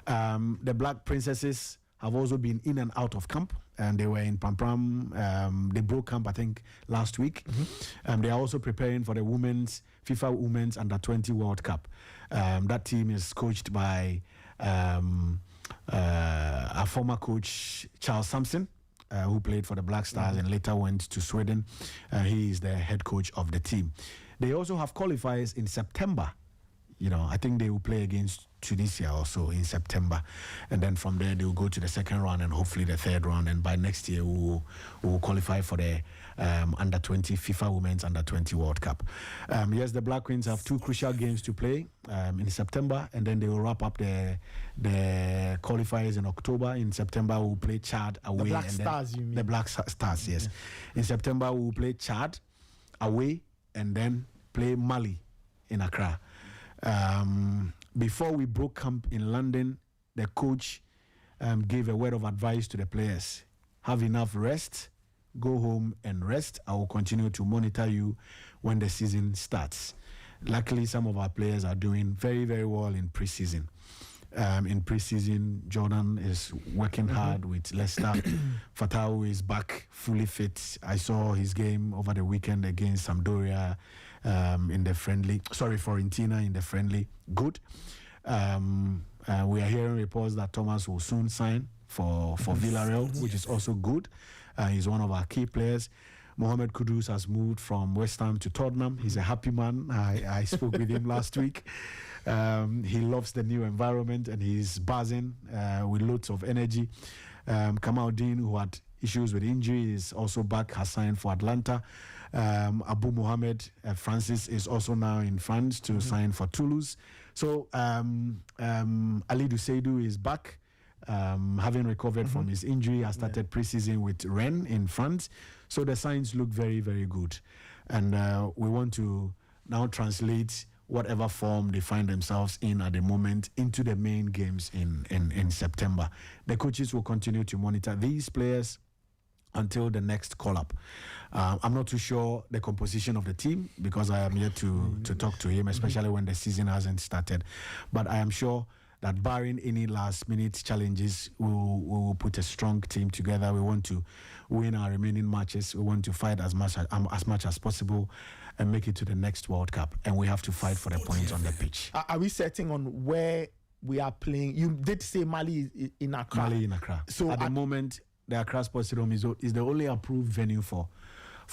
Speaker 7: The Black Princesses have also been in and out of camp, and they were in Pram Pram. They broke camp, I think, last week. They are also preparing for the FIFA Women's Under-20 World Cup. That team is coached by our former coach, Charles Sampson, who played for the Black Stars and later went to Sweden. He is the head coach of the team. They also have qualifiers in September. I think they will play against Tunisia also in September, and then from there they will go to the 2nd round and hopefully the 3rd round, and by next year we will qualify for the Under-20 FIFA Women's Under-20 World Cup. Yes, the Black Queens have 2 crucial games to play in September, and then they will wrap up the qualifiers in October. In September we will play Chad away.
Speaker 2: The Black Stars, you mean?
Speaker 7: The Black Stars, yes. In September we will play Chad away and then play Mali in Accra. Before we broke camp in London, the coach gave a word of advice to the players. Have enough rest, go home and rest. I will continue to monitor you when the season starts. Luckily, some of our players are doing very, very well in pre-season. In pre-season, Jordan is working hard with Leicester. Fatau is back fully fit. I saw his game over the weekend against Sampdoria in the friendly. Fiorentina in the friendly. Good. We are hearing reports that Thomas will soon sign for Villarreal, which is also good. He's one of our key players. Mohamed Kudus has moved from West Ham to Tottenham. He's a happy man. I spoke with him last week. He loves the new environment and he's buzzing with loads of energy. Kamaldeen, who had issues with injury, is also back, has signed for Atlanta. Abu Mohamed Francis is also now in France to sign for Toulouse. So Ali Seidu is back, having recovered from his injury, has started pre-season with Rennes in France. So the signs look very, very good. And we want to now translate whatever form they find themselves in at the moment into the main games in September. The coaches will continue to monitor these players until the next call-up. I'm not too sure the composition of the team because I am yet to talk to him, especially when the season hasn't started. But I am sure that barring any last-minute challenges, we will put a strong team together. We want to win our remaining matches. We want to fight as much as possible and make it to the next World Cup. And we have to fight for the points on the pitch.
Speaker 2: Are we setting on where we are playing? You did say Mali in Accra.
Speaker 7: Mali in Accra. So at the moment, the Accra Sports Stadium is the only approved venue for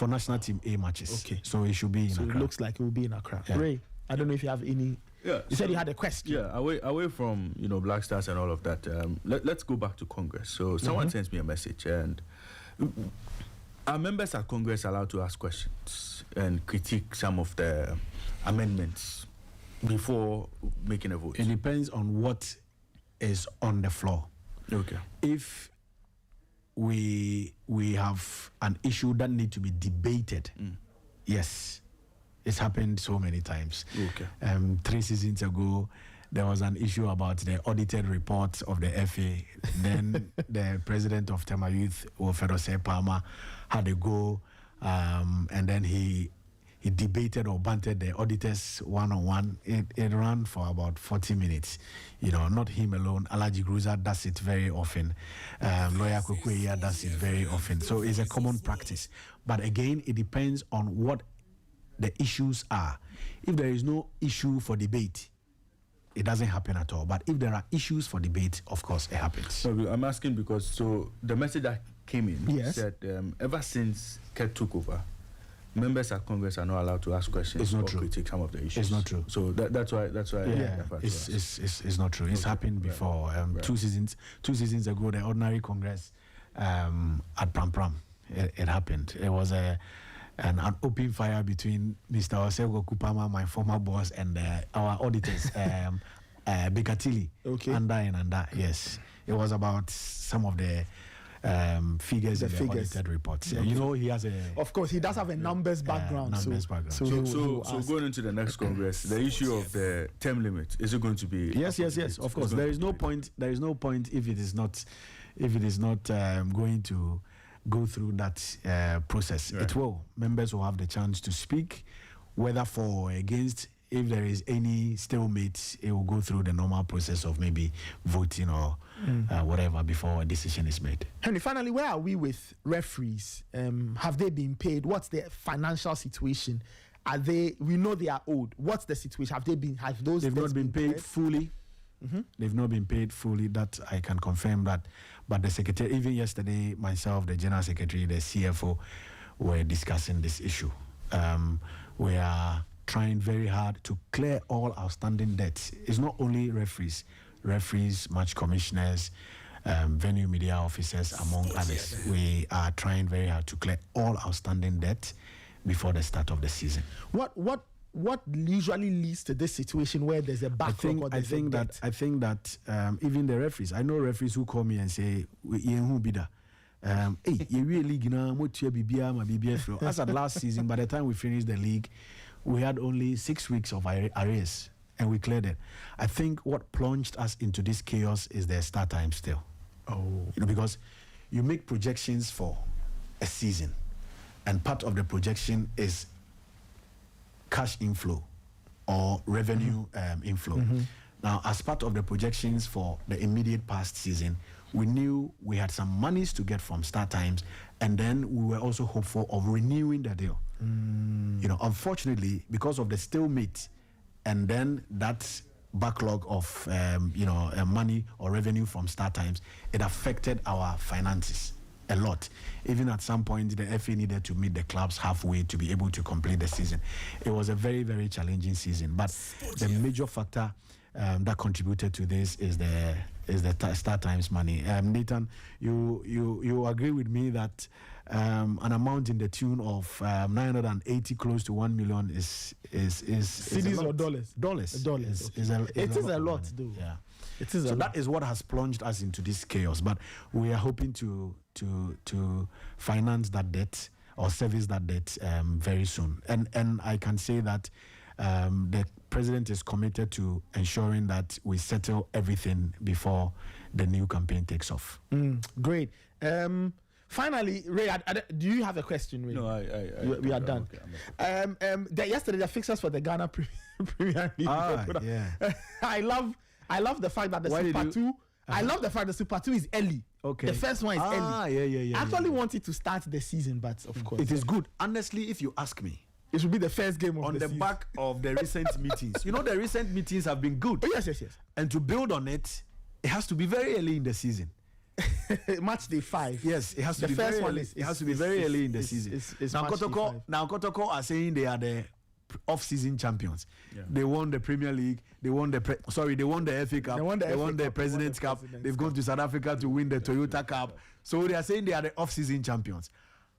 Speaker 7: national team A matches. Okay. So it should be in Accra.
Speaker 2: So it looks like it will be in Accra. Yeah. Ray, I don't know if you have any.
Speaker 1: Yeah,
Speaker 2: you said you had a question.
Speaker 1: Yeah, away from Black Stars and all of that. Let's go back to Congress. So someone sends me a message, and are members at Congress allowed to ask questions and critique some of the amendments before making a vote?
Speaker 7: It depends on what is on the floor.
Speaker 1: Okay.
Speaker 7: If we have an issue that need to be debated, yes. It's happened so many times.
Speaker 1: Okay.
Speaker 7: 3 seasons ago, there was an issue about the audited report of the FA. Then the president of Tema Youth, Ofedose Palmer, had a go, and then he debated or bantered the auditors one-on-one. It ran for about 40 minutes. Not him alone. Alaji Gruza does it very often. Lawyer Kukuya does it very often. So it's a common practice. But again, it depends on what the issues are. If there is no issue for debate, it doesn't happen at all. But if there are issues for debate, of course, it happens.
Speaker 1: So I'm asking because the message that came in said ever since Ket took over, members at Congress are not allowed to ask questions or critique some of the issues.
Speaker 7: It's not true.
Speaker 1: So that's why.
Speaker 7: Yeah, it's not true. It's happened before. 2 seasons ago, the ordinary Congress at Pram Pram, it happened. It was an open fire between Mr. Osego Kupama, my former boss, and our auditors, Bekatili, Anda. Yes, it was about some of the figures in the audited reports. He has
Speaker 2: Of course, he does have a numbers background.
Speaker 1: So going into the next Congress, the issue of the term limit, is it going to be?
Speaker 7: Yes. Of course, there is no point. There is no point if it is not going to go through that process. Right. It will. Members will have the chance to speak, whether for or against. If there is any stalemate, it will go through the normal process of maybe voting or whatever before a decision is made.
Speaker 2: Henry, finally, where are we with referees? Have they been paid? What's their financial situation? We know they are old. What's the situation? They've
Speaker 7: not been paid fully. Mm-hmm. They've not been paid fully. That I can confirm that. But the secretary, even yesterday, myself, the general secretary, the CFO, were discussing this issue. We are trying very hard to clear all outstanding debts. It's not only referees, match commissioners, venue media officers, among others. We are trying very hard to clear all outstanding debt before the start of the season.
Speaker 2: What usually leads to this situation where there's a backlog?
Speaker 7: I think that even the referees, I know referees who call me and say, as at last season, by the time we finished the league, we had only 6 weeks of arrears and we cleared it. I think what plunged us into this chaos is the start time still. Because you make projections for a season, and part of the projection is cash inflow or revenue inflow. Now, as part of the projections for the immediate past season, we knew we had some monies to get from start times, and then we were also hopeful of renewing the deal. Unfortunately, because of the stalemate and then that backlog of money or revenue from start times, it affected our finances a lot. Even at some point, the FA needed to meet the clubs halfway to be able to complete the season. It was a very, very challenging season. But the major factor that contributed to this is the start times money. Nathan, you agree with me that an amount in the tune of 980 close to 1 million is
Speaker 2: cedis or dollars?
Speaker 7: Dollars.
Speaker 2: It is a lot, though.
Speaker 7: Yeah. It is. So that is what has plunged us into this chaos. But we are hoping to finance that debt or service that debt very soon. And I can say that the president is committed to ensuring that we settle everything before the new campaign takes off.
Speaker 2: Great. Finally, Ray, do you have a question, Ray?
Speaker 1: No,
Speaker 2: we are done. Yesterday, the fixtures for the Ghana Premier League.
Speaker 7: Yeah.
Speaker 2: I I love the fact that the Super 2. I love the fact the Super 2 is early.
Speaker 7: Okay.
Speaker 2: The first one is early.
Speaker 7: Yeah.
Speaker 2: I actually wanted to start the season, but of course
Speaker 7: it is good. Honestly, if you ask me,
Speaker 2: it should be the first game of
Speaker 7: on the
Speaker 2: season.
Speaker 7: back of the recent meetings. You know, the recent meetings have been good.
Speaker 2: Oh, yes.
Speaker 7: And to build on it, it has to be very early in the season.
Speaker 2: Match day 5.
Speaker 7: Yes, it has to
Speaker 2: the
Speaker 7: be
Speaker 2: first
Speaker 7: very
Speaker 2: one
Speaker 7: early. It has to be very early in the season. Now Kotoko are saying they are the off-season champions. Yeah. They won the Premier League. They won the FA Cup. They won the President's Cup. They've gone to South Africa to win the Toyota Cup. So they are saying they are the off-season champions.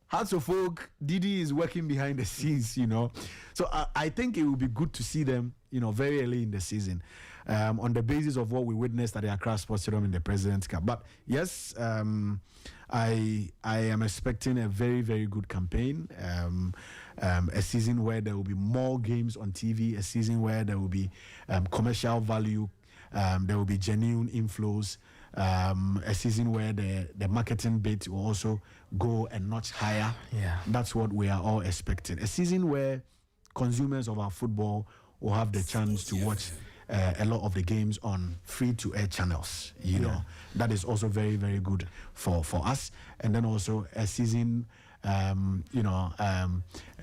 Speaker 7: Hearts of Oak, Didi is working behind the scenes, you know. So I think it will be good to see them, you know, very early in the season, on the basis of what we witnessed at the Accra Sports Stadium in the President's Cup. But yes, I am expecting a very, very good campaign. A season where there will be more games on TV, a season where there will be commercial value, there will be genuine inflows, a season where the marketing bit will also go a notch higher.
Speaker 2: Yeah.
Speaker 7: That's what we are all expecting. A season where consumers of our football will have the chance to watch a lot of the games on free-to-air channels. You know, that is also very, very good for us. And then also a season, a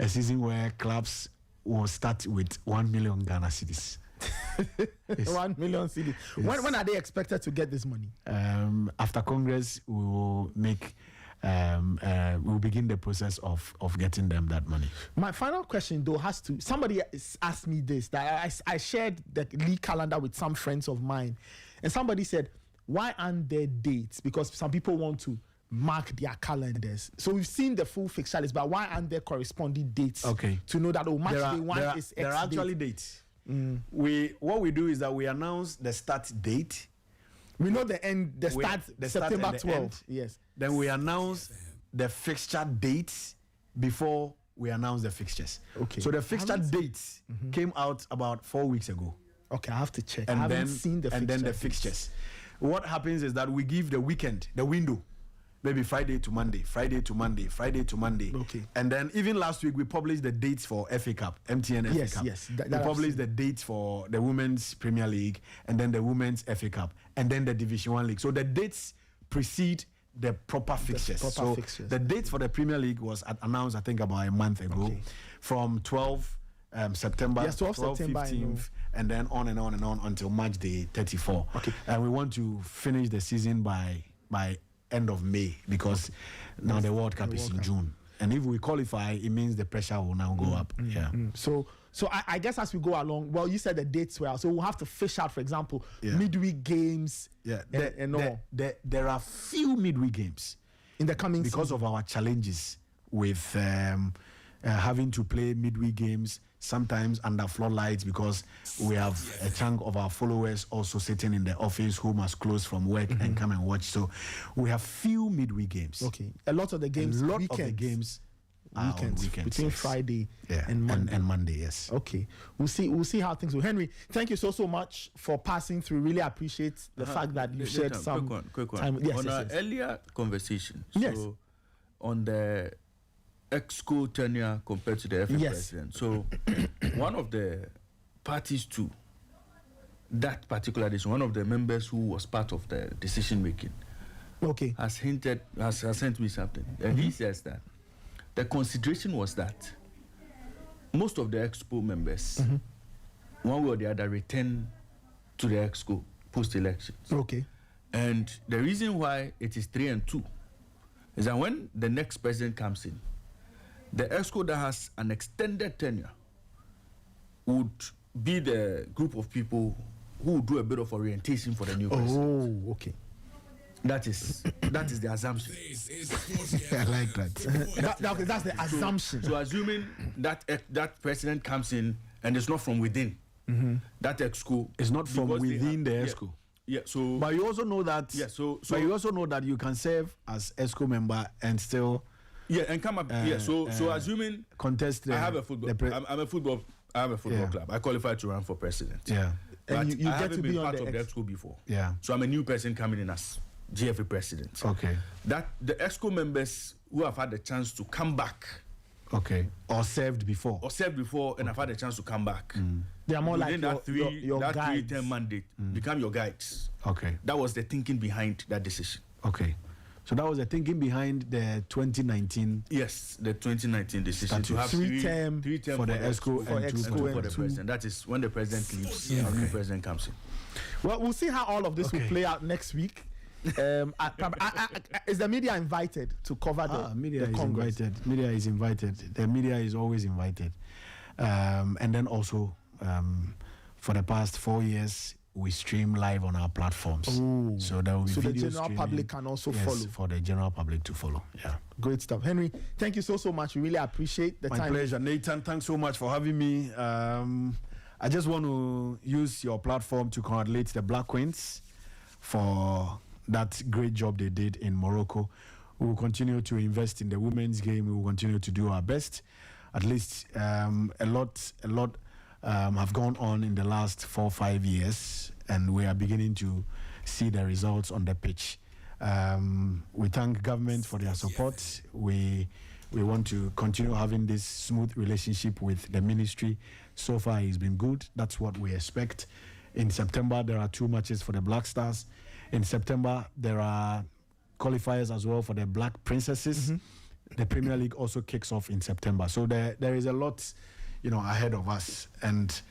Speaker 7: season where clubs will start with 1 million Ghana cedis.
Speaker 2: 1 million cedis. Yes. When are they expected to get this money?
Speaker 7: After Congress, we will make. We'll begin the process of getting them that money.
Speaker 2: My final question, though, has to... Somebody asked me this, that I shared the league calendar with some friends of mine, and somebody said, why aren't there dates? Because some people want to mark their calendars. So we've seen the full fixture list, but why aren't there corresponding dates to know that, match day 1 is X
Speaker 7: There are actually dates. What we do is that we announce the start date.
Speaker 2: We know the start September 12th. Yes.
Speaker 7: Then we announce the fixture dates before we announce the fixtures.
Speaker 2: Okay.
Speaker 7: So the fixture dates came out about 4 weeks ago.
Speaker 2: Okay, I have to check.
Speaker 7: And
Speaker 2: I haven't seen the fixtures.
Speaker 7: And then the fixtures. What happens is that we give the weekend, the window, maybe Friday to Monday.
Speaker 2: Okay.
Speaker 7: And then even last week, we published the dates for FA Cup, MTN FA Cup.
Speaker 2: Yes.
Speaker 7: We published the dates for the Women's Premier League and then the Women's FA Cup and then the Division 1 League. So the dates precede the proper fixtures. The dates for the Premier League was announced, I think, about a month ago, from 12 September, 12 15th, and then on and on and on until March the 34.
Speaker 2: Okay.
Speaker 7: And we want to finish the season by end of May because now the World Cup is in June. And if we qualify, it means the pressure will now go up.
Speaker 2: So I guess as we go along, well, you said the dates were out, so we'll have to fish out, for example, midweek games.
Speaker 7: There are few midweek games
Speaker 2: in the coming
Speaker 7: because
Speaker 2: season.
Speaker 7: of our challenges with having to play midweek games sometimes under floodlights because we have a chunk of our followers also sitting in the office who must close from work and come and watch. So we have few midweek games.
Speaker 2: Okay, a lot of the games.
Speaker 7: Of the games. Weekends
Speaker 2: between Friday and Monday.
Speaker 7: And Monday, yes.
Speaker 2: Okay, we'll see how things go. Henry, thank you so much for passing through. Really appreciate the fact that you shared some
Speaker 1: quick one.
Speaker 2: time. Yes,
Speaker 1: on our earlier conversation, so on the EXCO tenure compared to the FA president. So one of the parties to that particular decision, one of the members who was part of the decision making, has sent me something, and he says that the consideration was that most of the EXCO members, one way or the other, return to the EXCO post-elections.
Speaker 2: Okay.
Speaker 1: And the reason why it is 3 and 2 is that when the next president comes in, the EXCO that has an extended tenure would be the group of people who would do a bit of orientation for the new president.
Speaker 2: Oh, okay.
Speaker 1: That is the assumption.
Speaker 7: I like that.
Speaker 2: That's the assumption.
Speaker 1: So assuming that president comes in and it's not from within, that EXCO
Speaker 7: is not from within the EXCO.
Speaker 1: Yeah. So,
Speaker 7: but you also know that.
Speaker 1: Yeah.
Speaker 7: But you also know that you can serve as EXCO member and still.
Speaker 1: Yeah, and come up. So assuming
Speaker 7: contest.
Speaker 1: I have a football. I'm a football. I have a football club. I qualified to run for president.
Speaker 7: Yeah.
Speaker 1: But
Speaker 2: and you
Speaker 1: I
Speaker 2: get
Speaker 1: haven't
Speaker 2: to be
Speaker 1: been
Speaker 2: on
Speaker 1: part
Speaker 2: the
Speaker 1: of the EXCO before.
Speaker 7: Yeah.
Speaker 1: So I'm a new person coming in as GFA president.
Speaker 7: Okay.
Speaker 1: That the EXCO members who have had the chance to come back
Speaker 7: Okay. Or served before.
Speaker 1: And I've had a chance to come back.
Speaker 2: They are more
Speaker 1: Within
Speaker 2: like your
Speaker 1: that
Speaker 2: guides.
Speaker 1: 3-term mandate, become your guides.
Speaker 7: Okay.
Speaker 1: That was the thinking behind that decision.
Speaker 7: Okay. So that was the thinking behind the 2019.
Speaker 1: Yes, the 2019 decision to have
Speaker 2: three term
Speaker 1: for the EXCO and two for the president. That is when the president leaves, the new president comes in.
Speaker 2: Well, we'll see how all of this will play out next week. Is the media invited to cover the
Speaker 7: media
Speaker 2: the
Speaker 7: is
Speaker 2: Congress?
Speaker 7: invited. Media is invited. The media is always invited. And then also, for the past 4 years, we stream live on our platforms.
Speaker 2: Ooh.
Speaker 7: So there will be
Speaker 2: the
Speaker 7: video
Speaker 2: general public can also follow.
Speaker 7: for the general public to follow. Yeah.
Speaker 2: Great stuff. Henry, thank you so much. We really appreciate the
Speaker 7: My
Speaker 2: time.
Speaker 7: pleasure. Nathan, thanks so much for having me. I just want to use your platform to congratulate the Black Queens for that great job they did in Morocco. We will continue to invest in the women's game. We will continue to do our best. At least a lot have gone on in the last 4 or 5 years, and we are beginning to see the results on the pitch. We thank government for their support. We want to continue having this smooth relationship with the ministry. So far, it's been good. That's what we expect. In September, there are 2 matches for the Black Stars. In September, there are qualifiers as well for the Black Princesses. The Premier League also kicks off in September. So there is a lot, ahead of us. And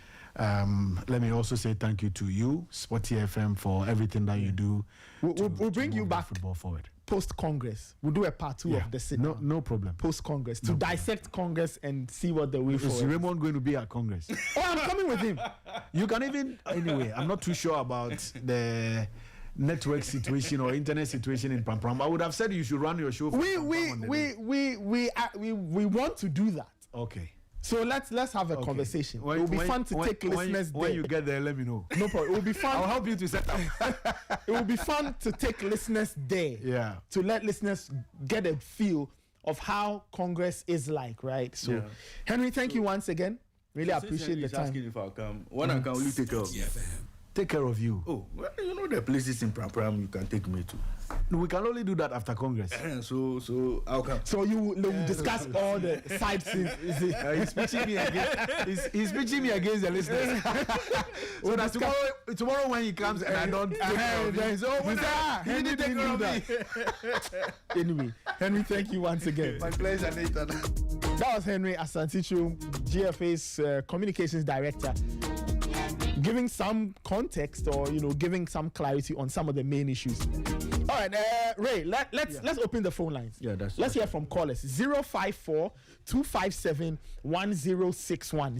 Speaker 7: let me also say thank you to you, Sporty FM, for everything that you do.
Speaker 2: We'll bring you back
Speaker 7: football forward.
Speaker 2: Post-Congress. We'll do a part 2 of the sit.
Speaker 7: No problem.
Speaker 2: Post-Congress to dissect Congress and see what the way
Speaker 7: Is
Speaker 2: forward.
Speaker 7: Raymond going to be at Congress?
Speaker 2: Oh, I'm coming with him.
Speaker 7: You can even anyway. I'm not too sure about the network situation or internet situation in Pampram. I would have said you should run your show.
Speaker 2: We want to do that.
Speaker 7: Okay.
Speaker 2: So let's have a conversation. It will be fun to take listeners there.
Speaker 7: When you get there, let me know.
Speaker 2: No problem. It will be fun.
Speaker 7: I'll help you to set up.
Speaker 2: It will be fun to take listeners there.
Speaker 7: Yeah.
Speaker 2: To let listeners get a feel of how Congress is like, right? So, Henry, thank you once again. Really appreciate the time.
Speaker 1: Asking if I'll come. When I come, will you take care of me?
Speaker 7: Take care of you.
Speaker 1: Oh, well, the places in Pram you can take me to.
Speaker 7: No, we can only do that after Congress.
Speaker 1: So I'll come.
Speaker 2: So you will discuss all the side scenes.
Speaker 7: He's pitching me against. He's pitching me against the listeners. So that tomorrow when he comes and I don't take care of him,
Speaker 2: Henry didn't do that. Anyway, Henry, thank you once again.
Speaker 7: My pleasure, Nathan.
Speaker 2: That was Henry Asante Twum, GFA's communications director, giving some context or giving some clarity on some of the main issues. All right, Ray, let's open the phone lines.
Speaker 1: Yeah,
Speaker 2: let's hear from callers. 054-257-1061.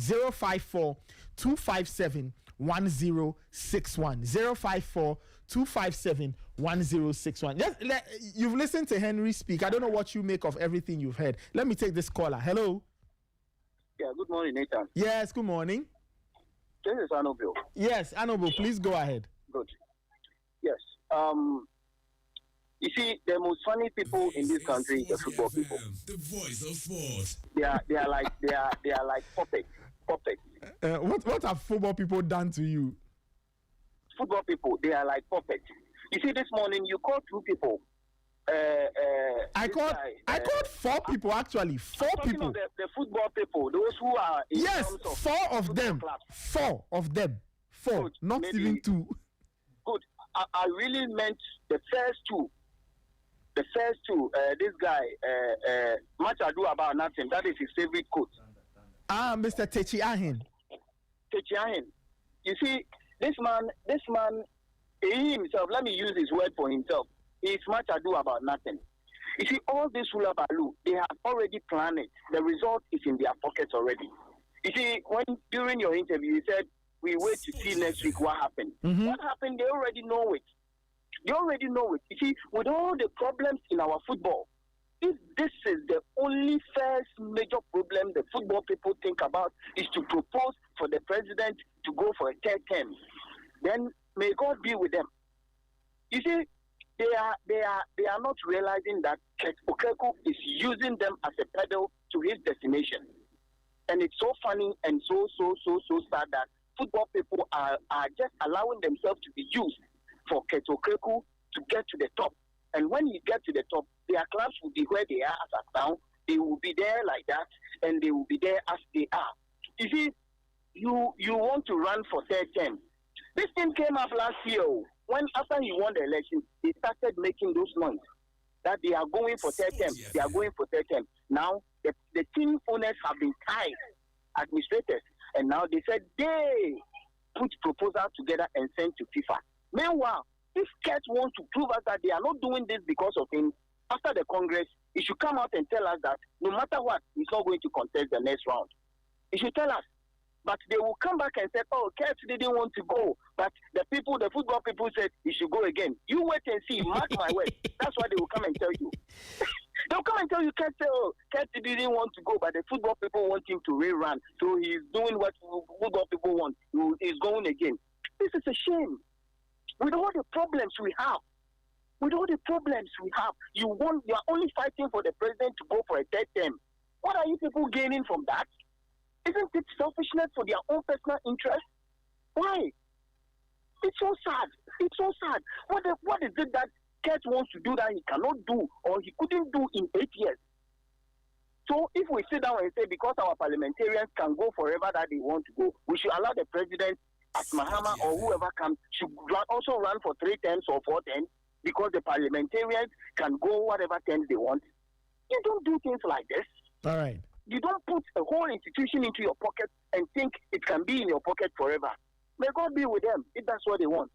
Speaker 2: 054-257-1061. 054-257-1061. You've listened to Henry speak. I don't know what you make of everything you've heard. Let me take this caller. Hello.
Speaker 5: Yeah, good morning, Nathan.
Speaker 2: Yes, good morning.
Speaker 5: This is Anobil.
Speaker 2: Yes, Anobil, please go ahead.
Speaker 5: Good. Yes. You see, the most funny people in this country are football people.
Speaker 8: The voice of sports.
Speaker 5: They are like puppets.
Speaker 2: What have football people done to you?
Speaker 5: Football people, they are like puppets. You see, this morning you called 2 people.
Speaker 2: I called 4 people actually. 4 people.
Speaker 5: The football people, those who are in terms of
Speaker 2: 4 of them.
Speaker 5: Clubs.
Speaker 2: 4 of them. 4,
Speaker 5: Good.
Speaker 2: not
Speaker 5: Maybe.
Speaker 2: even 2.
Speaker 5: Good. I really meant the first 2. The first 2. This guy, much ado about nothing. That is his favorite quote.
Speaker 2: Mr. Techi Ahin.
Speaker 5: You see, this man, he himself, let me use his word for himself. It's much ado about nothing. You see, all this hula-baloo, they have already planned it. The result is in their pockets already. You see, during your interview, you said, we wait to see next week what happened.
Speaker 2: Mm-hmm.
Speaker 5: What happened, they already know it. You see, with all the problems in our football, if this is the only first major problem the football people think about is to propose for the president to go for a 3rd term, then may God be with them. You see, they are not realizing that Okeku is using them as a pedal to his destination. And it's so funny and so sad that football people are just allowing themselves to be used for Okeku to get to the top. And when you get to the top, their clubs will be where they are as of now,
Speaker 9: they will be there like that, and they will be there as they are. You see, you want to run for third term. This thing came up last year when after he won the election, they started making those noise that they are going for third term. They are going for third term. Now the team owners have been tied, administrators, and now they said they put proposal together and send to FIFA. Meanwhile, if Kurt wants to prove us that they are not doing this because of him, after the Congress, he should come out and tell us that no matter what, he's not going to contest the next round. He should tell us. But they will come back and say, oh, Kurt didn't want to go. But the football people said he should go again. You wait and see. Mark my words. That's what they will come and tell you. They'll come and tell you, Kurt didn't want to go, but the football people want him to rerun. So he's doing what football people want. He's going again. This is a shame. With all the problems we have, you are only fighting for the president to go for a third term. What are you people gaining from that? Isn't it selfishness for their own personal interest? Why? It's so sad. What is it that Kurt wants to do that he cannot do or he couldn't do in 8 years? So if we sit down and say because our parliamentarians can go forever that they want to go, we should allow the president, as Mahama or whoever comes, should also run for 3 terms or 4 terms because the parliamentarians can go whatever terms they want. You don't do things like this.
Speaker 2: All right.
Speaker 9: You don't put a whole institution into your pocket and think it can be in your pocket forever. May God be with them if that's what they want.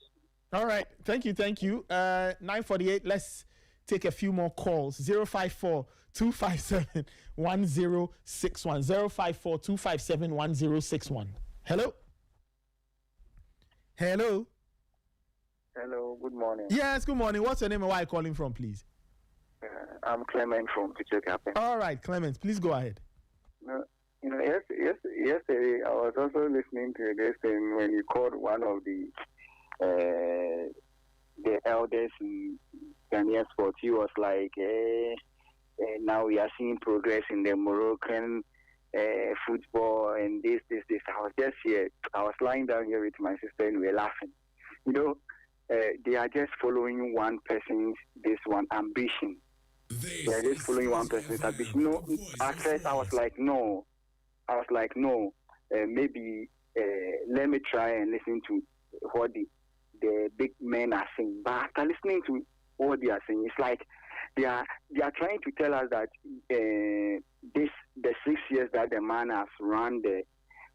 Speaker 2: All right. Thank you. 9:48. Let's take a few more calls. 054-257-1061. 054-257-1061. Hello?
Speaker 10: Hello, good morning.
Speaker 2: Yes, good morning. What's your name and where are you calling from, please?
Speaker 10: I'm Clement from Pichekapen.
Speaker 2: All right, Clement, please go ahead.
Speaker 10: Yesterday I was also listening to this thing when you called one of the elders in Ghanaian sport. He was like, now we are seeing progress in the Moroccan football and this. I was just here. I was lying down here with my sister and we were laughing. They are just following one person's ambition. They are just following one person's ambition. At first I was like, no. Maybe let me try and listen to what the big men are saying. But after listening to what they are saying, it's like they are trying to tell us that the 6 years that the man has run the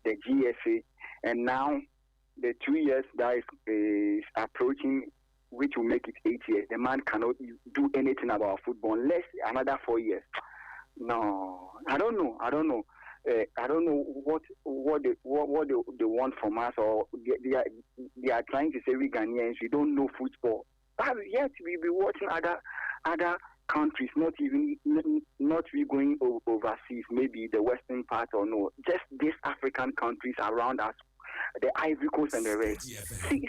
Speaker 10: GFA, and now the 2 years that is approaching, which will make it 8 years, the man cannot do anything about football unless another 4 years. No, I don't know. I don't know what they want from us, or they are trying to say we Ghanaians we don't know football. But yet we be watching other countries, not we going overseas, maybe the western part or no, just these African countries around us, the Ivory Coast and the rest. See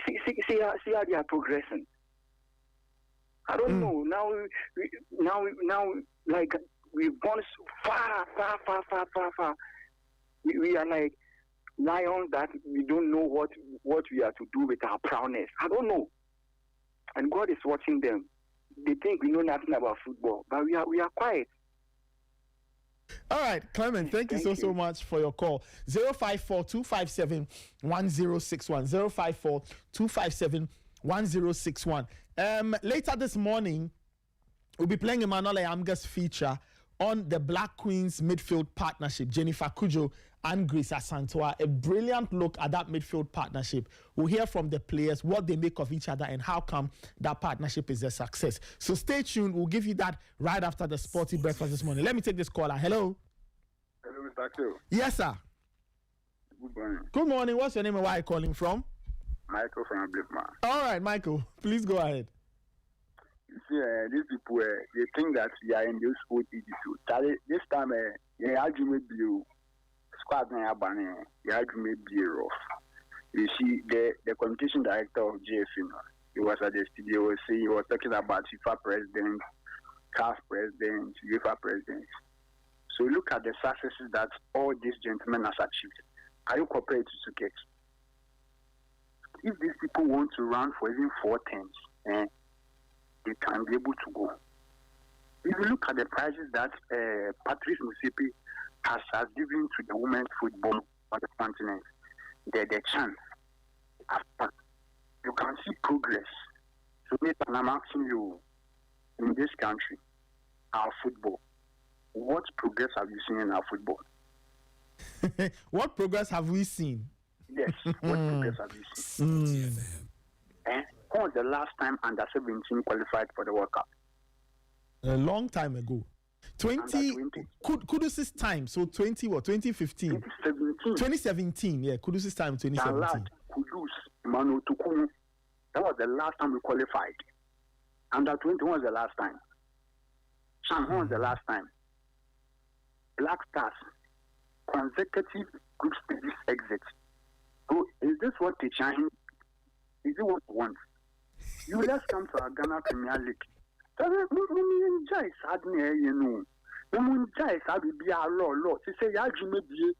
Speaker 10: how they are progressing. I don't know. Now, like we've gone far. We are like lions that we don't know what we are to do with our prowess. I don't know. And God is watching them. They think we know nothing about football, but we are quiet.
Speaker 2: All right, Clement, thank you so much for your call. 054-257-1061. 054-257-1061. Later this morning, we'll be playing Emmanuel Ayamga's feature on the Black Queens midfield partnership, Jennifer Kujo and Grace Asantewa. A brilliant look at that midfield partnership. We'll hear from the players, what they make of each other, and how come that partnership is a success. So stay tuned. We'll give you that right after the Sporty Breakfast this morning. Let me take this caller. Hello.
Speaker 11: Hello, Mr. Q.
Speaker 2: Yes, sir.
Speaker 11: Good morning.
Speaker 2: Good morning. What's your name and where are you calling from?
Speaker 11: Michael from Blipman.
Speaker 2: All right, Michael. Please go ahead.
Speaker 11: You see, these people, they think that we are in this old age. This time, squad rough. You see, the competition director of GFA, he was at the studio, he was talking about FIFA president, CAF president, UEFA president. So look at the successes that all these gentlemen have achieved. Are you compared to Suket? If these people want to run for even 4 terms, they can be able to go. If you look at the prizes that Patrice Motsepe has given to the women's football on the continent, the chance, you can see progress. So, I'm asking you, in this country, our football, what progress have you seen in our football?
Speaker 2: What progress have we seen?
Speaker 11: Yes, what progress have you seen? When was the last time under 17 qualified for the World Cup?
Speaker 2: A long time ago. 20 Kudus's time, so 2015? 2017, yeah, Kudus's time, 2017.
Speaker 11: Kudus, Manu Tukumu, that was the last time we qualified. Under 20 was the last time. Shanghai was the last time. Black Stars, consecutive group stages exit. So is this what they change? Is it what you want? You let's come to our Ghana Premier League. So we enjoy sadness, you know. We enjoy sadness. Be our law. She say, "Ya Jimmy be."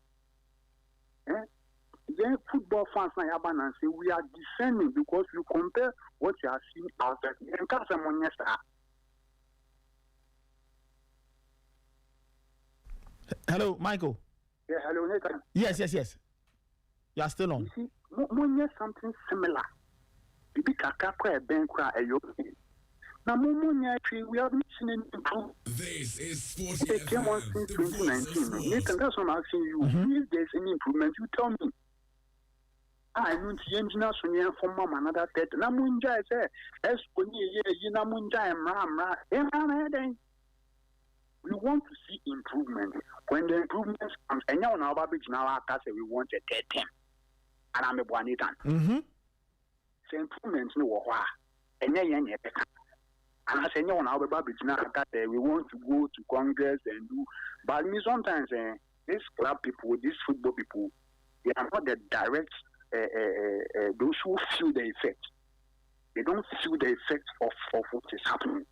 Speaker 11: Then football fans na yaban and say we are defending because you compare what you are seeing outside. And can't someone yesterday.
Speaker 2: Hello, Michael.
Speaker 11: Yeah, hello, Nathan.
Speaker 2: Yes. You are still on.
Speaker 11: You see, when something similar, bibi kaka kwa ben kwa ayo. Now, we haven't seen any improvement.
Speaker 8: This is Sporty
Speaker 11: They came on since 2019. Nathan, that's what I'm asking you. If there's any improvement, you tell me. I know the engineer Sonia from Mama another pet. Namunja say, Namunja and we want to see improvement. When the improvements comes, and now our baby now we want a third term. And I'm a Buanitan. So improvements no wah. And then and I say no our baby now we want to go to Congress and do, but me sometimes these club people, these football people, they are not the direct those who feel the effect. They don't feel the effect of what is happening.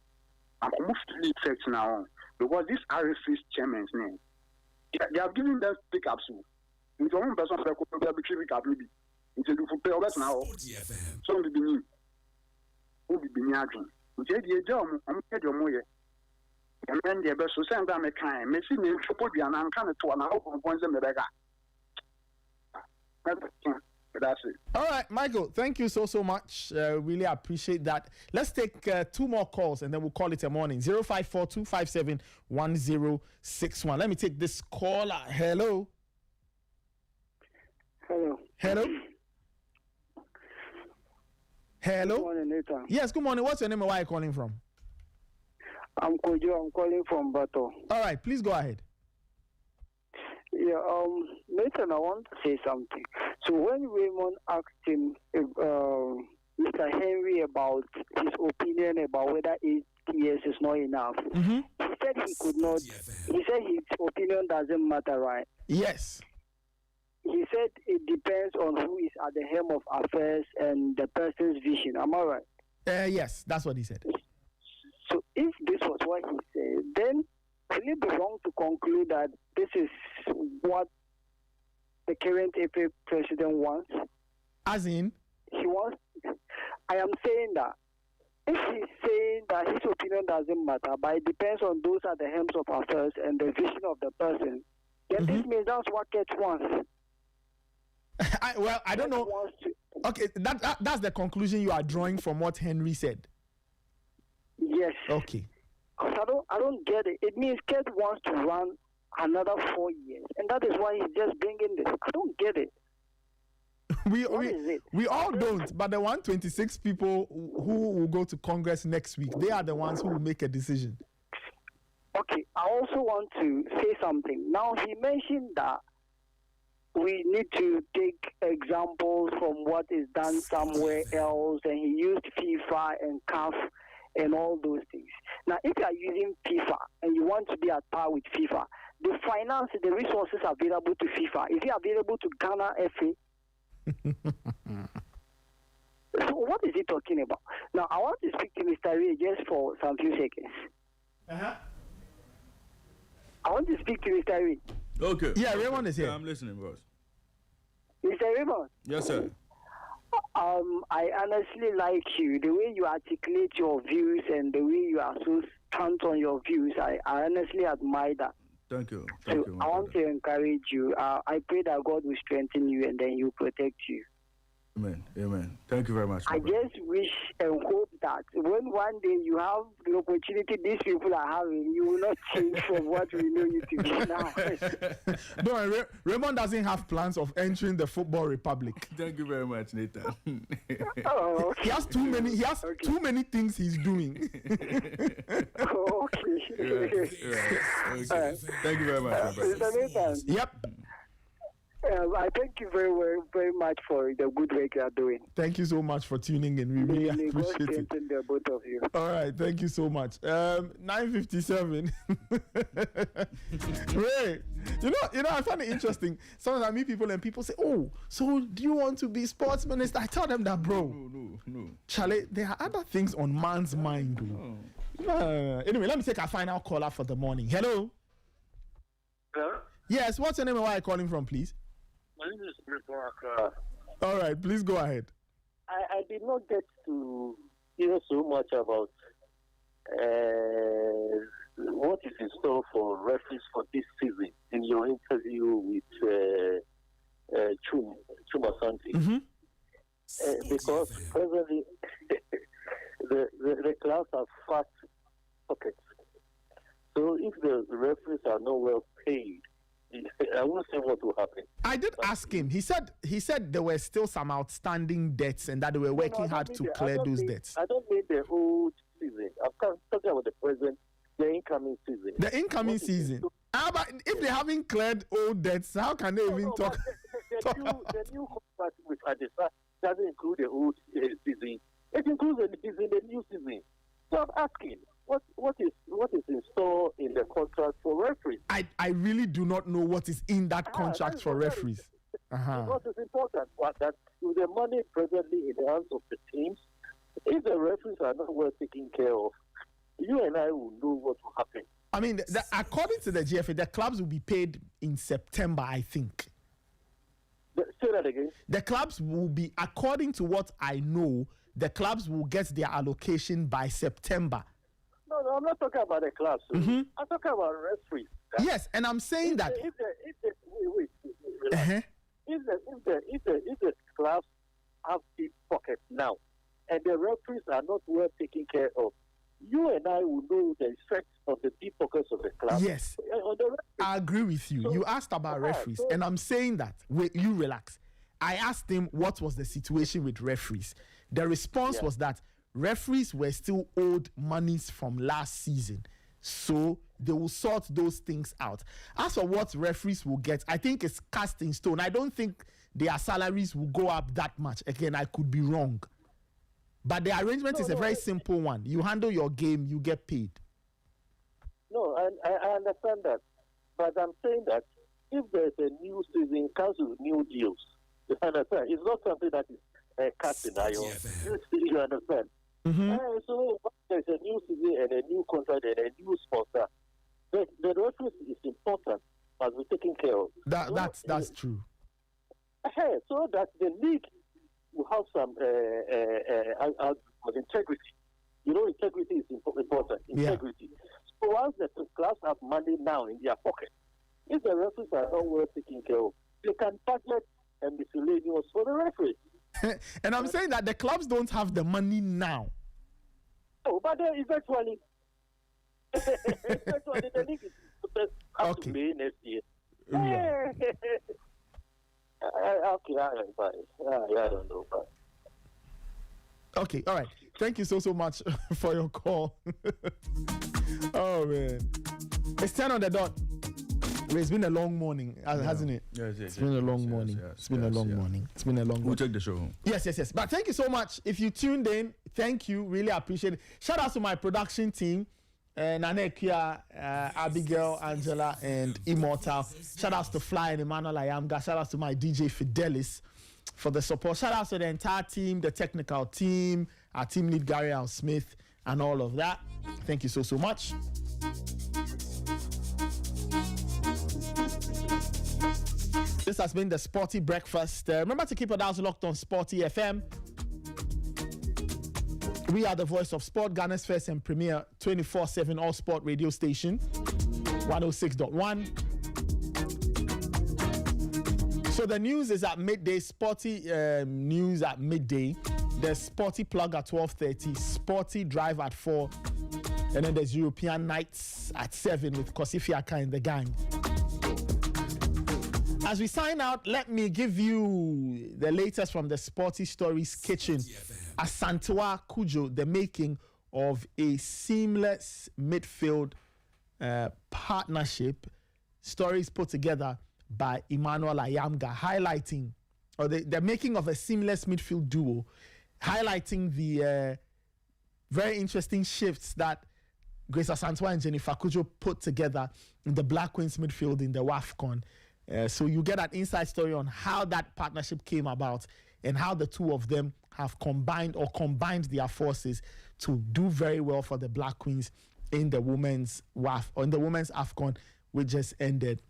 Speaker 11: I'm almost the effect now because these RFC's chairman's name, they are giving them pickups. Into one person that could be pick up maybe into the football now. So the beginning, who be being arguing. We said the job, I'm head your moye. And then the best to send them a kind, missing me to be an uncanny to an hour once in the beggar. That's it.
Speaker 2: All right, Michael, thank you so much. Really appreciate that. Let's take 2 more calls and then we'll call it a morning. 054-257-1061. Let me take this caller. Hello.
Speaker 12: Hello.
Speaker 2: Good
Speaker 12: morning, Nathan.
Speaker 2: Yes, good morning. What's your name and where are you calling from?
Speaker 12: I'm Kojo. I'm calling from Bato.
Speaker 2: All right, please go ahead.
Speaker 12: Yeah, Nathan, I want to say something. So when Raymond asked him, Mr. Henry, about his opinion about whether 8 years is not enough, he said he could not. He said his opinion doesn't matter, right?
Speaker 2: Yes.
Speaker 12: He said it depends on who is at the helm of affairs and the person's vision. Am I right?
Speaker 2: Yes, that's what he said.
Speaker 12: So if this was what he said, then will it be wrong to conclude that this is what the current FA president wants?
Speaker 2: As in?
Speaker 12: He wants. I am saying that if he's saying that his opinion doesn't matter, but it depends on those at the helms of affairs and the vision of the person, then this means that's what Ket wants.
Speaker 2: I don't know. Okay, that's the conclusion you are drawing from what Henry said.
Speaker 12: Yes.
Speaker 2: Okay.
Speaker 12: Because I don't get it. It means Ket wants to run another 4 years, and that is why he's just bringing this. I don't get it.
Speaker 2: We all don't, but the 126 people who will go to Congress next week, they are the ones who will make a decision.
Speaker 12: Okay, I also want to say something. Now, he mentioned that we need to take examples from what is done somewhere else, and he used FIFA and CAF and all those things. Now, if you are using FIFA and you want to be at par with FIFA, the finance, the resources available to FIFA, is it available to Ghana FA? So what is he talking about? Now, I want to speak to Mr. Ray just for some few seconds. I want to speak to Mr. Ray.
Speaker 1: Okay.
Speaker 2: Yeah, Raymond is here.
Speaker 1: Yeah, I'm listening, boss.
Speaker 12: Mr. Raymond?
Speaker 1: Yes, sir.
Speaker 12: I honestly like you, the way you articulate your views and the way you are so stand on your views. I honestly admire that.
Speaker 1: Thank you.
Speaker 12: So I want to encourage you. I pray that God will strengthen you and then He will protect you.
Speaker 1: Amen. Thank you very much.
Speaker 12: I just wish and hope that when one day you have the opportunity these people are having, you will not change from what we know you to be now.
Speaker 2: No, Raymond doesn't have plans of entering the Football Republic.
Speaker 1: Thank you very much, Nathan.
Speaker 12: Oh, okay.
Speaker 2: He has too many. He has too many things he's doing.
Speaker 12: Oh, okay.
Speaker 1: Okay. Thank you very much.
Speaker 12: Mr. Nathan.
Speaker 2: Yep.
Speaker 12: I thank you very, very, very much for the good work you are doing.
Speaker 2: Thank you so much for tuning in. We really appreciate it.
Speaker 12: The both of you.
Speaker 2: All right, thank you so much. 9:57. Ray, you know, I find it interesting. Sometimes I meet people and people say, "Oh, so do you want to be sports minister?" I tell them that, bro.
Speaker 1: No.
Speaker 2: Charlie, there are other things on man's mind. Anyway, let me take a final caller for the morning. Hello.
Speaker 13: Hello.
Speaker 2: Yes, what's your name and where are you calling from, please?
Speaker 13: My name is Accra.
Speaker 2: All right, please go ahead.
Speaker 13: I did not get to hear so much about what is in store for referees for this season in your interview with Twum Asante.
Speaker 2: Mm-hmm.
Speaker 13: Because presently the clubs have fat pockets. So if the referees are not well paid, I won't say what will happen.
Speaker 2: I did ask him. He said there were still some outstanding debts and that they were working hard to clear those debts.
Speaker 13: I don't mean the old season. I'm talking about the present, the incoming season.
Speaker 2: The incoming season. But if they haven't cleared old debts, how can they even talk?
Speaker 13: The new contract with Adisa doesn't include the old season. It includes the new season. So I'm asking, what is in store in the contract for referees?
Speaker 2: I really do not know what is in that contract for referees.
Speaker 13: What is important was that with the money presently in the hands of the teams, if the referees are not well taken care of, you and I will know what will happen.
Speaker 2: I mean, according to the GFA, the clubs will be paid in September, I think.
Speaker 13: Say that again.
Speaker 2: The clubs will be, according to what I know, the clubs will get their allocation by September.
Speaker 13: No, I'm not talking about the clubs.
Speaker 2: Mm-hmm.
Speaker 13: I'm talking about referees.
Speaker 2: Yes, and I'm saying that.
Speaker 13: If the clubs have deep pockets now, and the referees are not well taken care of, you and I will know the effects of the deep pockets of the club.
Speaker 2: Yes, I agree with you. You asked about referees, and I'm saying that. You relax. I asked him what was the situation with referees. The response was that referees were still owed monies from last season, so they will sort those things out. As for what referees will get, I think it's cast in stone. I don't think their salaries will go up that much. Again, I could be wrong. But the arrangement is a very simple one. You handle your game, you get paid.
Speaker 13: No, I understand that. But I'm saying that if there's a new season, comes with new deals. You understand? It's not something that is cast in iron. You understand?
Speaker 2: Mm-hmm.
Speaker 13: So there's a new season and a new contract and a new sponsor. The reference is important, must be taken care of.
Speaker 2: That's true.
Speaker 13: So that the league will have some integrity. You know, integrity is important. Integrity.
Speaker 2: Yeah.
Speaker 13: So once the clubs have money now in their pocket, if the referees are not well taken care of, they can budget and miscellaneous for the referees.
Speaker 2: And I'm saying that the clubs don't have the money now.
Speaker 13: Oh, but eventually the league is supposed to be next year.
Speaker 2: Yeah.
Speaker 13: Okay, I don't know. But.
Speaker 2: Okay, all right. Thank you so much for your call. Oh, man. It's 10 on the dot. It's been a long morning, hasn't it?
Speaker 1: Yes.
Speaker 2: It's been a long morning. It's been a long morning. It's been a long morning.
Speaker 1: We'll take the show home.
Speaker 2: Yes. But thank you so much. If you tuned in, thank you. Really appreciate it. Shout out to my production team, Nanekia, Abigail, Angela, and Immortal. Shout out to Fly and Emmanuel Ayamga. Shout out to my DJ Fidelis for the support. Shout out to the entire team, the technical team, our team lead Gary Al Smith, and all of that. Thank you so much. This has been the Sporty Breakfast. Remember to keep your dials locked on Sporty FM. We are the voice of sport, Ghana's first and premier 24/7 all sport radio station, 106.1. So the news is at midday, Sporty news at midday. There's Sporty plug at 12:30, Sporty drive at 4, and then there's European nights at 7 with Kosifi Aka and the gang. As we sign out, let me give you the latest from the Sporty Stories kitchen. Asante Twum, the making of a seamless midfield partnership. Stories put together by Emmanuel Ayamga, highlighting, or the making of a seamless midfield duo, highlighting the very interesting shifts that Grace Asante and Jennifer Kujo put together in the Black Queens midfield in the WAFCON. So you get an inside story on how that partnership came about and how the two of them have combined their forces to do very well for the Black Queens in the women's WAF, or in the women's AFCON, which just ended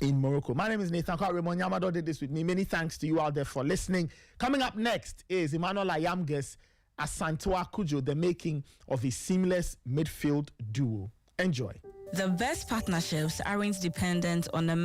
Speaker 2: in Morocco. My name is Nathan Kwa. Raymond Yamado did this with me. Many thanks to you out there for listening. Coming up next is Emmanuel Ayamga's Asante Twum, the making of a seamless midfield duo. Enjoy.
Speaker 14: The best partnerships aren't dependent on a